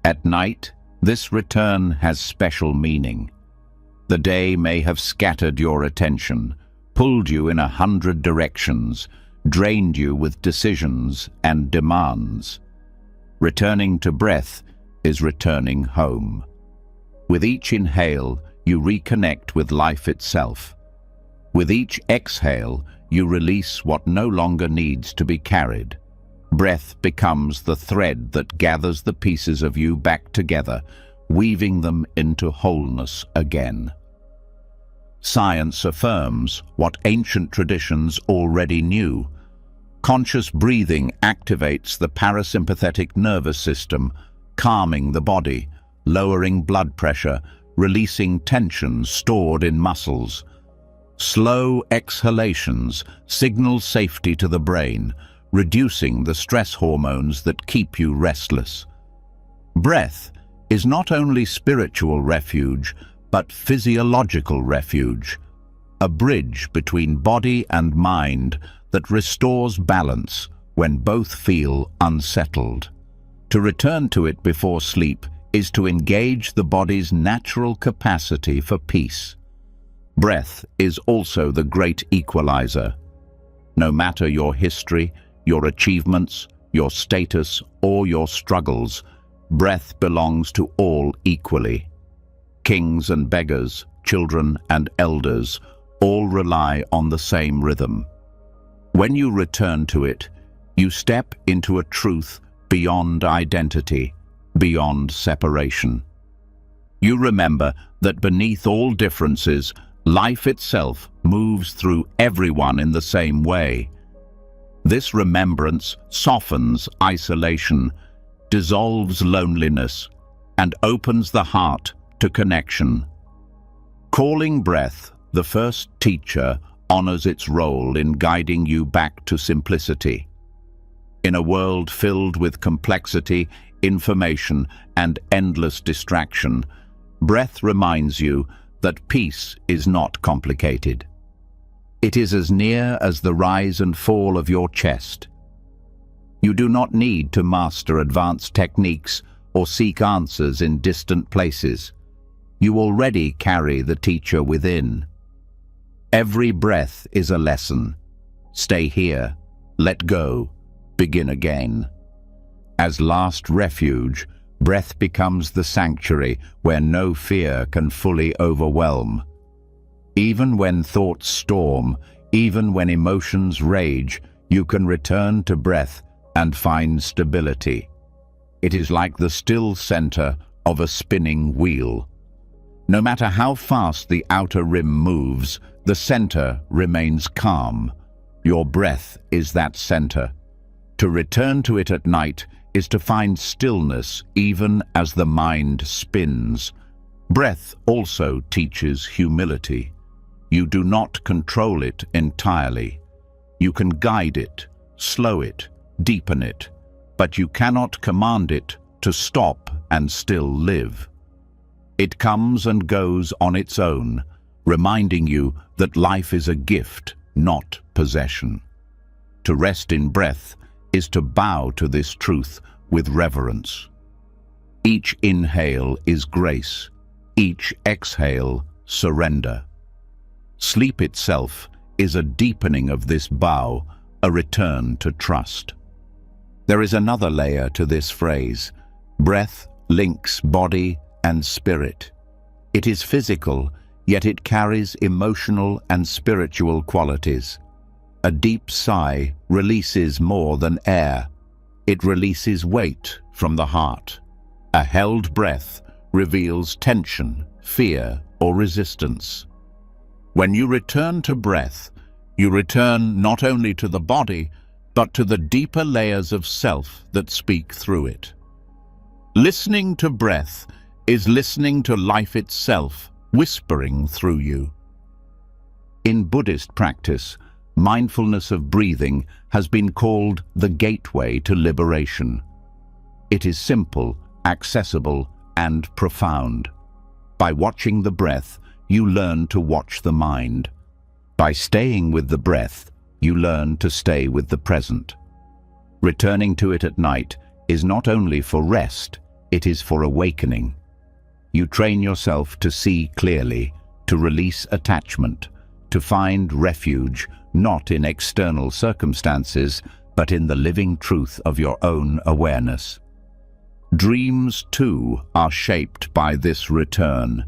At night, this return has special meaning. The day may have scattered your attention, pulled you in 100 directions, drained you with decisions and demands. Returning to breath is returning home. With each inhale, you reconnect with life itself. With each exhale, you release what no longer needs to be carried. Breath becomes the thread that gathers the pieces of you back together, weaving them into wholeness again. Science affirms what ancient traditions already knew. Conscious breathing activates the parasympathetic nervous system, calming the body, lowering blood pressure, releasing tension stored in muscles. Slow exhalations signal safety to the brain, reducing the stress hormones that keep you restless. Breath is not only spiritual refuge, but physiological refuge, a bridge between body and mind that restores balance when both feel unsettled. To return to it before sleep is to engage the body's natural capacity for peace. Breath is also the great equalizer. No matter your history, your achievements, your status, or your struggles, breath belongs to all equally. Kings and beggars, children and elders, all rely on the same rhythm. When you return to it, you step into a truth beyond identity, beyond separation. You remember that beneath all differences, life itself moves through everyone in the same way. This remembrance softens isolation, dissolves loneliness, and opens the heart to connection. Calling breath the first teacher honors its role in guiding you back to simplicity. In a world filled with complexity, information, and endless distraction, breath reminds you that peace is not complicated. It is as near as the rise and fall of your chest. You do not need to master advanced techniques or seek answers in distant places. You already carry the teacher within. Every breath is a lesson. Stay here, let go, begin again. As last refuge, breath becomes the sanctuary where no fear can fully overwhelm. Even when thoughts storm, even when emotions rage, you can return to breath and find stability. It is like the still center of a spinning wheel. No matter how fast the outer rim moves, the center remains calm. Your breath is that center. To return to it at night is to find stillness even as the mind spins. Breath also teaches humility. You do not control it entirely. You can guide it, slow it, deepen it, but you cannot command it to stop and still live. It comes and goes on its own, reminding you that life is a gift, not possession. To rest in breath is to bow to this truth with reverence. Each inhale is grace, each exhale surrender. Sleep itself is a deepening of this bow, a return to trust. There is another layer to this phrase. Breath links body and spirit. It is physical, yet it carries emotional and spiritual qualities. A deep sigh releases more than air. It releases weight from the heart. A held breath reveals tension, fear, or resistance. When you return to breath, you return not only to the body, but to the deeper layers of self that speak through it. Listening to breath is listening to life itself, whispering through you. In Buddhist practice, mindfulness of breathing has been called the gateway to liberation. It is simple, accessible, and profound. By watching the breath, you learn to watch the mind. By staying with the breath, you learn to stay with the present. Returning to it at night is not only for rest, it is for awakening. You train yourself to see clearly, to release attachment, to find refuge not in external circumstances, but in the living truth of your own awareness. Dreams, too, are shaped by this return.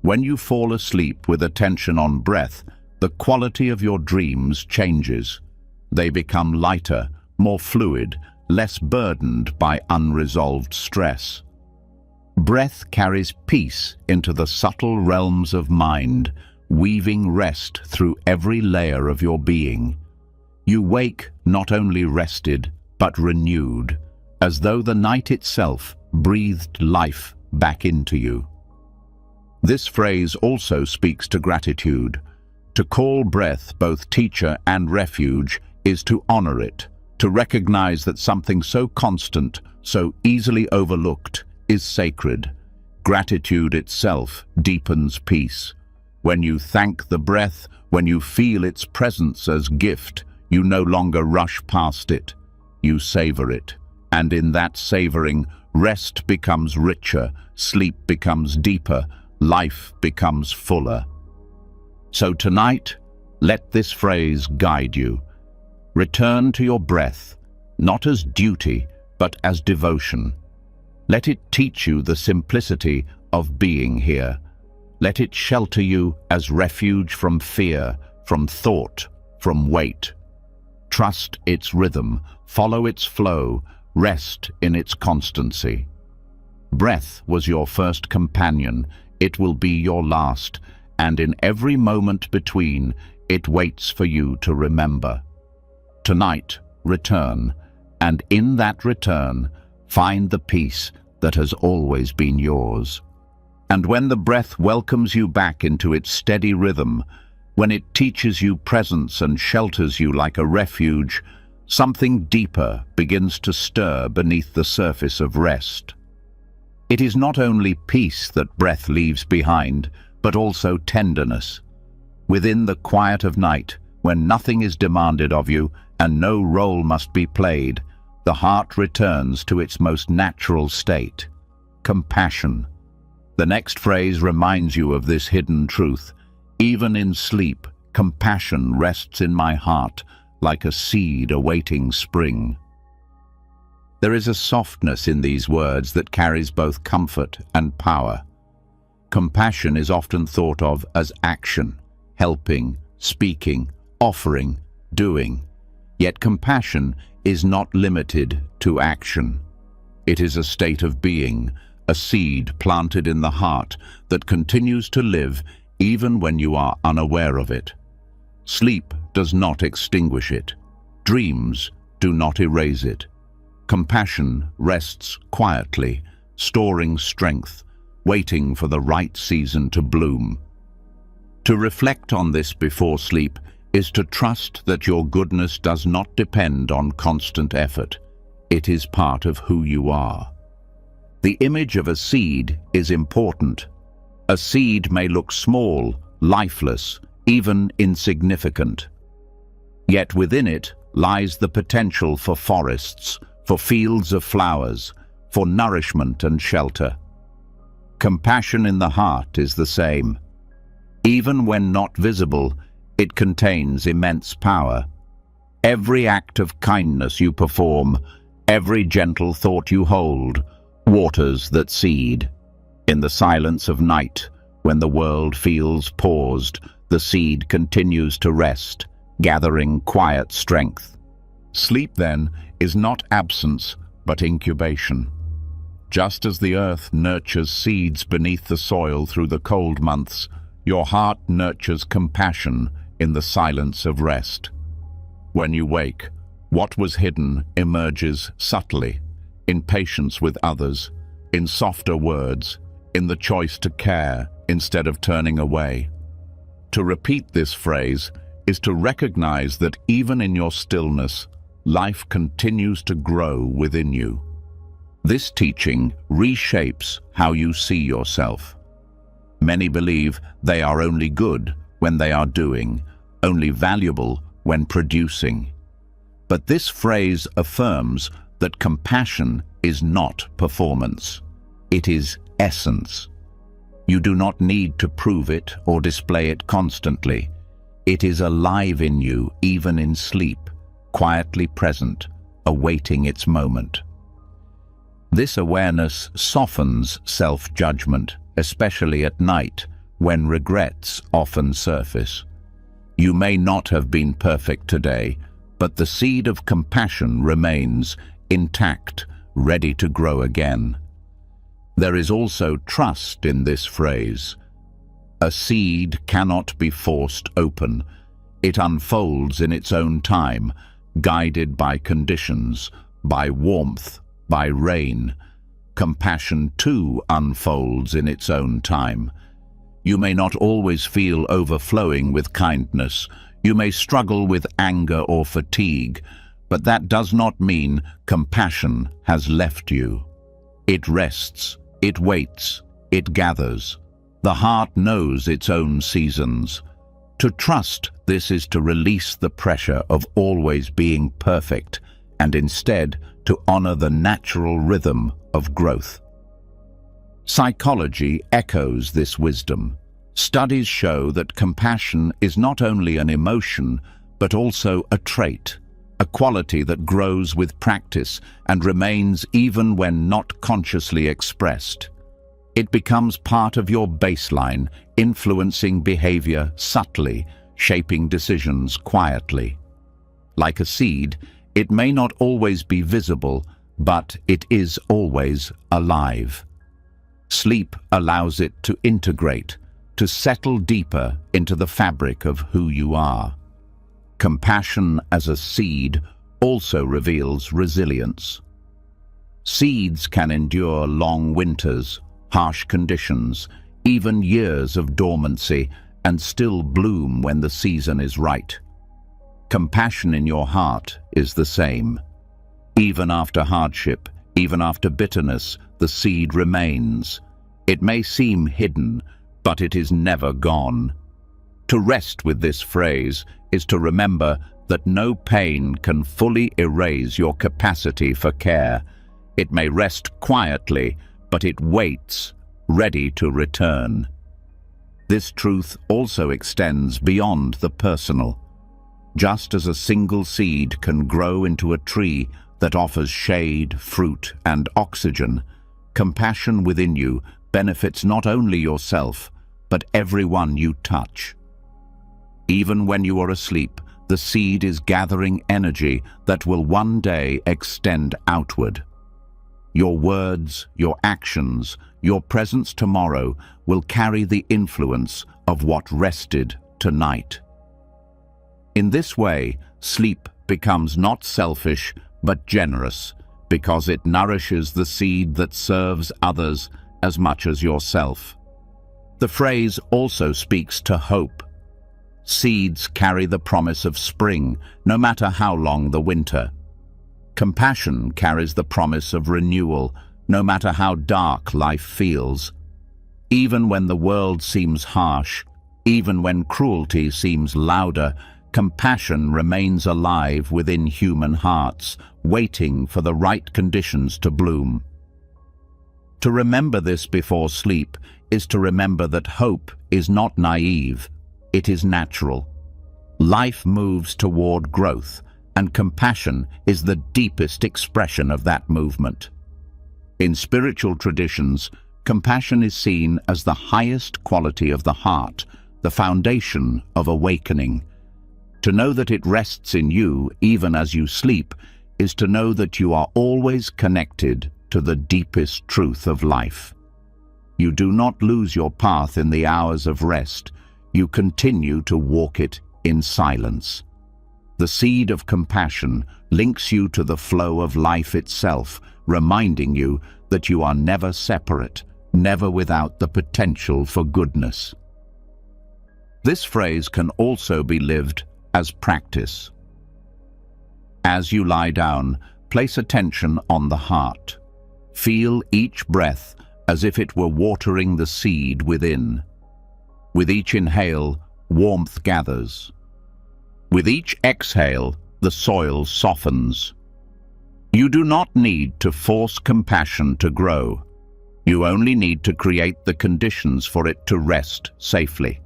When you fall asleep with attention on breath, the quality of your dreams changes. They become lighter, more fluid, less burdened by unresolved stress. Breath carries peace into the subtle realms of mind, weaving rest through every layer of your being. You wake not only rested, but renewed, as though the night itself breathed life back into you. This phrase also speaks to gratitude. To call breath both teacher and refuge is to honor it, to recognize that something so constant, so easily overlooked, is sacred. Gratitude itself deepens peace. When you thank the breath, when you feel its presence as gift, you no longer rush past it. You savor it. And in that savoring, rest becomes richer, sleep becomes deeper, life becomes fuller. So tonight, let this phrase guide you. Return to your breath, not as duty, but as devotion. Let it teach you the simplicity of being here. Let it shelter you as refuge from fear, from thought, from weight. Trust its rhythm, follow its flow, rest in its constancy. Breath was your first companion, it will be your last, and in every moment between, it waits for you to remember. Tonight, return, and in that return, find the peace that has always been yours. And when the breath welcomes you back into its steady rhythm, when it teaches you presence and shelters you like a refuge, something deeper begins to stir beneath the surface of rest. It is not only peace that breath leaves behind, but also tenderness. Within the quiet of night, when nothing is demanded of you and no role must be played, the heart returns to its most natural state, compassion. The next phrase reminds you of this hidden truth. Even in sleep, compassion rests in my heart like a seed awaiting spring. There is a softness in these words that carries both comfort and power. Compassion is often thought of as action, helping, speaking, offering, doing. Yet compassion is not limited to action. It is a state of being, a seed planted in the heart that continues to live even when you are unaware of it. Sleep does not extinguish it. Dreams do not erase it. Compassion rests quietly, storing strength, waiting for the right season to bloom. To reflect on this before sleep is to trust that your goodness does not depend on constant effort. It is part of who you are. The image of a seed is important. A seed may look small, lifeless, even insignificant. Yet within it lies the potential for forests, for fields of flowers, for nourishment and shelter. Compassion in the heart is the same. Even when not visible, it contains immense power. Every act of kindness you perform, every gentle thought you hold, waters that seed. In the silence of night, when the world feels paused, the seed continues to rest, gathering quiet strength. Sleep, then, is not absence, but incubation. Just as the earth nurtures seeds beneath the soil through the cold months, your heart nurtures compassion in the silence of rest. When you wake, what was hidden emerges subtly, in patience with others, in softer words, in the choice to care instead of turning away. To repeat this phrase is to recognize that even in your stillness, life continues to grow within you. This teaching reshapes how you see yourself. Many believe they are only good when they are doing, only valuable when producing. But this phrase affirms that compassion is not performance. It is essence. You do not need to prove it or display it constantly. It is alive in you, even in sleep, quietly present, awaiting its moment. This awareness softens self-judgment, especially at night, when regrets often surface. You may not have been perfect today, but the seed of compassion remains intact, ready to grow again. There is also trust in this phrase. A seed cannot be forced open. It unfolds in its own time, guided by conditions, by warmth, by rain. Compassion too unfolds in its own time. You may not always feel overflowing with kindness. You may struggle with anger or fatigue, but that does not mean compassion has left you. It rests, it waits, it gathers. The heart knows its own seasons. To trust this is to release the pressure of always being perfect and instead to honor the natural rhythm of growth. Psychology echoes this wisdom. Studies show that compassion is not only an emotion, but also a trait, a quality that grows with practice and remains even when not consciously expressed. It becomes part of your baseline, influencing behavior subtly, shaping decisions quietly. Like a seed, it may not always be visible, but it is always alive. Sleep allows it to integrate, to settle deeper into the fabric of who you are. Compassion as a seed also reveals resilience. Seeds can endure long winters, harsh conditions, even years of dormancy, and still bloom when the season is right. Compassion in your heart is the same. Even after hardship, even after bitterness, the seed remains. It may seem hidden, but it is never gone. To rest with this phrase is to remember that no pain can fully erase your capacity for care. It may rest quietly, but it waits, ready to return. This truth also extends beyond the personal. Just as a single seed can grow into a tree that offers shade, fruit, and oxygen, compassion within you benefits not only yourself, but everyone you touch. Even when you are asleep, the seed is gathering energy that will one day extend outward. Your words, your actions, your presence tomorrow will carry the influence of what rested tonight. In this way, sleep becomes not selfish, but generous, because it nourishes the seed that serves others as much as yourself. The phrase also speaks to hope. Seeds carry the promise of spring, no matter how long the winter. Compassion carries the promise of renewal, no matter how dark life feels. Even when the world seems harsh, even when cruelty seems louder, compassion remains alive within human hearts, waiting for the right conditions to bloom. To remember this before sleep is to remember that hope is not naive, it is natural. Life moves toward growth, and compassion is the deepest expression of that movement. In spiritual traditions, compassion is seen as the highest quality of the heart, the foundation of awakening. To know that it rests in you, even as you sleep, is to know that you are always connected to the deepest truth of life. You do not lose your path in the hours of rest. You continue to walk it in silence. The seed of compassion links you to the flow of life itself, reminding you that you are never separate, never without the potential for goodness. This phrase can also be lived as practice. As you lie down, place attention on the heart. Feel each breath as if it were watering the seed within. With each inhale, warmth gathers. With each exhale, the soil softens. You do not need to force compassion to grow. You only need to create the conditions for it to rest safely.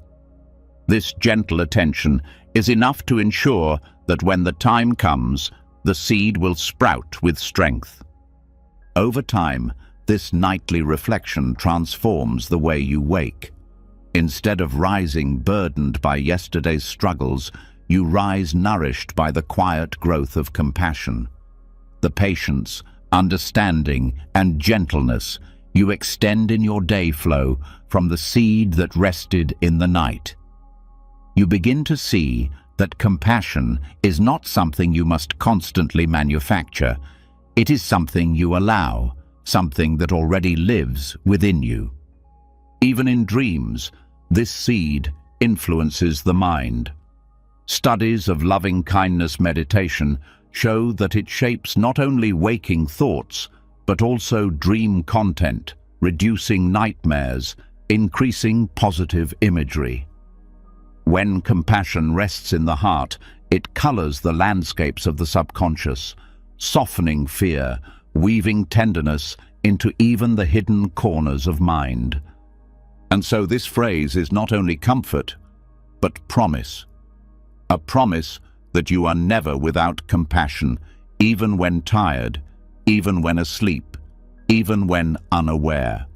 This gentle attention is enough to ensure that when the time comes, the seed will sprout with strength. Over time, this nightly reflection transforms the way you wake. Instead of rising burdened by yesterday's struggles, you rise nourished by the quiet growth of compassion. The patience, understanding, and gentleness you extend in your day flow from the seed that rested in the night. You begin to see that compassion is not something you must constantly manufacture. It is something you allow, something that already lives within you. Even in dreams, This seed influences the mind. Studies of loving-kindness meditation show that it shapes not only waking thoughts, but also dream content, reducing nightmares, increasing positive imagery. When compassion rests in the heart, it colors the landscapes of the subconscious, softening fear, weaving tenderness into even the hidden corners of mind. And so this phrase is not only comfort, but promise. A promise that you are never without compassion, even when tired, even when asleep, even when unaware.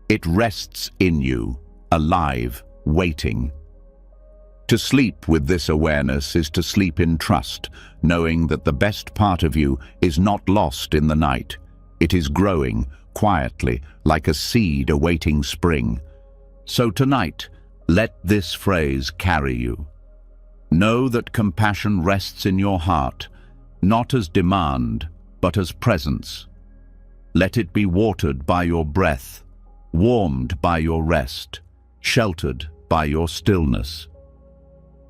It rests in you, alive, waiting. To sleep with this awareness is to sleep in trust, knowing that the best part of you is not lost in the night. It is growing quietly, like a seed awaiting spring. So tonight, let this phrase carry you. Know that compassion rests in your heart, not as demand, but as presence. Let it be watered by your breath, warmed by your rest, sheltered by your stillness.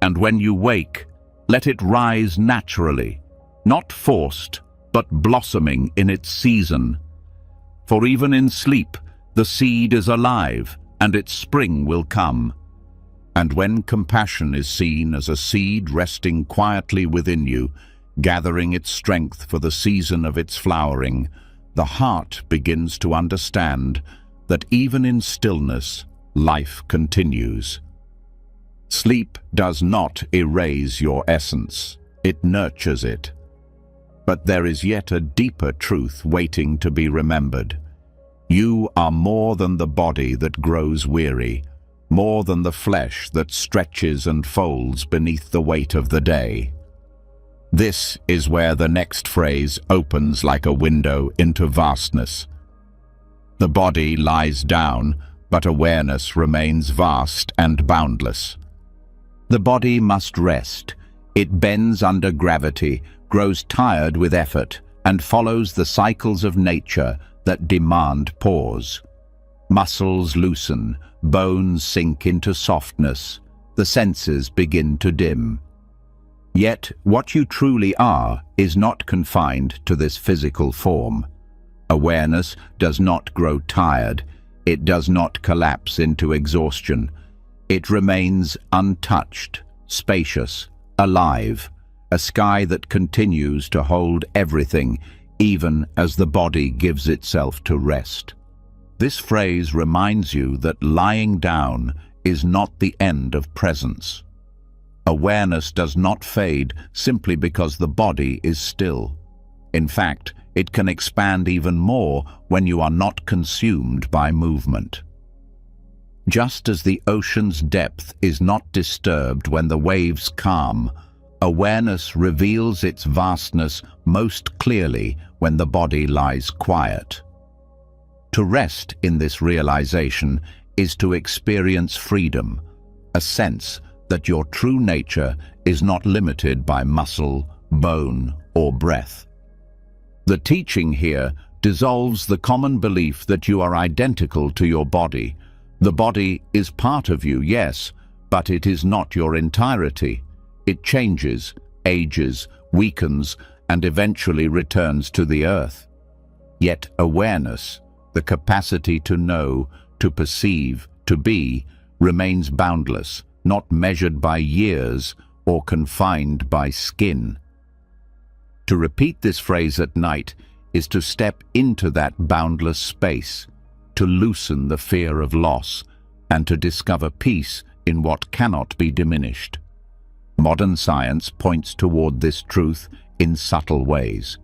And when you wake, let it rise naturally, not forced, but blossoming in its season. For even in sleep, the seed is alive, and its spring will come. And when compassion is seen as a seed resting quietly within you, gathering its strength for the season of its flowering, the heart begins to understand that even in stillness, life continues. Sleep does not erase your essence, it nurtures it. But there is yet a deeper truth waiting to be remembered. You are more than the body that grows weary, more than the flesh that stretches and folds beneath the weight of the day. This is where the next phrase opens like a window into vastness. The body lies down, but awareness remains vast and boundless. The body must rest. It bends under gravity, grows tired with effort, and follows the cycles of nature that demand pause. Muscles loosen, bones sink into softness, the senses begin to dim. Yet what you truly are is not confined to this physical form. Awareness does not grow tired, it does not collapse into exhaustion. It remains untouched, spacious, alive, a sky that continues to hold everything, even as the body gives itself to rest. This phrase reminds you that lying down is not the end of presence. Awareness does not fade simply because the body is still. In fact, it can expand even more when you are not consumed by movement. Just as the ocean's depth is not disturbed when the waves calm, awareness reveals its vastness most clearly when the body lies quiet. To rest in this realization is to experience freedom, a sense that your true nature is not limited by muscle, bone, or breath. The teaching here dissolves the common belief that you are identical to your body. The body is part of you, yes, but it is not your entirety. It changes, ages, weakens, and eventually returns to the earth. Yet awareness, the capacity to know, to perceive, to be, remains boundless, not measured by years or confined by skin. To repeat this phrase at night is to step into that boundless space, to loosen the fear of loss, and to discover peace in what cannot be diminished. Modern science points toward this truth in subtle ways.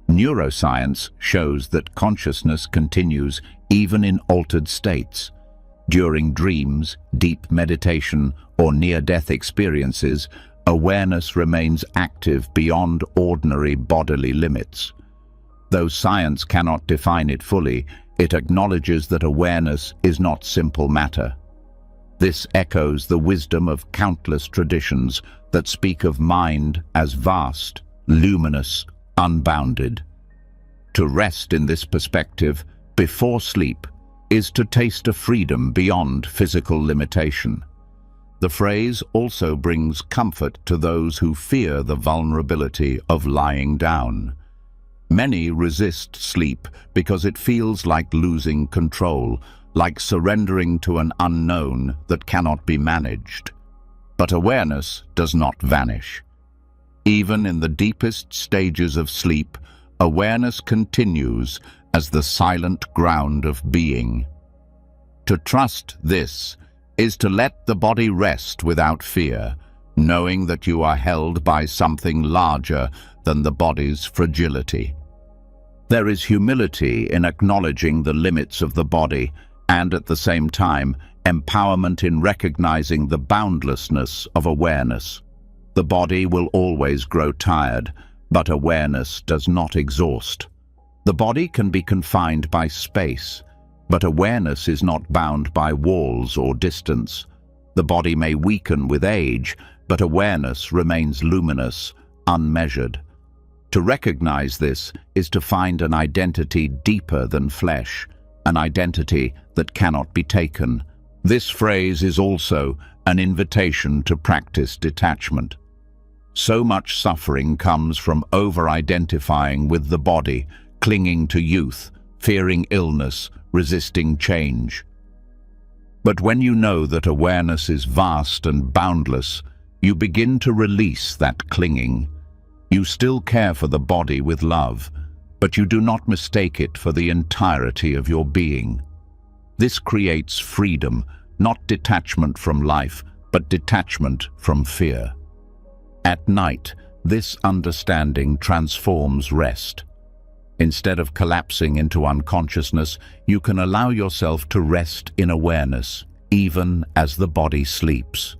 Neuroscience shows that consciousness continues even in altered states. During dreams, deep meditation, or near-death experiences, awareness remains active beyond ordinary bodily limits. Though science cannot define it fully, it acknowledges that awareness is not simple matter. This echoes the wisdom of countless traditions that speak of mind as vast, luminous, unbounded. To rest in this perspective, before sleep, is to taste a freedom beyond physical limitation. The phrase also brings comfort to those who fear the vulnerability of lying down. Many resist sleep because it feels like losing control, like surrendering to an unknown that cannot be managed. But awareness does not vanish. Even in the deepest stages of sleep, awareness continues as the silent ground of being. To trust this is to let the body rest without fear, knowing that you are held by something larger than the body's fragility. There is humility in acknowledging the limits of the body and, at the same time, empowerment in recognizing the boundlessness of awareness. The body will always grow tired, but awareness does not exhaust. The body can be confined by space, but awareness is not bound by walls or distance. The body may weaken with age, but awareness remains luminous, unmeasured. To recognize this is to find an identity deeper than flesh, an identity that cannot be taken. This phrase is also an invitation to practice detachment. So much suffering comes from over-identifying with the body, clinging to youth, fearing illness, resisting change. But when you know that awareness is vast and boundless, you begin to release that clinging. You still care for the body with love, but you do not mistake it for the entirety of your being. This creates freedom, not detachment from life, but detachment from fear. At night, this understanding transforms rest. Instead of collapsing into unconsciousness, you can allow yourself to rest in awareness, even as the body sleeps.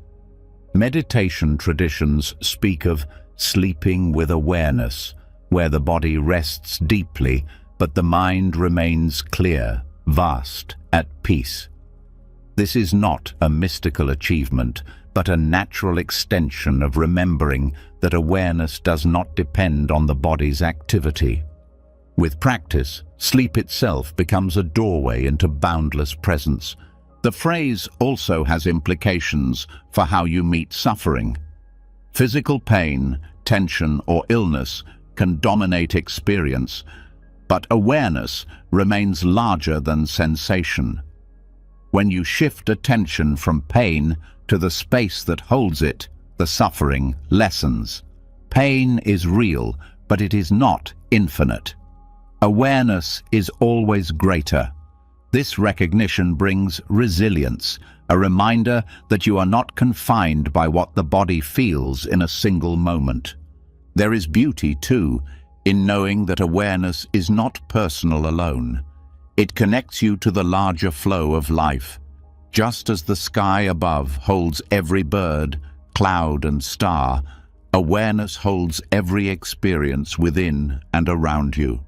Meditation traditions speak of sleeping with awareness, where the body rests deeply, but the mind remains clear, vast, at peace. This is not a mystical achievement, but a natural extension of remembering that awareness does not depend on the body's activity. With practice, sleep itself becomes a doorway into boundless presence. The phrase also has implications for how you meet suffering. Physical pain, tension, or illness can dominate experience, but awareness remains larger than sensation. When you shift attention from pain to the space that holds it, the suffering lessens. Pain is real, but it is not infinite. Awareness is always greater. This recognition brings resilience, a reminder that you are not confined by what the body feels in a single moment. There is beauty, too, in knowing that awareness is not personal alone. It connects you to the larger flow of life. Just as the sky above holds every bird, cloud, and star, awareness holds every experience within and around you.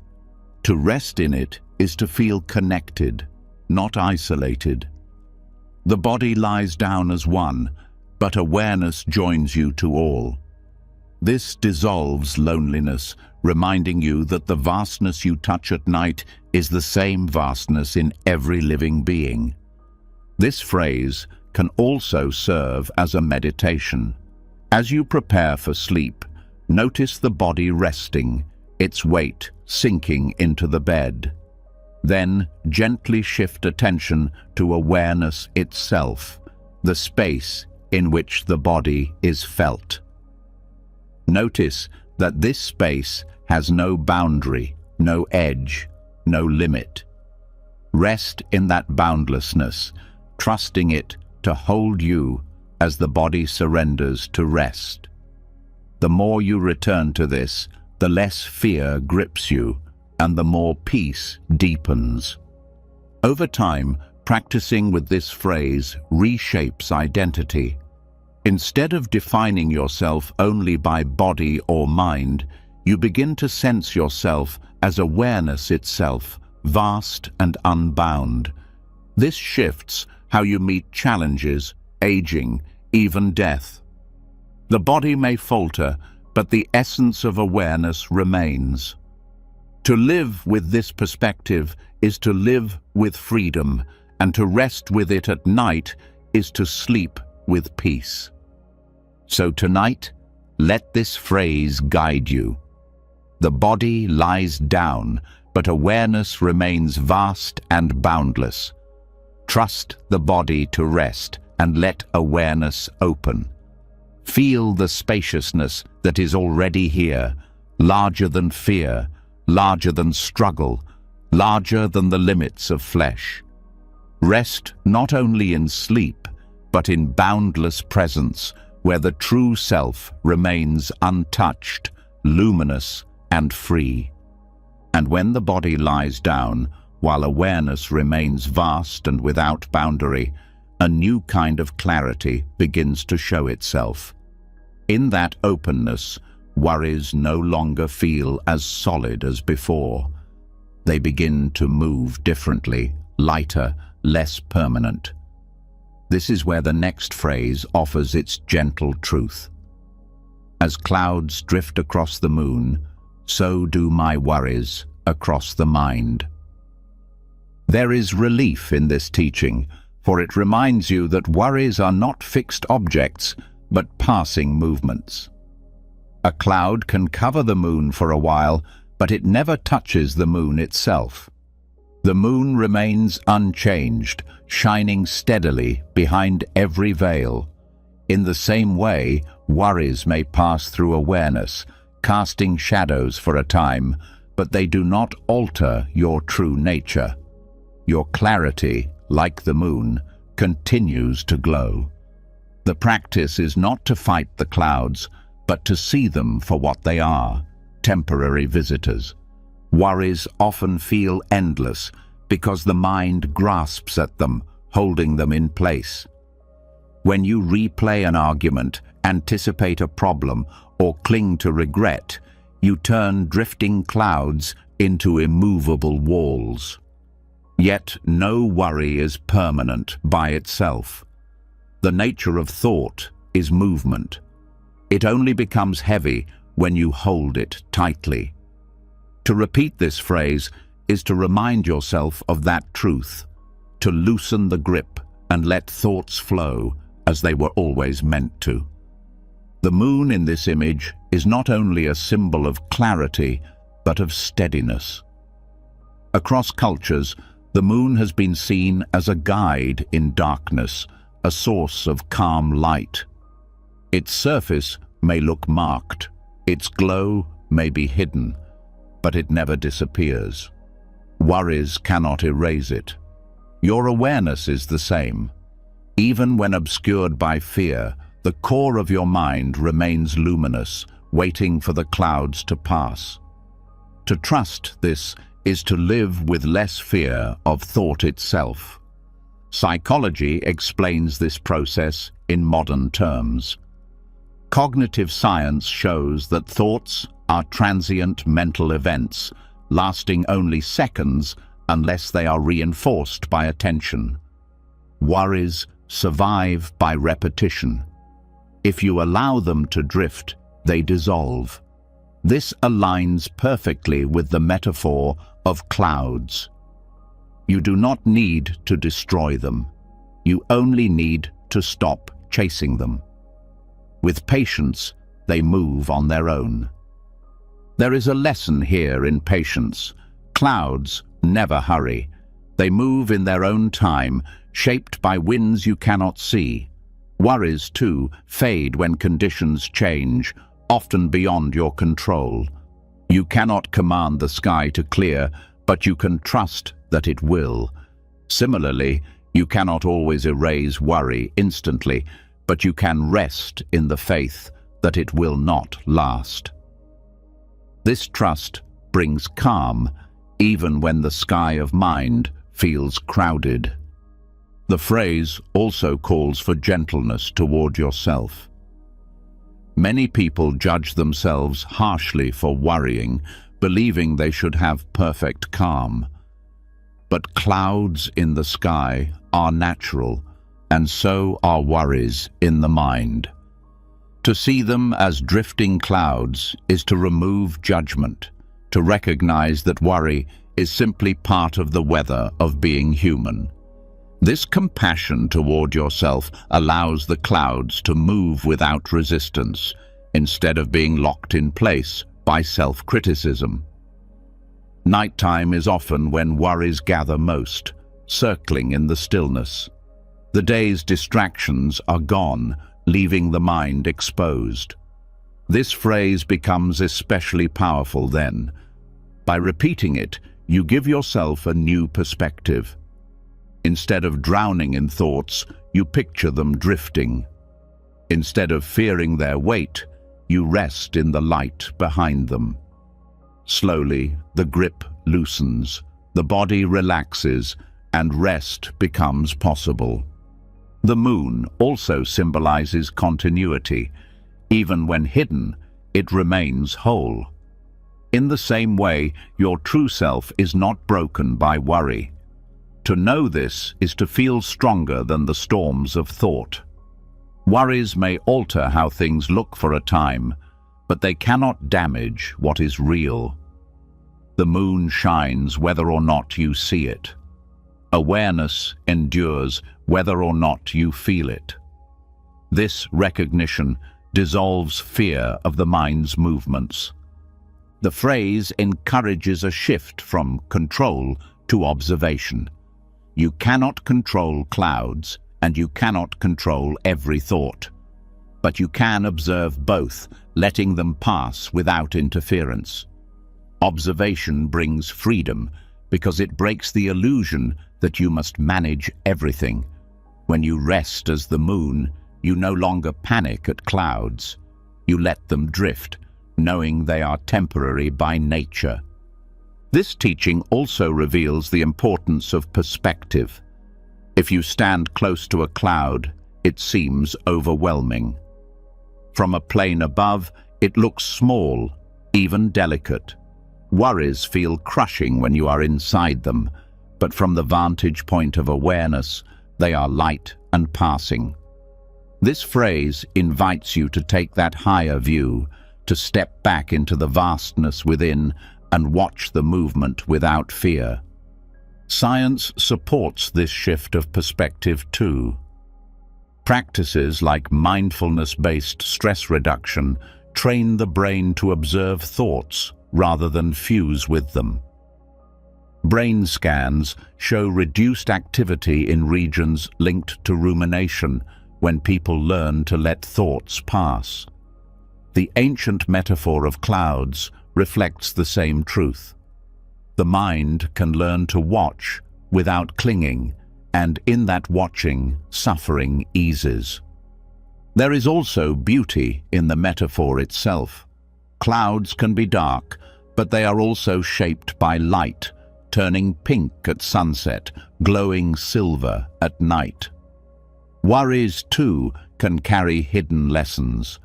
To rest in it is to feel connected, not isolated. The body lies down as one, but awareness joins you to all. This dissolves loneliness, reminding you that the vastness you touch at night is the same vastness in every living being. This phrase can also serve as a meditation. As you prepare for sleep, notice the body resting, its weight sinking into the bed. Then gently shift attention to awareness itself, the space in which the body is felt. Notice that this space has no boundary, no edge, no limit. Rest in that boundlessness, trusting it to hold you as the body surrenders to rest. The more you return to this, the less fear grips you, and the more peace deepens. Over time, practicing with this phrase reshapes identity. Instead of defining yourself only by body or mind, you begin to sense yourself as awareness itself, vast and unbound. This shifts how you meet challenges, aging, even death. The body may falter, but the essence of awareness remains. To live with this perspective is to live with freedom, and to rest with it at night is to sleep with peace. So tonight, let this phrase guide you. The body lies down, but awareness remains vast and boundless. Trust the body to rest and let awareness open. Feel the spaciousness that is already here, larger than fear, larger than struggle, larger than the limits of flesh. Rest not only in sleep, but in boundless presence, where the true self remains untouched, luminous, and free. And when the body lies down, while awareness remains vast and without boundary, a new kind of clarity begins to show itself. In that openness, worries no longer feel as solid as before. They begin to move differently, lighter, less permanent. This is where the next phrase offers its gentle truth. As clouds drift across the moon, so do my worries across the mind. There is relief in this teaching, for it reminds you that worries are not fixed objects, but passing movements. A cloud can cover the moon for a while, but it never touches the moon itself. The moon remains unchanged, shining steadily behind every veil. In the same way, worries may pass through awareness, casting shadows for a time, but they do not alter your true nature. Your clarity, like the moon, continues to glow. The practice is not to fight the clouds, but to see them for what they are, temporary visitors. Worries often feel endless because the mind grasps at them, holding them in place. When you replay an argument, anticipate a problem, or cling to regret, you turn drifting clouds into immovable walls. Yet no worry is permanent by itself. The nature of thought is movement. It only becomes heavy when you hold it tightly. To repeat this phrase is to remind yourself of that truth, to loosen the grip and let thoughts flow as they were always meant to. The moon in this image is not only a symbol of clarity, but of steadiness. Across cultures, the moon has been seen as a guide in darkness, a source of calm light. Its surface may look marked, its glow may be hidden, but it never disappears. Worries cannot erase it. Your awareness is the same. Even when obscured by fear, the core of your mind remains luminous, waiting for the clouds to pass. To trust this is to live with less fear of thought itself. Psychology explains this process in modern terms. Cognitive science shows that thoughts are transient mental events, lasting only seconds unless they are reinforced by attention. Worries survive by repetition. If you allow them to drift, they dissolve. This aligns perfectly with the metaphor of clouds. You do not need to destroy them. You only need to stop chasing them. With patience, they move on their own. There is a lesson here in patience. Clouds never hurry. They move in their own time, shaped by winds you cannot see. Worries, too, fade when conditions change, often beyond your control. You cannot command the sky to clear, but you can trust that it will. Similarly, you cannot always erase worry instantly, but you can rest in the faith that it will not last. This trust brings calm, even when the sky of mind feels crowded. The phrase also calls for gentleness toward yourself. Many people judge themselves harshly for worrying, believing they should have perfect calm. But clouds in the sky are natural, and so are worries in the mind. To see them as drifting clouds is to remove judgment, to recognize that worry is simply part of the weather of being human. This compassion toward yourself allows the clouds to move without resistance, instead of being locked in place by self-criticism. Nighttime is often when worries gather most, circling in the stillness. The day's distractions are gone, leaving the mind exposed. This phrase becomes especially powerful then. By repeating it, you give yourself a new perspective. Instead of drowning in thoughts, you picture them drifting. Instead of fearing their weight, you rest in the light behind them. Slowly, the grip loosens, the body relaxes, and rest becomes possible. The moon also symbolizes continuity. Even when hidden, it remains whole. In the same way, your true self is not broken by worry. To know this is to feel stronger than the storms of thought. Worries may alter how things look for a time, but they cannot damage what is real. The moon shines whether or not you see it. Awareness endures whether or not you feel it. This recognition dissolves fear of the mind's movements. The phrase encourages a shift from control to observation. You cannot control clouds, and you cannot control every thought. But you can observe both, letting them pass without interference. Observation brings freedom, because it breaks the illusion that you must manage everything. When you rest as the moon, you no longer panic at clouds. You let them drift, knowing they are temporary by nature. This teaching also reveals the importance of perspective. If you stand close to a cloud, it seems overwhelming. From a plane above, it looks small, even delicate. Worries feel crushing when you are inside them, but from the vantage point of awareness, they are light and passing. This phrase invites you to take that higher view, to step back into the vastness within and watch the movement without fear. Science supports this shift of perspective too. Practices like mindfulness-based stress reduction train the brain to observe thoughts rather than fuse with them. Brain scans show reduced activity in regions linked to rumination when people learn to let thoughts pass. The ancient metaphor of clouds reflects the same truth. The mind can learn to watch without clinging, and in that watching, suffering eases. There is also beauty in the metaphor itself. Clouds can be dark, but they are also shaped by light, turning pink at sunset, glowing silver at night. Worries, too, can carry hidden lessons.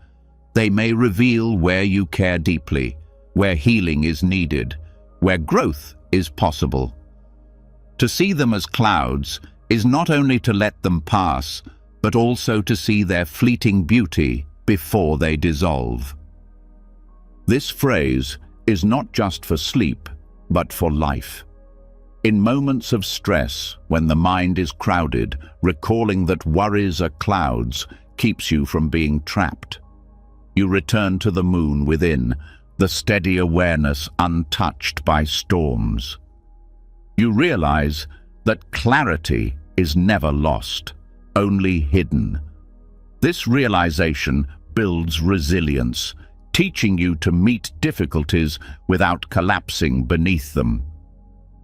They may reveal where you care deeply, where healing is needed, where growth is possible. To see them as clouds is not only to let them pass, but also to see their fleeting beauty before they dissolve. This phrase is not just for sleep, but for life. In moments of stress, when the mind is crowded, recalling that worries are clouds keeps you from being trapped. You return to the moon within, the steady awareness untouched by storms. You realize that clarity is never lost, only hidden. This realization builds resilience, teaching you to meet difficulties without collapsing beneath them.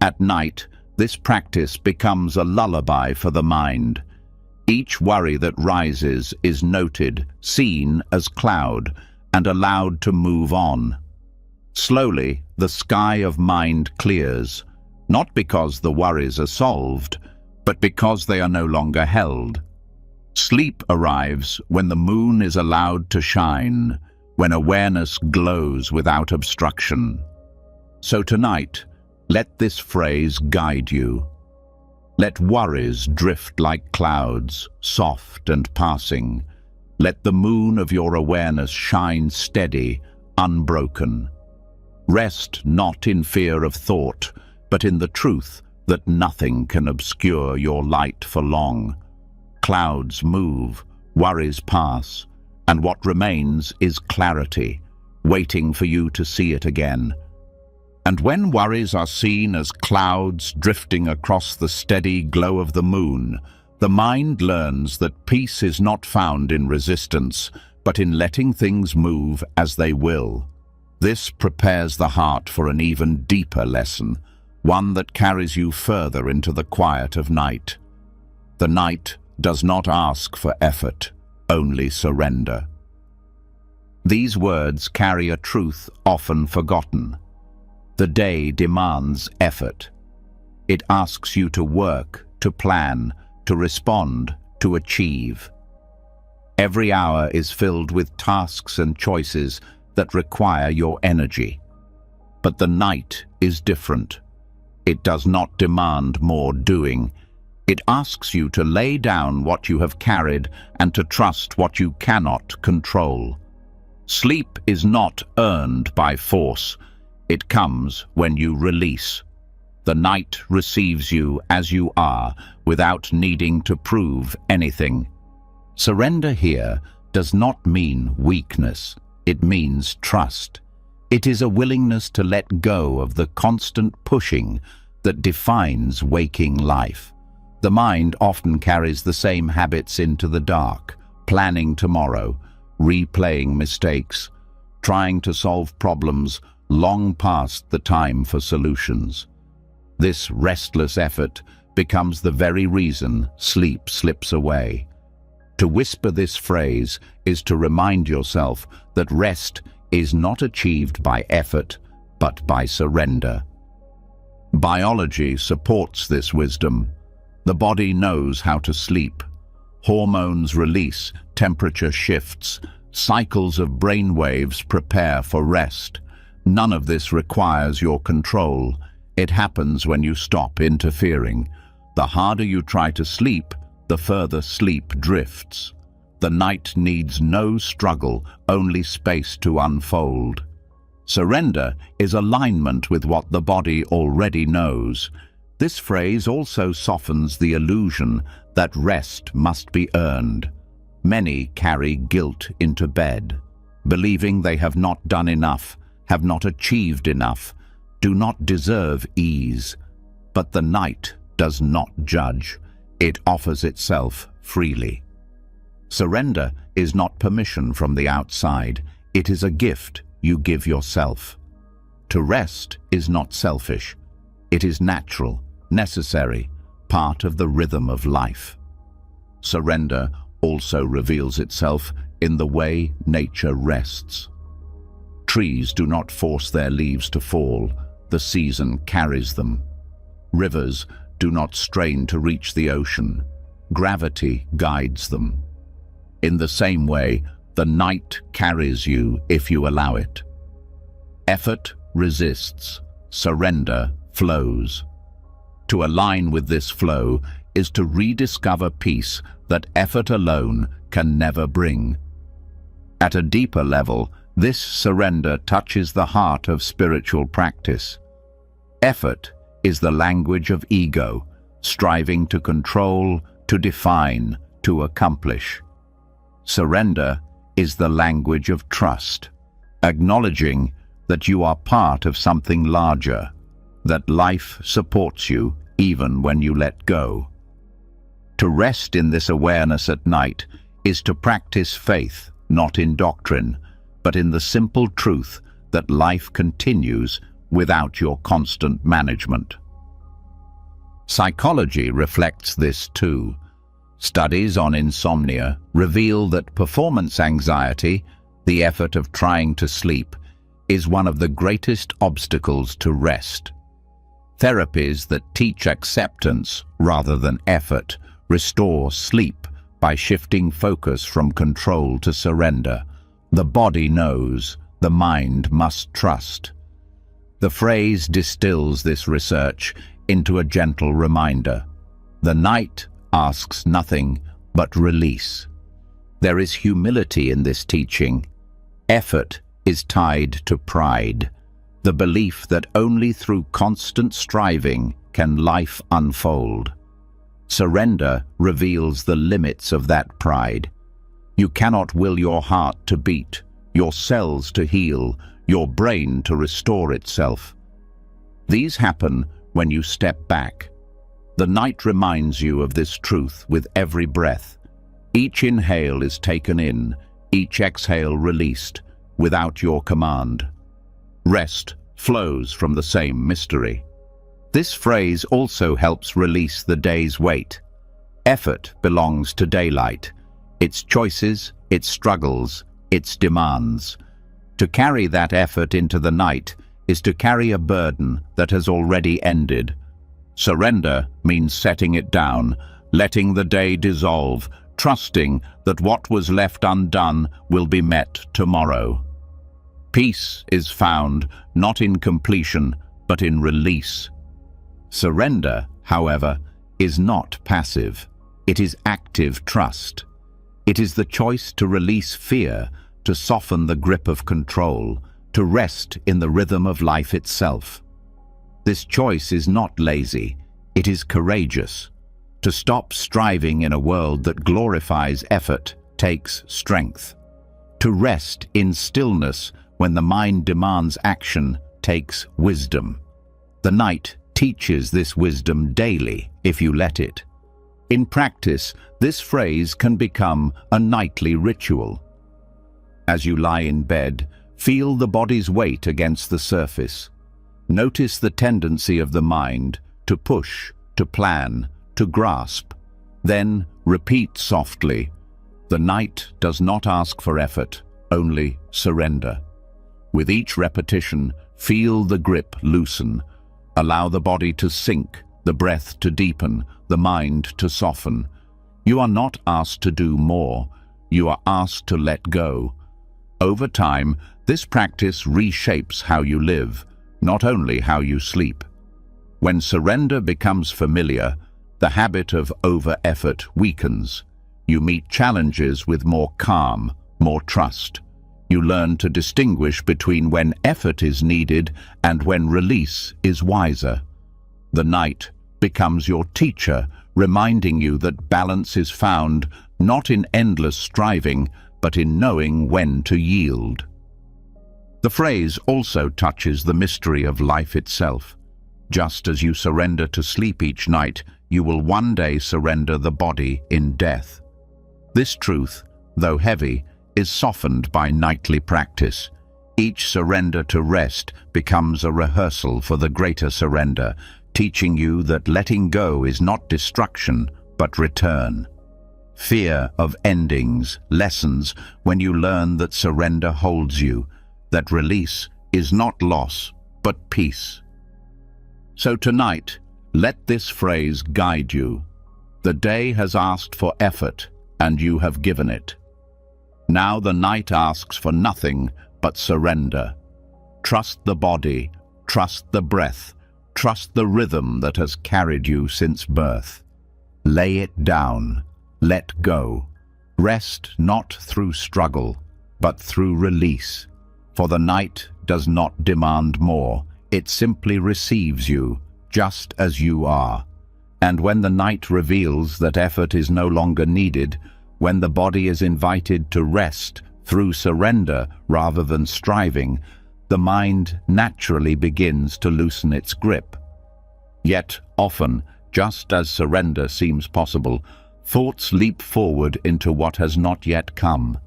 At night, this practice becomes a lullaby for the mind. Each worry that rises is noted, seen as cloud, and allowed to move on. Slowly, the sky of mind clears, not because the worries are solved, but because they are no longer held. Sleep arrives when the moon is allowed to shine, when awareness glows without obstruction. So tonight, let this phrase guide you. Let worries drift like clouds, soft and passing. Let the moon of your awareness shine steady, unbroken. Rest not in fear of thought, but in the truth that nothing can obscure your light for long. Clouds move, worries pass, and what remains is clarity, waiting for you to see it again. And when worries are seen as clouds drifting across the steady glow of the moon, the mind learns that peace is not found in resistance, but in letting things move as they will. This prepares the heart for an even deeper lesson, one that carries you further into the quiet of night. The night does not ask for effort, only surrender. These words carry a truth often forgotten. The day demands effort. It asks you to work, to plan, to respond, to achieve. Every hour is filled with tasks and choices that require your energy. But the night is different. It does not demand more doing. It asks you to lay down what you have carried and to trust what you cannot control. Sleep is not earned by force. It comes when you release. The night receives you as you are, without needing to prove anything. Surrender here does not mean weakness. It means trust. It is a willingness to let go of the constant pushing that defines waking life. The mind often carries the same habits into the dark, planning tomorrow, replaying mistakes, trying to solve problems long past the time for solutions. This restless effort becomes the very reason sleep slips away. To whisper this phrase is to remind yourself that rest is not achieved by effort, but by surrender. Biology supports this wisdom. The body knows how to sleep. Hormones release, temperature shifts, cycles of brain waves prepare for rest. None of this requires your control. It happens when you stop interfering. The harder you try to sleep, the further sleep drifts. The night needs no struggle, only space to unfold. Surrender is alignment with what the body already knows. This phrase also softens the illusion that rest must be earned. Many carry guilt into bed, believing they have not done enough, have not achieved enough, do not deserve ease. But the night does not judge. It offers itself freely. Surrender is not permission from the outside. It is a gift you give yourself. To rest is not selfish. It is natural, necessary, part of the rhythm of life. Surrender also reveals itself in the way nature rests. Trees do not force their leaves to fall. The season carries them. Rivers do not strain to reach the ocean. Gravity guides them. In the same way, the night carries you if you allow it. Effort resists. Surrender flows. To align with this flow is to rediscover peace that effort alone can never bring. At a deeper level, this surrender touches the heart of spiritual practice. Effort is the language of ego, striving to control, to define, to accomplish. Surrender is the language of trust, acknowledging that you are part of something larger, that life supports you even when you let go. To rest in this awareness at night is to practice faith, not in doctrine, but in the simple truth that life continues without your constant management. Psychology reflects this too. Studies on insomnia reveal that performance anxiety, the effort of trying to sleep, is one of the greatest obstacles to rest. Therapies that teach acceptance rather than effort restore sleep by shifting focus from control to surrender. The body knows, the mind must trust. The phrase distills this research into a gentle reminder. The night asks nothing but release. There is humility in this teaching. Effort is tied to pride. the belief that only through constant striving can life unfold. Surrender reveals the limits of that pride. You cannot will your heart to beat, your cells to heal, your brain to restore itself. These happen when you step back. The night reminds you of this truth with every breath. Each inhale is taken in, each exhale released, without your command. Rest flows from the same mystery. This phrase also helps release the day's weight. Effort belongs to daylight, its choices, its struggles, its demands. To carry that effort into the night is to carry a burden that has already ended. Surrender means setting it down, letting the day dissolve, trusting that what was left undone will be met tomorrow. Peace is found not in completion, but in release. Surrender, however, is not passive. It is active trust. It is the choice to release fear, to soften the grip of control, to rest in the rhythm of life itself. This choice is not lazy, it is courageous. To stop striving in a world that glorifies effort takes strength. To rest in stillness when the mind demands action takes wisdom. The night teaches this wisdom daily if you let it. In practice, this phrase can become a nightly ritual. As you lie in bed, feel the body's weight against the surface. Notice the tendency of the mind to push, to plan, to grasp. Then repeat softly, "The night does not ask for effort, only surrender." With each repetition, feel the grip loosen. Allow the body to sink, the breath to deepen, the mind to soften. You are not asked to do more, you are asked to let go. Over time, this practice reshapes how you live, not only how you sleep. When surrender becomes familiar, the habit of over-effort weakens. You meet challenges with more calm, more trust. You learn to distinguish between when effort is needed and when release is wiser. The night becomes your teacher, reminding you that balance is found not in endless striving, but in knowing when to yield. The phrase also touches the mystery of life itself. Just as you surrender to sleep each night, you will one day surrender the body in death. This truth, though heavy, is softened by nightly practice. Each surrender to rest becomes a rehearsal for the greater surrender, teaching you that letting go is not destruction, but return. Fear of endings lessens when you learn that surrender holds you, that release is not loss, but peace. So tonight, let this phrase guide you. The day has asked for effort, and you have given it. Now the night asks for nothing but surrender. Trust the body, trust the breath, trust the rhythm that has carried you since birth. Lay it down, let go. Rest not through struggle, but through release. For the night does not demand more, it simply receives you, just as you are. And when the night reveals that effort is no longer needed, when the body is invited to rest through surrender rather than striving, the mind naturally begins to loosen its grip. Yet often, just as surrender seems possible, thoughts leap forward into what has not yet come.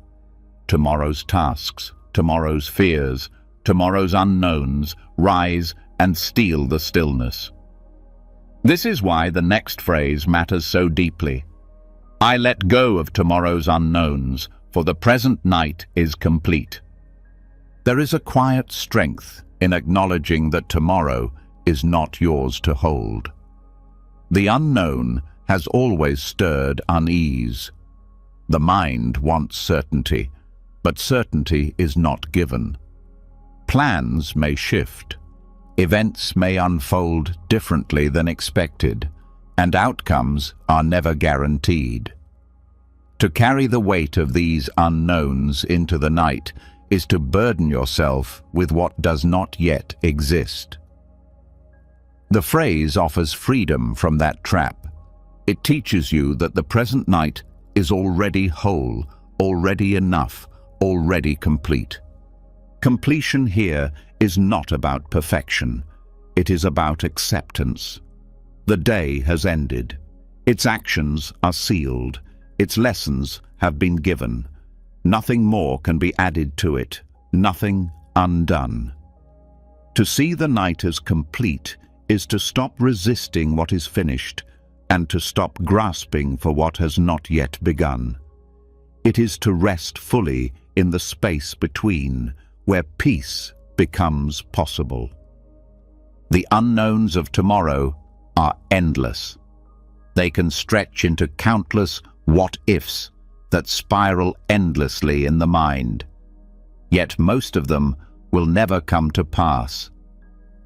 Tomorrow's tasks, tomorrow's fears, tomorrow's unknowns rise and steal the stillness. This is why the next phrase matters so deeply. I let go of tomorrow's unknowns, for the present night is complete. There is a quiet strength in acknowledging that tomorrow is not yours to hold. The unknown has always stirred unease. The mind wants certainty, but certainty is not given. Plans may shift, events may unfold differently than expected, and outcomes are never guaranteed. To carry the weight of these unknowns into the night is to burden yourself with what does not yet exist. The phrase offers freedom from that trap. It teaches you that the present night is already whole, already enough, already complete. Completion here is not about perfection. It is about acceptance. The day has ended. Its actions are sealed. Its lessons have been given. Nothing more can be added to it, nothing undone. To see the night as complete is to stop resisting what is finished and to stop grasping for what has not yet begun. It is to rest fully in the space between, where peace becomes possible. The unknowns of tomorrow are endless. They can stretch into countless what-ifs that spiral endlessly in the mind. Yet most of them will never come to pass.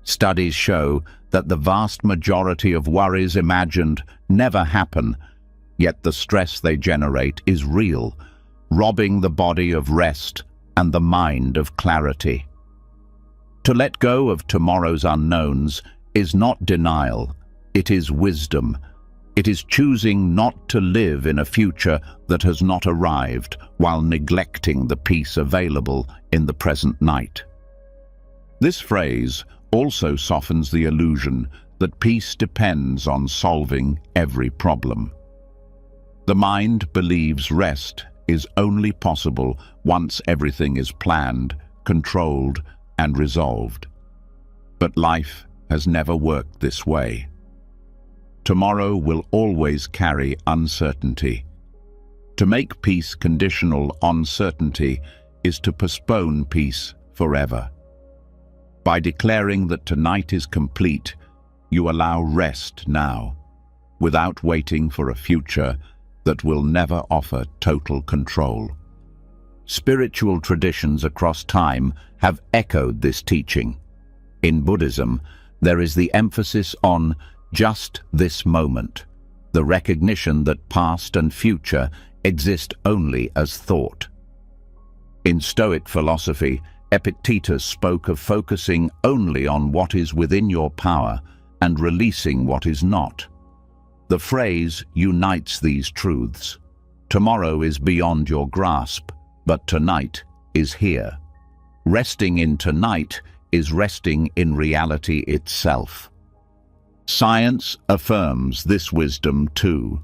Studies show that the vast majority of worries imagined never happen, yet the stress they generate is real, robbing the body of rest and the mind of clarity. To let go of tomorrow's unknowns is not denial, it is wisdom. It is choosing not to live in a future that has not arrived while neglecting the peace available in the present night. This phrase also softens the illusion that peace depends on solving every problem. The mind believes rest is only possible once everything is planned, controlled, and resolved. But life has never worked this way. Tomorrow will always carry uncertainty. To make peace conditional on certainty is to postpone peace forever. By declaring that tonight is complete, you allow rest now, without waiting for a future that will never offer total control. Spiritual traditions across time have echoed this teaching. In Buddhism, there is the emphasis on just this moment, the recognition that past and future exist only as thought. In Stoic philosophy, Epictetus spoke of focusing only on what is within your power and releasing what is not. The phrase unites these truths. Tomorrow is beyond your grasp, but tonight is here. Resting in tonight is resting in reality itself. Science affirms this wisdom too.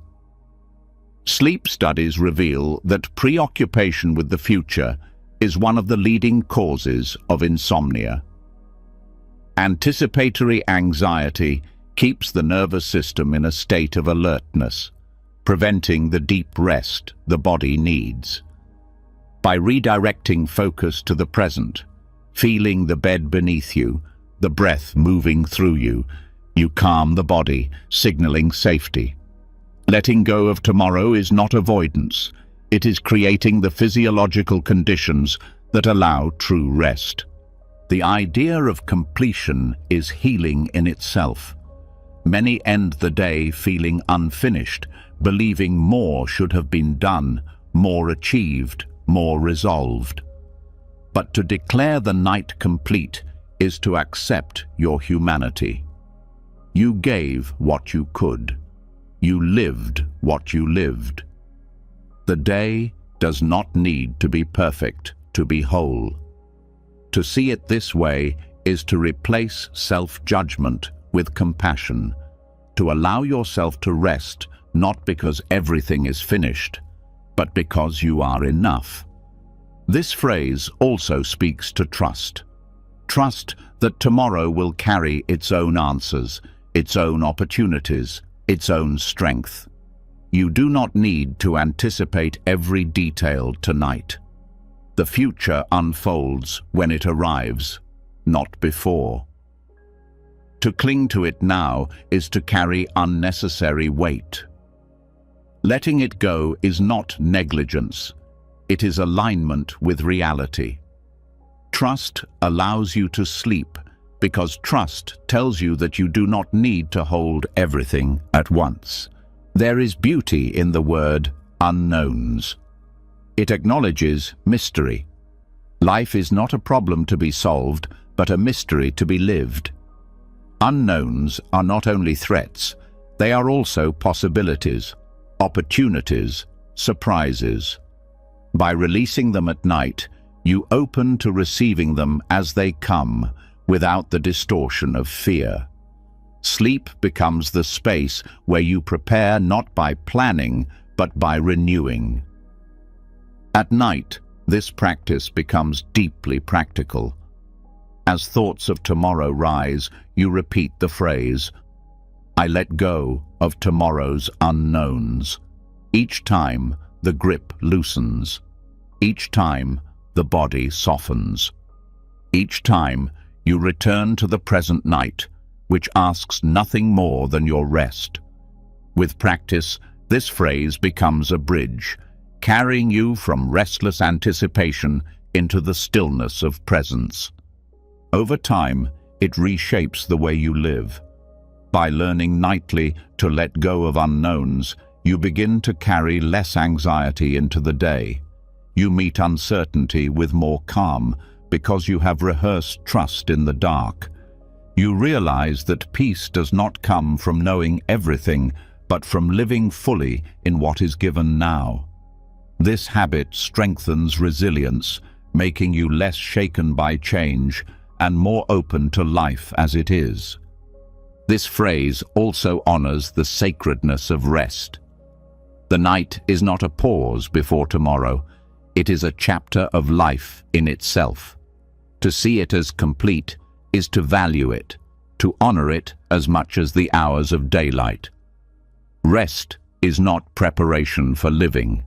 Sleep studies reveal that preoccupation with the future is one of the leading causes of insomnia. Anticipatory anxiety keeps the nervous system in a state of alertness, preventing the deep rest the body needs. By redirecting focus to the present, feeling the bed beneath you, the breath moving through you, you calm the body, signaling safety. Letting go of tomorrow is not avoidance. It is creating the physiological conditions that allow true rest. The idea of completion is healing in itself. Many end the day feeling unfinished, believing more should have been done, more achieved, more resolved. But to declare the night complete is to accept your humanity. You gave what you could. You lived what you lived. The day does not need to be perfect to be whole. To see it this way is to replace self-judgment with compassion, to allow yourself to rest not because everything is finished, but because you are enough. This phrase also speaks to trust. Trust that tomorrow will carry its own answers, its own opportunities, its own strength. You do not need to anticipate every detail tonight. The future unfolds when it arrives, not before. To cling to it now is to carry unnecessary weight. Letting it go is not negligence. It is alignment with reality. Trust allows you to sleep because trust tells you that you do not need to hold everything at once. There is beauty in the word unknowns. It acknowledges mystery. Life is not a problem to be solved, but a mystery to be lived. Unknowns are not only threats, they are also possibilities, opportunities, surprises. By releasing them at night, you open to receiving them as they come, without the distortion of fear. Sleep becomes the space where you prepare not by planning, but by renewing. At night, this practice becomes deeply practical. As thoughts of tomorrow rise, you repeat the phrase, "I let go of tomorrow's unknowns." Each time, the grip loosens. Each time, the body softens. Each time, you return to the present night, which asks nothing more than your rest. With practice, this phrase becomes a bridge, carrying you from restless anticipation into the stillness of presence. Over time, it reshapes the way you live. By learning nightly to let go of unknowns, you begin to carry less anxiety into the day. You meet uncertainty with more calm because you have rehearsed trust in the dark. You realize that peace does not come from knowing everything, but from living fully in what is given now. This habit strengthens resilience, making you less shaken by change and more open to life as it is. This phrase also honors the sacredness of rest. The night is not a pause before tomorrow. It is a chapter of life in itself. To see it as complete is to value it, to honor it as much as the hours of daylight. Rest is not preparation for living.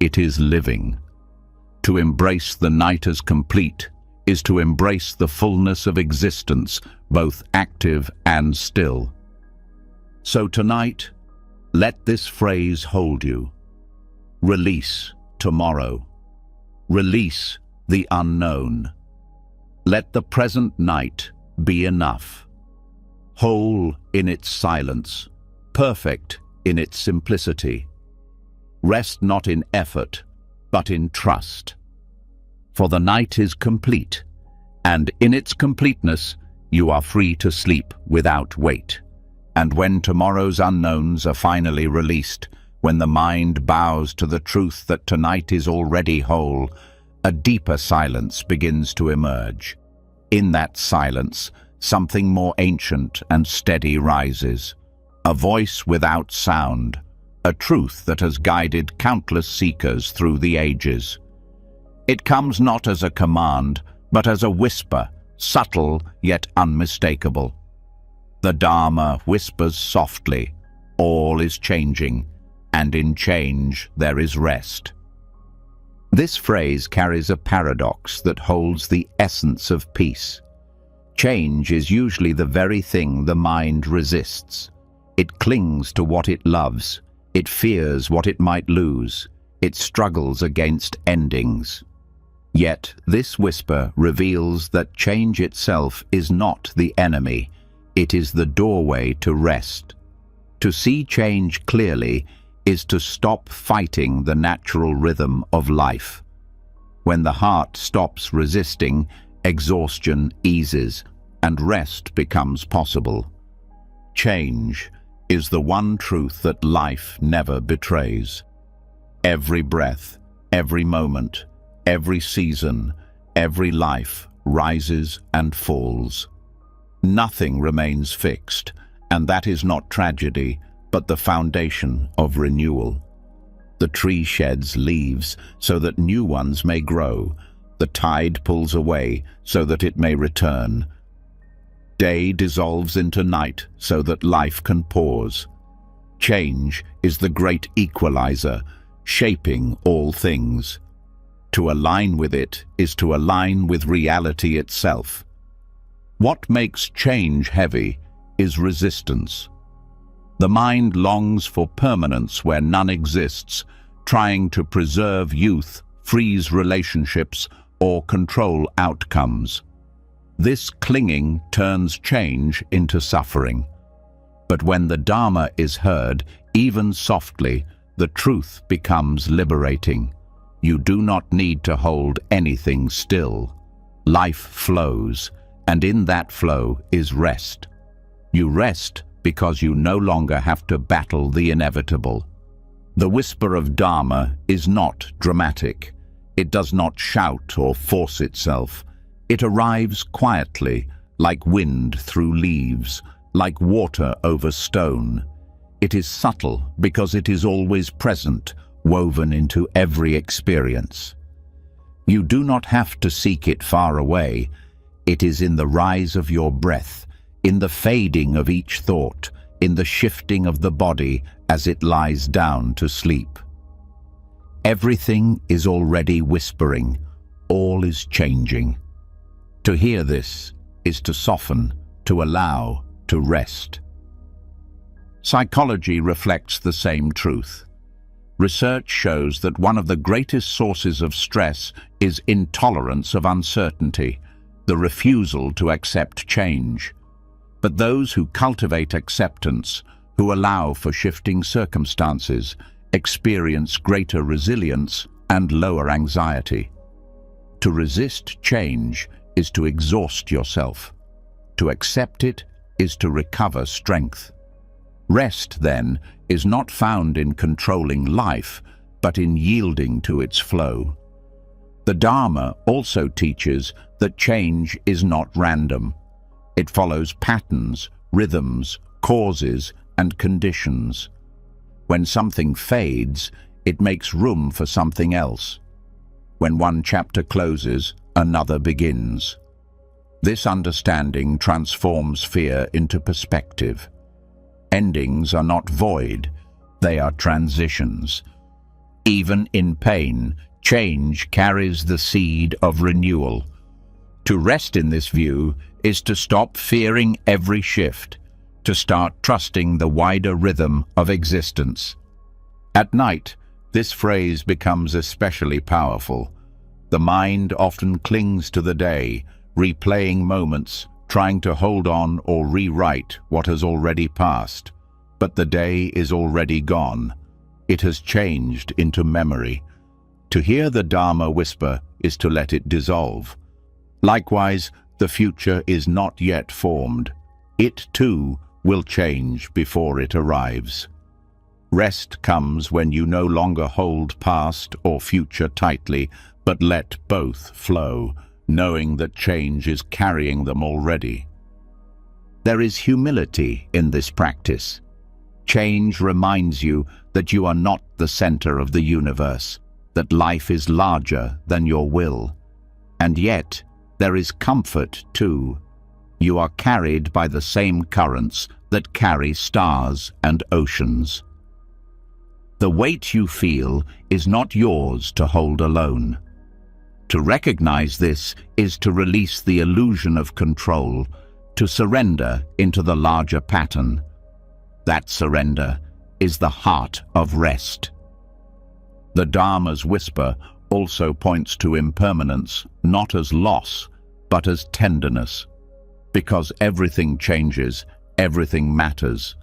It is living. To embrace the night as complete is to embrace the fullness of existence, both active and still. So tonight, let this phrase hold you. Release tomorrow. Release the unknown. Let the present night be enough. Whole in its silence, perfect in its simplicity. Rest not in effort, but in trust. For the night is complete, and in its completeness you are free to sleep without weight. And when tomorrow's unknowns are finally released, when the mind bows to the truth that tonight is already whole, a deeper silence begins to emerge. In that silence, something more ancient and steady rises. A voice without sound, a truth that has guided countless seekers through the ages. It comes not as a command, but as a whisper, subtle yet unmistakable. The Dharma whispers softly, all is changing, and in change there is rest. This phrase carries a paradox that holds the essence of peace. Change is usually the very thing the mind resists. It clings to what it loves, it fears what it might lose, it struggles against endings. Yet this whisper reveals that change itself is not the enemy, it is the doorway to rest. To see change clearly is to stop fighting the natural rhythm of life. When the heart stops resisting, exhaustion eases, and rest becomes possible. Change is the one truth that life never betrays. Every breath, every moment, every season, every life rises and falls. Nothing remains fixed, and that is not tragedy, but the foundation of renewal. The tree sheds leaves so that new ones may grow. The tide pulls away so that it may return. Day dissolves into night so that life can pause. Change is the great equalizer, shaping all things. To align with it is to align with reality itself. What makes change heavy is resistance. The mind longs for permanence where none exists, trying to preserve youth, freeze relationships, or control outcomes. This clinging turns change into suffering. But when the Dharma is heard, even softly, the truth becomes liberating. You do not need to hold anything still. Life flows, and in that flow is rest. You rest because you no longer have to battle the inevitable. The whisper of Dharma is not dramatic. It does not shout or force itself. It arrives quietly, like wind through leaves, like water over stone. It is subtle because it is always present, woven into every experience. You do not have to seek it far away. It is in the rise of your breath, in the fading of each thought, in the shifting of the body as it lies down to sleep. Everything is already whispering. All is changing. To hear this is to soften, to allow, to rest. Psychology reflects the same truth. Research shows that one of the greatest sources of stress is intolerance of uncertainty, the refusal to accept change. But those who cultivate acceptance, who allow for shifting circumstances, experience greater resilience and lower anxiety. To resist change is to exhaust yourself. To accept it is to recover strength. Rest, then, is not found in controlling life, but in yielding to its flow. The Dharma also teaches that change is not random. It follows patterns, rhythms, causes, and conditions. When something fades, it makes room for something else. When one chapter closes, another begins. This understanding transforms fear into perspective. Endings are not void, they are transitions. Even in pain, change carries the seed of renewal. To rest in this view is to stop fearing every shift, to start trusting the wider rhythm of existence. At night, this phrase becomes especially powerful. The mind often clings to the day, replaying moments, trying to hold on or rewrite what has already passed. But the day is already gone. It has changed into memory. To hear the Dharma whisper is to let it dissolve. Likewise, the future is not yet formed. It, too, will change before it arrives. Rest comes when you no longer hold past or future tightly, but let both flow, knowing that change is carrying them already. There is humility in this practice. Change reminds you that you are not the center of the universe, that life is larger than your will. And yet, there is comfort too. You are carried by the same currents that carry stars and oceans. The weight you feel is not yours to hold alone. To recognize this is to release the illusion of control, to surrender into the larger pattern. That surrender is the heart of rest. The Dharma's whisper also points to impermanence, not as loss, but as tenderness. Because everything changes, everything matters.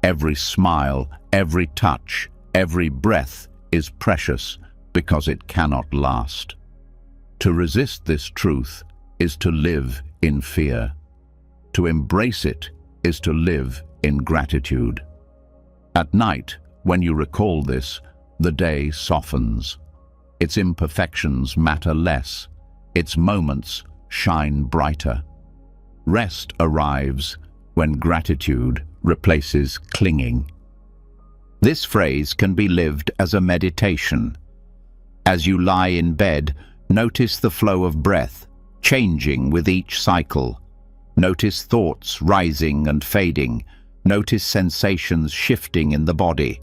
Every smile, every touch, every breath is precious because it cannot last. To resist this truth is to live in fear. To embrace it is to live in gratitude. At night, when you recall this, the day softens. Its imperfections matter less. Its moments shine brighter. Rest arrives when gratitude replaces clinging. This phrase can be lived as a meditation. As you lie in bed, notice the flow of breath, changing with each cycle. Notice thoughts rising and fading. Notice sensations shifting in the body.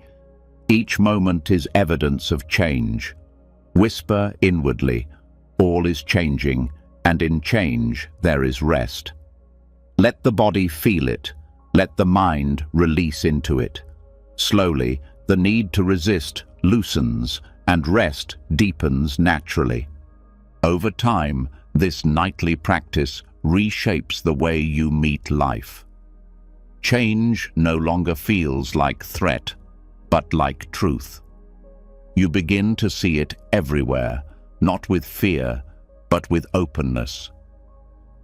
Each moment is evidence of change. Whisper inwardly, all is changing, and in change there is rest. Let the body feel it. Let the mind release into it. Slowly, the need to resist loosens, and rest deepens naturally. Over time, this nightly practice reshapes the way you meet life. Change no longer feels like threat, but like truth. you begin to see it everywhere, not with fear, but with openness.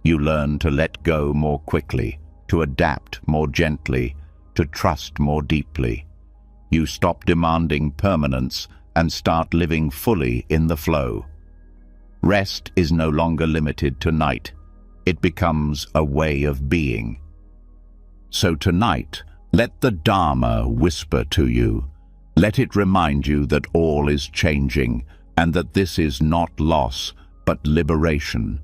You learn to let go more quickly, to adapt more gently, to trust more deeply. You stop demanding permanence and start living fully in the flow. Rest is no longer limited to night. It becomes a way of being. So tonight, let the Dharma whisper to you. Let it remind you that all is changing and that this is not loss, but liberation.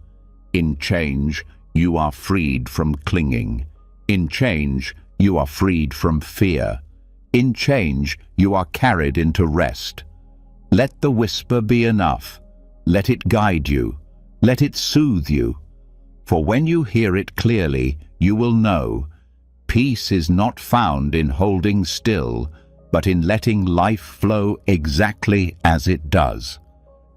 In change, you are freed from clinging. In change, you are freed from fear. In change, you are carried into rest. Let the whisper be enough. Let it guide you. Let it soothe you. For when you hear it clearly, you will know peace is not found in holding still, but in letting life flow exactly as it does.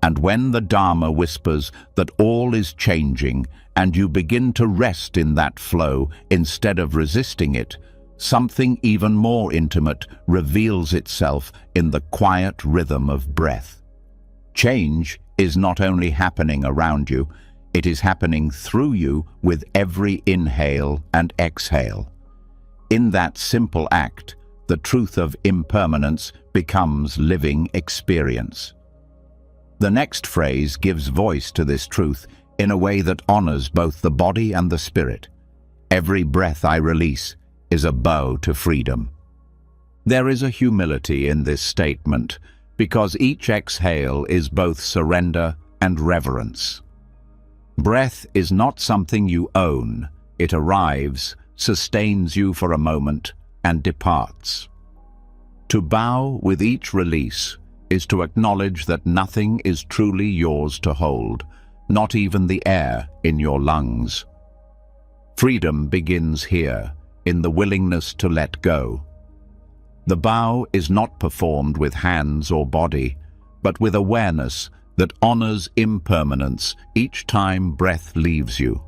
And when the Dharma whispers that all is changing and you begin to rest in that flow instead of resisting it, something even more intimate reveals itself in the quiet rhythm of breath. Change is not only happening around you, it is happening through you with every inhale and exhale. In that simple act, the truth of impermanence becomes living experience. The next phrase gives voice to this truth in a way that honors both the body and the spirit. Every breath I release is a bow to freedom. There is a humility in this statement, because each exhale is both surrender and reverence. Breath is not something you own. It arrives, sustains you for a moment, and departs. To bow with each release is to acknowledge that nothing is truly yours to hold, not even the air in your lungs. Freedom begins here, in the willingness to let go. The bow is not performed with hands or body, but with awareness that honors impermanence each time breath leaves you.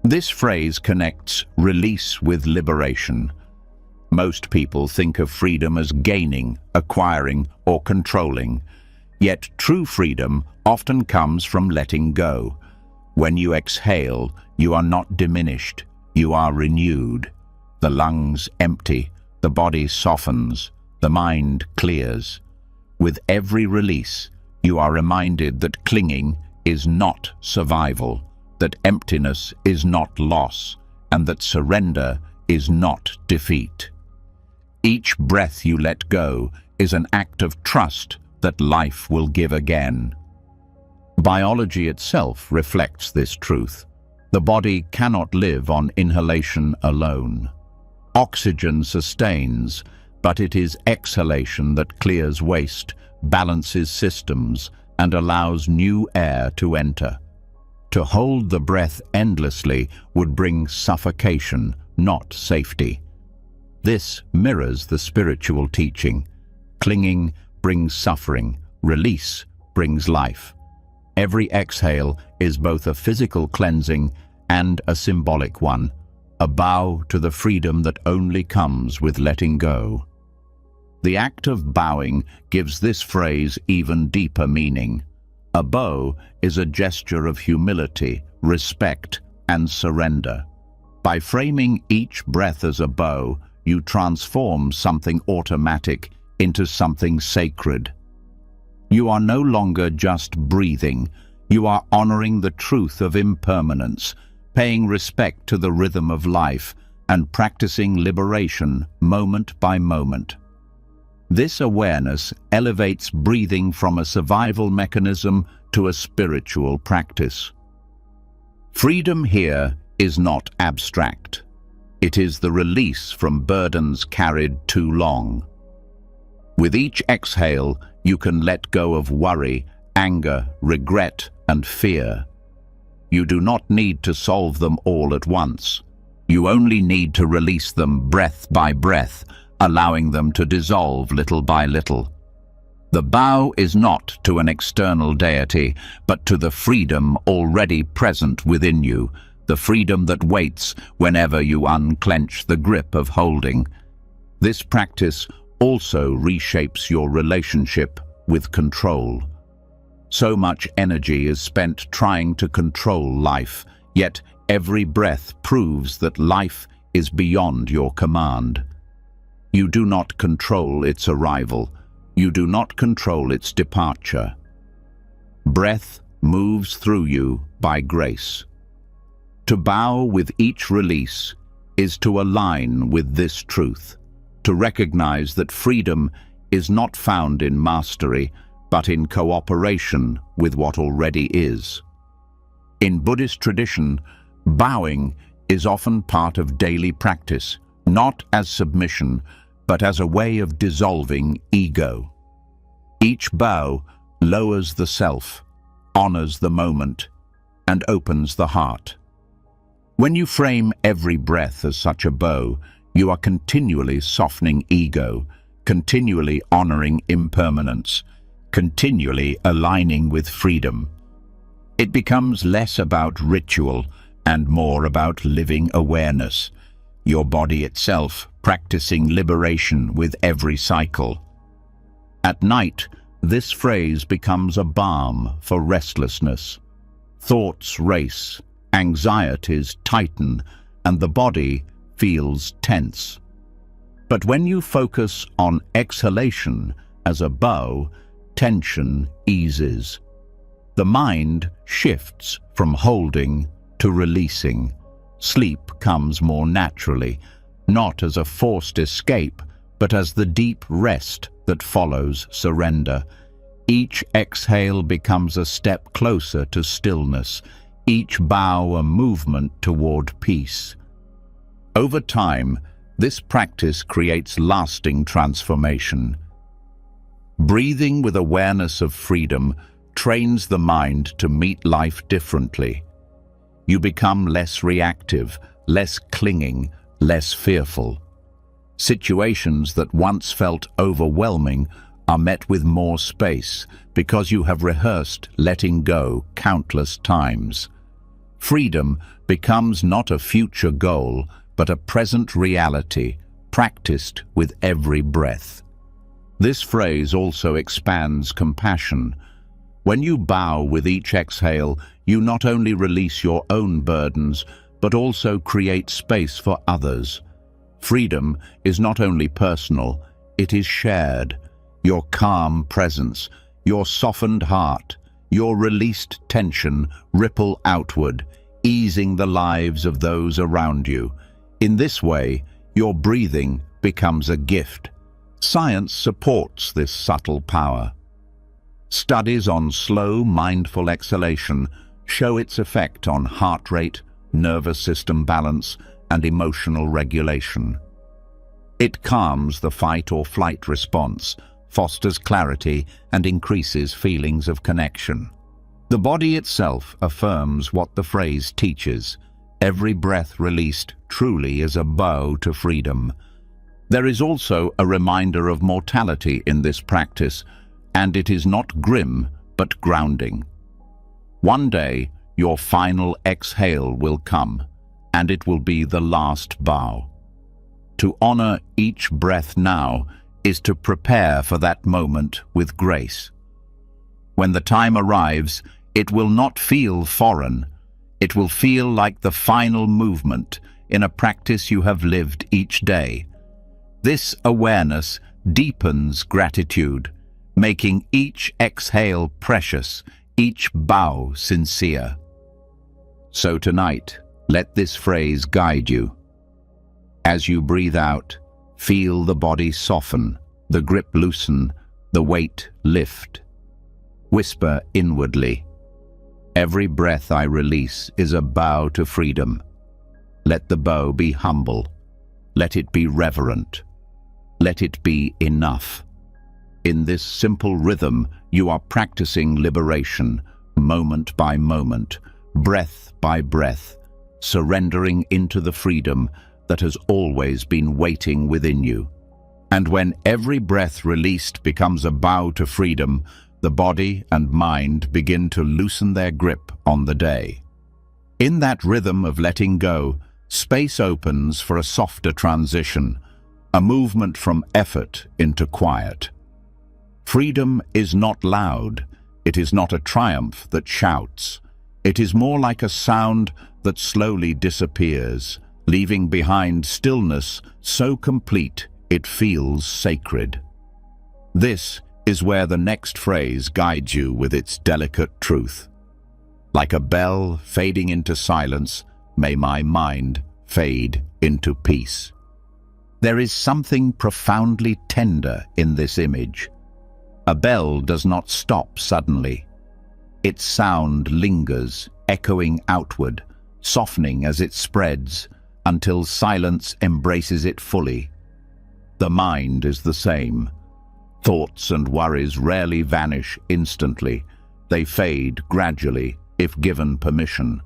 This phrase connects release with liberation. Most people think of freedom as gaining, acquiring, or controlling. Yet true freedom often comes from letting go. When you exhale, you are not diminished, you are renewed. The lungs empty, the body softens, the mind clears. With every release, you are reminded that clinging is not survival, that emptiness is not loss, and that surrender is not defeat. Each breath you let go is an act of trust that life will give again. Biology itself reflects this truth. The body cannot live on inhalation alone. Oxygen sustains, but it is exhalation that clears waste, balances systems, and allows new air to enter. To hold the breath endlessly would bring suffocation, not safety. This mirrors the spiritual teaching. Clinging brings suffering, release brings life. Every exhale is both a physical cleansing and a symbolic one, a bow to the freedom that only comes with letting go. The act of bowing gives this phrase even deeper meaning. A bow is a gesture of humility, respect, and surrender. By framing each breath as a bow, you transform something automatic into something sacred. You are no longer just breathing, you are honoring the truth of impermanence, paying respect to the rhythm of life, and practicing liberation moment by moment. This awareness elevates breathing from a survival mechanism to a spiritual practice. Freedom here is not abstract. It is the release from burdens carried too long. With each exhale, you can let go of worry, anger, regret, and fear. You do not need to solve them all at once. You only need to release them breath by breath, allowing them to dissolve little by little. The bow is not to an external deity, but to the freedom already present within you, the freedom that waits whenever you unclench the grip of holding. This practice also reshapes your relationship with control. So much energy is spent trying to control life, yet every breath proves that life is beyond your command. You do not control its arrival. You do not control its departure. Breath moves through you by grace. To bow with each release is to align with this truth, to recognize that freedom is not found in mastery, but in cooperation with what already is. In Buddhist tradition, bowing is often part of daily practice, not as submission, but as a way of dissolving ego. Each bow lowers the self, honors the moment, and opens the heart. When you frame every breath as such a bow, you are continually softening ego, continually honoring impermanence, continually aligning with freedom. It becomes less about ritual and more about living awareness, your body itself practicing liberation with every cycle. At night, this phrase becomes a balm for restlessness. Thoughts race, anxieties tighten, and the body feels tense. But when you focus on exhalation as a bow, tension eases. The mind shifts from holding to releasing. Sleep comes more naturally, not as a forced escape, but as the deep rest that follows surrender. Each exhale becomes a step closer to stillness, each bow a movement toward peace. Over time, this practice creates lasting transformation. Breathing with awareness of freedom trains the mind to meet life differently. You become less reactive, less clinging, less fearful. Situations that once felt overwhelming are met with more space because you have rehearsed letting go countless times. Freedom becomes not a future goal, but a present reality, practiced with every breath. This phrase also expands compassion. When you bow with each exhale, you not only release your own burdens, but also create space for others. Freedom is not only personal, it is shared. Your calm presence, your softened heart, your released tension ripple outward, easing the lives of those around you. In this way, your breathing becomes a gift. Science supports this subtle power. Studies on slow, mindful exhalation show its effect on heart rate, nervous system balance, and emotional regulation. It calms the fight or flight response, fosters clarity, and increases feelings of connection. The body itself affirms what the phrase teaches. Every breath released truly is a bow to freedom. There is also a reminder of mortality in this practice, and it is not grim, but grounding. One day, your final exhale will come, and it will be the last bow. To honor each breath now is to prepare for that moment with grace. When the time arrives, it will not feel foreign. It will feel like the final movement in a practice you have lived each day. This awareness deepens gratitude, making each exhale precious, each bow sincere. So tonight, let this phrase guide you. As you breathe out, feel the body soften, the grip loosen, the weight lift. Whisper inwardly, "Every breath I release is a bow to freedom." Let the bow be humble. Let it be reverent. Let it be enough. In this simple rhythm, you are practicing liberation, moment by moment, breath by breath, surrendering into the freedom that has always been waiting within you. And when every breath released becomes a bow to freedom, the body and mind begin to loosen their grip on the day. In that rhythm of letting go, space opens for a softer transition, a movement from effort into quiet. Freedom is not loud. It is not a triumph that shouts. It is more like a sound that slowly disappears, leaving behind stillness so complete it feels sacred. This is where the next phrase guides you with its delicate truth. Like a bell fading into silence, may my mind fade into peace. There is something profoundly tender in this image. A bell does not stop suddenly. Its sound lingers, echoing outward, softening as it spreads, until silence embraces it fully. The mind is the same. Thoughts and worries rarely vanish instantly. They fade gradually, if given permission.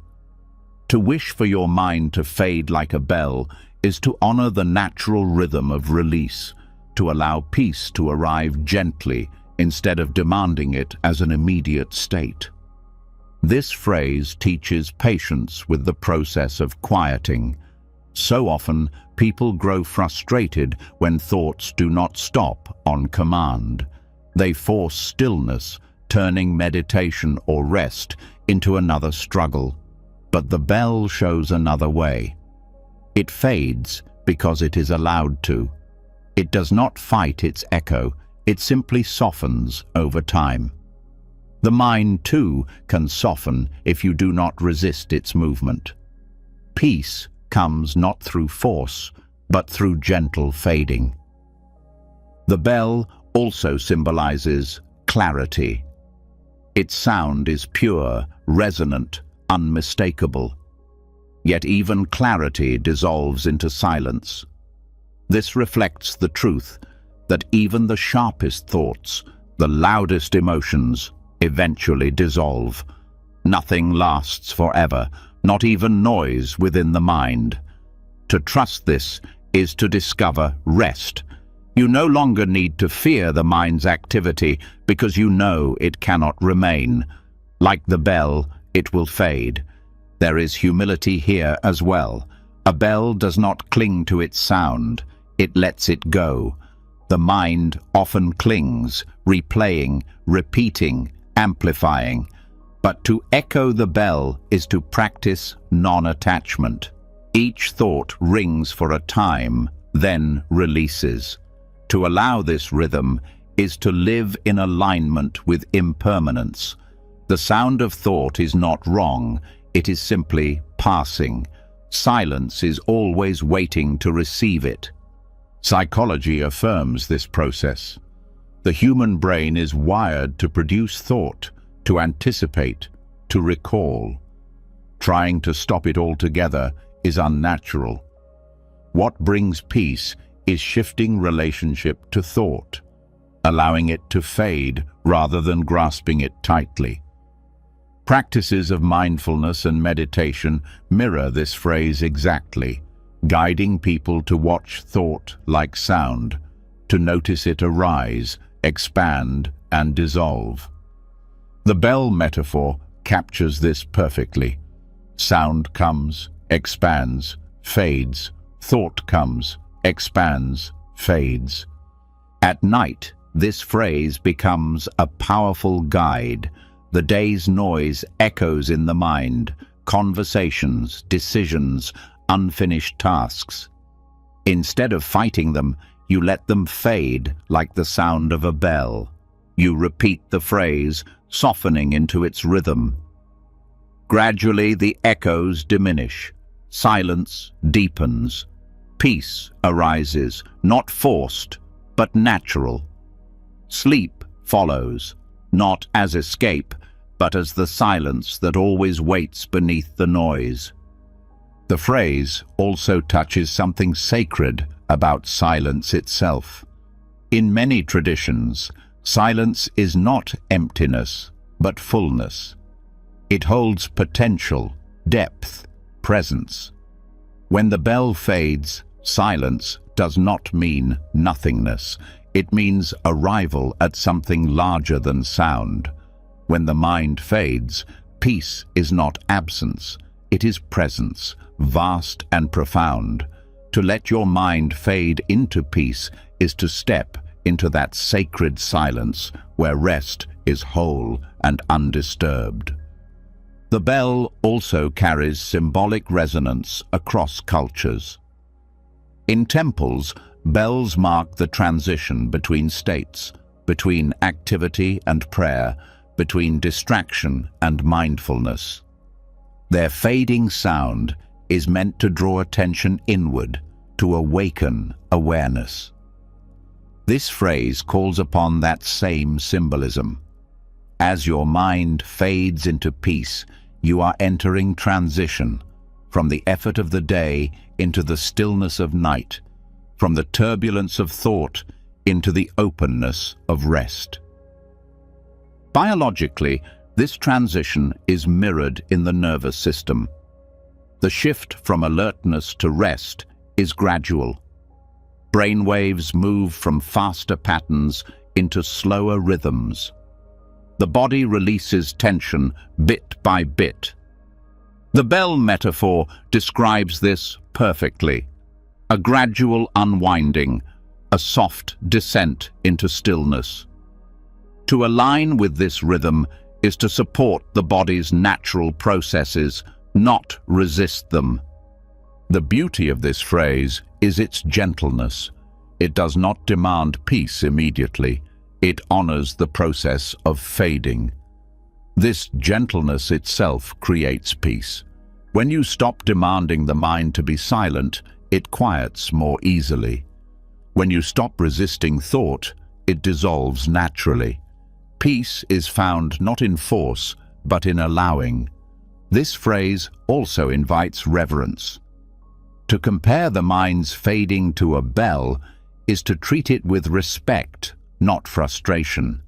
To wish for your mind to fade like a bell is to honor the natural rhythm of release, to allow peace to arrive gently instead of demanding it as an immediate state. This phrase teaches patience with the process of quieting. So often, people grow frustrated when thoughts do not stop on command. They force stillness, turning meditation or rest into another struggle. But the bell shows another way. It fades because it is allowed to. It does not fight its echo, it simply softens over time. The mind, too, can soften if you do not resist its movement. Peace comes not through force, but through gentle fading. The bell also symbolizes clarity. Its sound is pure, resonant, unmistakable. Yet even clarity dissolves into silence. This reflects the truth that even the sharpest thoughts, the loudest emotions, eventually dissolve. Nothing lasts forever, not even noise within the mind. To trust this is to discover rest. You no longer need to fear the mind's activity because you know it cannot remain. Like the bell, it will fade. There is humility here as well. A bell does not cling to its sound, it lets it go. The mind often clings, replaying, repeating, amplifying. But to echo the bell is to practice non-attachment. Each thought rings for a time, then releases. To allow this rhythm is to live in alignment with impermanence. The sound of thought is not wrong, it is simply passing. Silence is always waiting to receive it. Psychology affirms this process. The human brain is wired to produce thought, to anticipate, to recall. Trying to stop it altogether is unnatural. What brings peace is shifting relationship to thought, allowing it to fade rather than grasping it tightly. Practices of mindfulness and meditation mirror this phrase exactly, guiding people to watch thought like sound, to notice it arise, expand, and dissolve. The bell metaphor captures this perfectly. Sound comes, expands, fades. Thought comes, expands, fades. At night, this phrase becomes a powerful guide. The day's noise echoes in the mind, conversations, decisions, unfinished tasks. Instead of fighting them, you let them fade like the sound of a bell. You repeat the phrase, softening into its rhythm. Gradually, the echoes diminish. Silence deepens. Peace arises, not forced, but natural. Sleep follows, not as escape, but as the silence that always waits beneath the noise. The phrase also touches something sacred about silence itself. In many traditions, silence is not emptiness, but fullness. It holds potential, depth, presence. When the bell fades, silence does not mean nothingness. It means arrival at something larger than sound. When the mind fades, peace is not absence, it is presence, vast and profound. To let your mind fade into peace is to step into that sacred silence where rest is whole and undisturbed. The bell also carries symbolic resonance across cultures. In temples, bells mark the transition between states, between activity and prayer, between distraction and mindfulness. Their fading sound is meant to draw attention inward, to awaken awareness. This phrase calls upon that same symbolism. As your mind fades into peace, you are entering transition from the effort of the day into the stillness of night, from the turbulence of thought into the openness of rest. Biologically, this transition is mirrored in the nervous system. The shift from alertness to rest is gradual. Brainwaves move from faster patterns into slower rhythms. The body releases tension bit by bit. The bell metaphor describes this perfectly. A gradual unwinding, a soft descent into stillness. To align with this rhythm is to support the body's natural processes, not resist them. The beauty of this phrase is its gentleness. It does not demand peace immediately. It honors the process of fading. This gentleness itself creates peace. When you stop demanding the mind to be silent, it quiets more easily. When you stop resisting thought, it dissolves naturally. Peace is found not in force, but in allowing. This phrase also invites reverence. To compare the mind's fading to a bell is to treat it with respect, not frustration.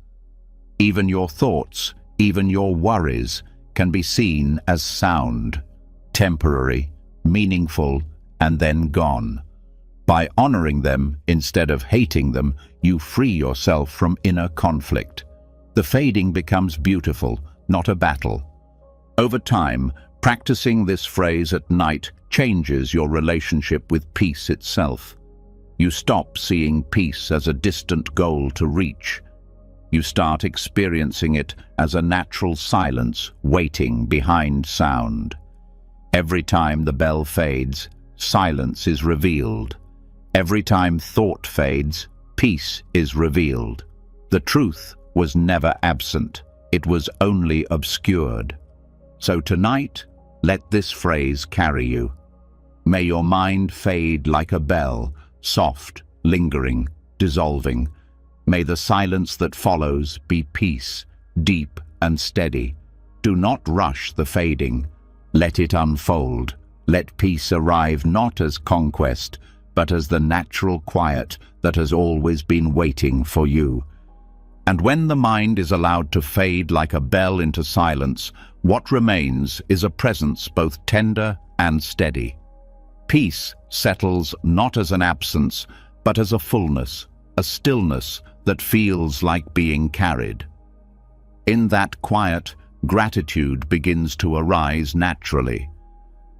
Even your thoughts, even your worries, can be seen as sound, temporary, meaningful, and then gone. By honoring them instead of hating them, you free yourself from inner conflict. The fading becomes beautiful, not a battle. Over time, practicing this phrase at night changes your relationship with peace itself. You stop seeing peace as a distant goal to reach. You start experiencing it as a natural silence waiting behind sound. Every time the bell fades, silence is revealed. Every time thought fades, peace is revealed. The truth was never absent. It was only obscured. So tonight, let this phrase carry you. May your mind fade like a bell, soft, lingering, dissolving. May the silence that follows be peace, deep and steady. Do not rush the fading. Let it unfold. Let peace arrive not as conquest, but as the natural quiet that has always been waiting for you. And when the mind is allowed to fade like a bell into silence, what remains is a presence both tender and steady. Peace settles not as an absence, but as a fullness, a stillness that feels like being carried. In that quiet, gratitude begins to arise naturally.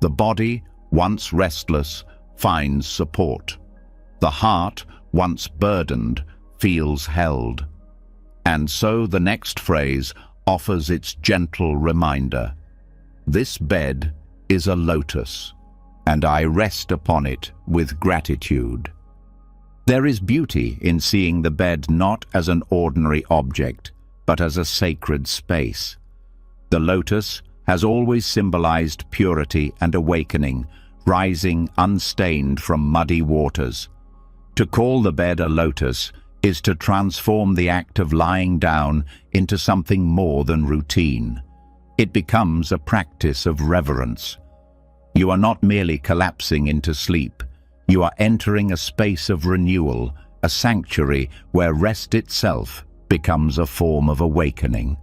The body, once restless, finds support. The heart, once burdened, feels held. And so the next phrase offers its gentle reminder. This bed is a lotus, and I rest upon it with gratitude. There is beauty in seeing the bed not as an ordinary object, but as a sacred space. The lotus has always symbolized purity and awakening, rising unstained from muddy waters. To call the bed a lotus is to transform the act of lying down into something more than routine. It becomes a practice of reverence. You are not merely collapsing into sleep. You are entering a space of renewal, a sanctuary where rest itself becomes a form of awakening.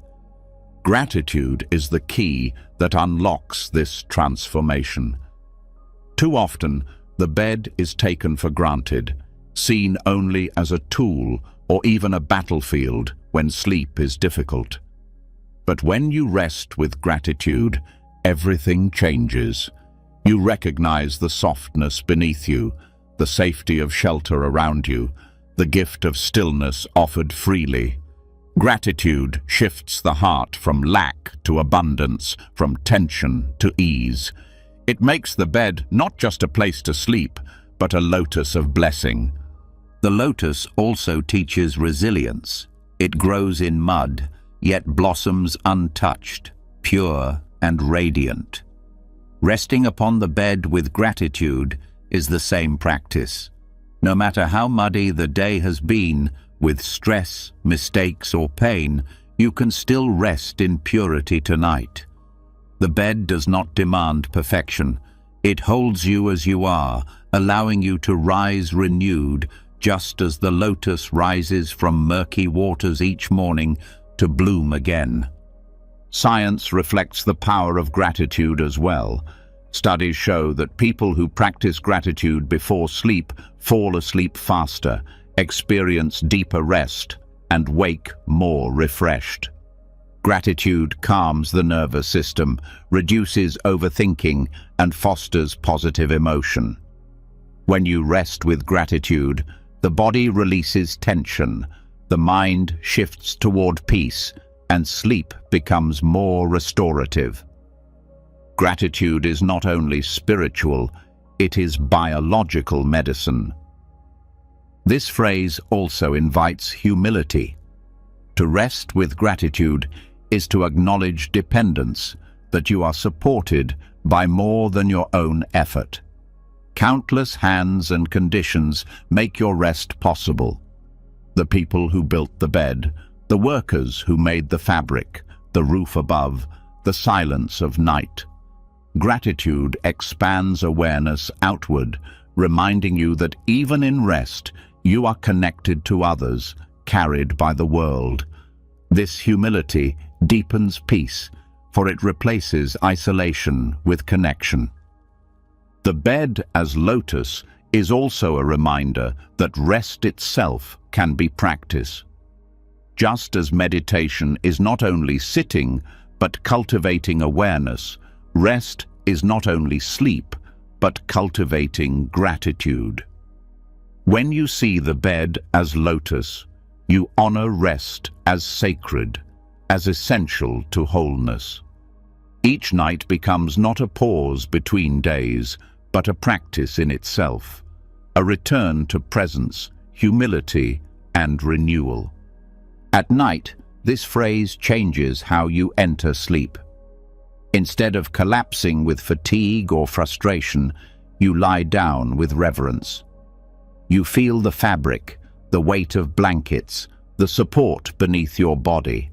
Gratitude is the key that unlocks this transformation. Too often, the bed is taken for granted, seen only as a tool or even a battlefield when sleep is difficult. But when you rest with gratitude, everything changes. You recognize the softness beneath you, the safety of shelter around you, the gift of stillness offered freely. Gratitude shifts the heart from lack to abundance, from tension to ease. It makes the bed not just a place to sleep, but a lotus of blessing. The lotus also teaches resilience. It grows in mud, yet blossoms untouched, pure and radiant. Resting upon the bed with gratitude is the same practice. No matter how muddy the day has been, with stress, mistakes, or pain, you can still rest in purity tonight. The bed does not demand perfection. It holds you as you are, allowing you to rise renewed, just as the lotus rises from murky waters each morning to bloom again. Science reflects the power of gratitude as well. Studies show that people who practice gratitude before sleep fall asleep faster, experience deeper rest, and wake more refreshed. Gratitude calms the nervous system, reduces overthinking, and fosters positive emotion. When you rest with gratitude, the body releases tension, the mind shifts toward peace, and sleep becomes more restorative. Gratitude is not only spiritual, it is biological medicine. This phrase also invites humility. To rest with gratitude is to acknowledge dependence, that you are supported by more than your own effort. Countless hands and conditions make your rest possible. The people who built the bed, the workers who made the fabric, the roof above, the silence of night. Gratitude expands awareness outward, reminding you that even in rest, you are connected to others, carried by the world. This humility deepens peace, for it replaces isolation with connection. The bed as lotus is also a reminder that rest itself can be practice. Just as meditation is not only sitting, but cultivating awareness, rest is not only sleep, but cultivating gratitude. When you see the bed as lotus, you honor rest as sacred, as essential to wholeness. Each night becomes not a pause between days, but a practice in itself, a return to presence, humility, and renewal. At night, this phrase changes how you enter sleep. Instead of collapsing with fatigue or frustration, you lie down with reverence. You feel the fabric, the weight of blankets, the support beneath your body.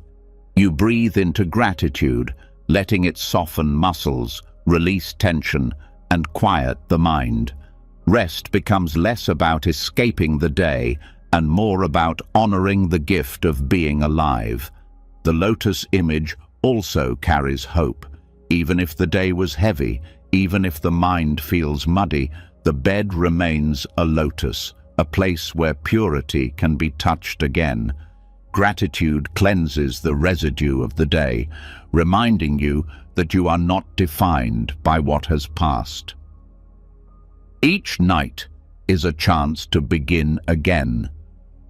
You breathe into gratitude, letting it soften muscles, release tension, and quiet the mind. Rest becomes less about escaping the day and more about honoring the gift of being alive. The lotus image also carries hope. Even if the day was heavy, even if the mind feels muddy, the bed remains a lotus, a place where purity can be touched again. Gratitude cleanses the residue of the day, reminding you that you are not defined by what has passed. Each night is a chance to begin again,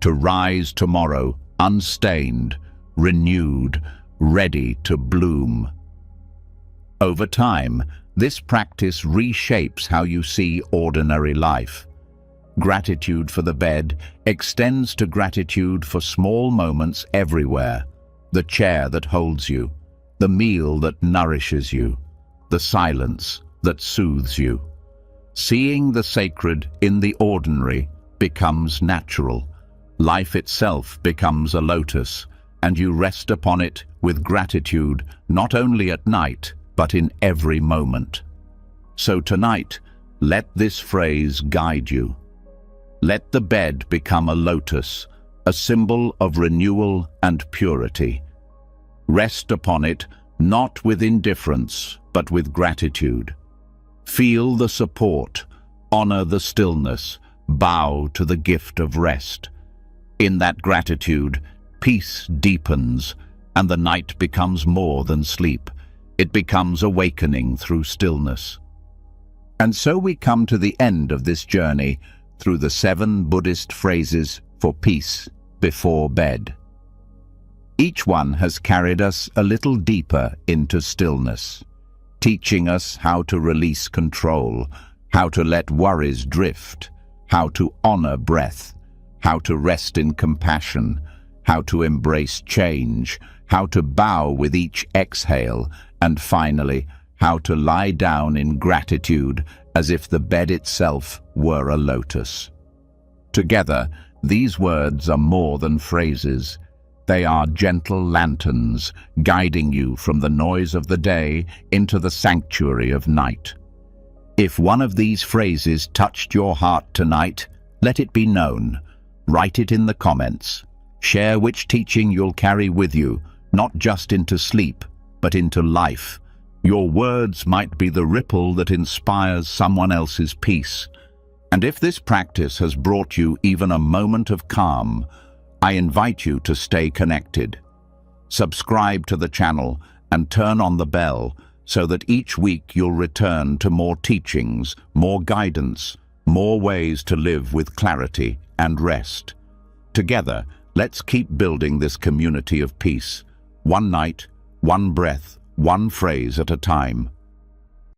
to rise tomorrow unstained, renewed, ready to bloom. Over time, this practice reshapes how you see ordinary life. Gratitude for the bed extends to gratitude for small moments everywhere. The chair that holds you, the meal that nourishes you, the silence that soothes you. Seeing the sacred in the ordinary becomes natural. Life itself becomes a lotus, and you rest upon it with gratitude not only at night, but in every moment. So tonight, let this phrase guide you. Let the bed become a lotus, a symbol of renewal and purity. Rest upon it, not with indifference, but with gratitude. Feel the support, honor the stillness, bow to the gift of rest. In that gratitude, peace deepens, and the night becomes more than sleep. It becomes awakening through stillness. And so we come to the end of this journey through the 7 Buddhist phrases for peace before bed. Each one has carried us a little deeper into stillness, teaching us how to release control, how to let worries drift, how to honor breath, how to rest in compassion, how to embrace change, how to bow with each exhale, and finally, how to lie down in gratitude as if the bed itself were a lotus. Together, these words are more than phrases. They are gentle lanterns guiding you from the noise of the day into the sanctuary of night. If one of these phrases touched your heart tonight, let it be known. Write it in the comments. Share which teaching you'll carry with you, not just into sleep, but into life. Your words might be the ripple that inspires someone else's peace. And if this practice has brought you even a moment of calm, I invite you to stay connected. Subscribe to the channel and turn on the bell so that each week you'll return to more teachings, more guidance, more ways to live with clarity and rest. Together, let's keep building this community of peace, one night, one breath, one phrase at a time.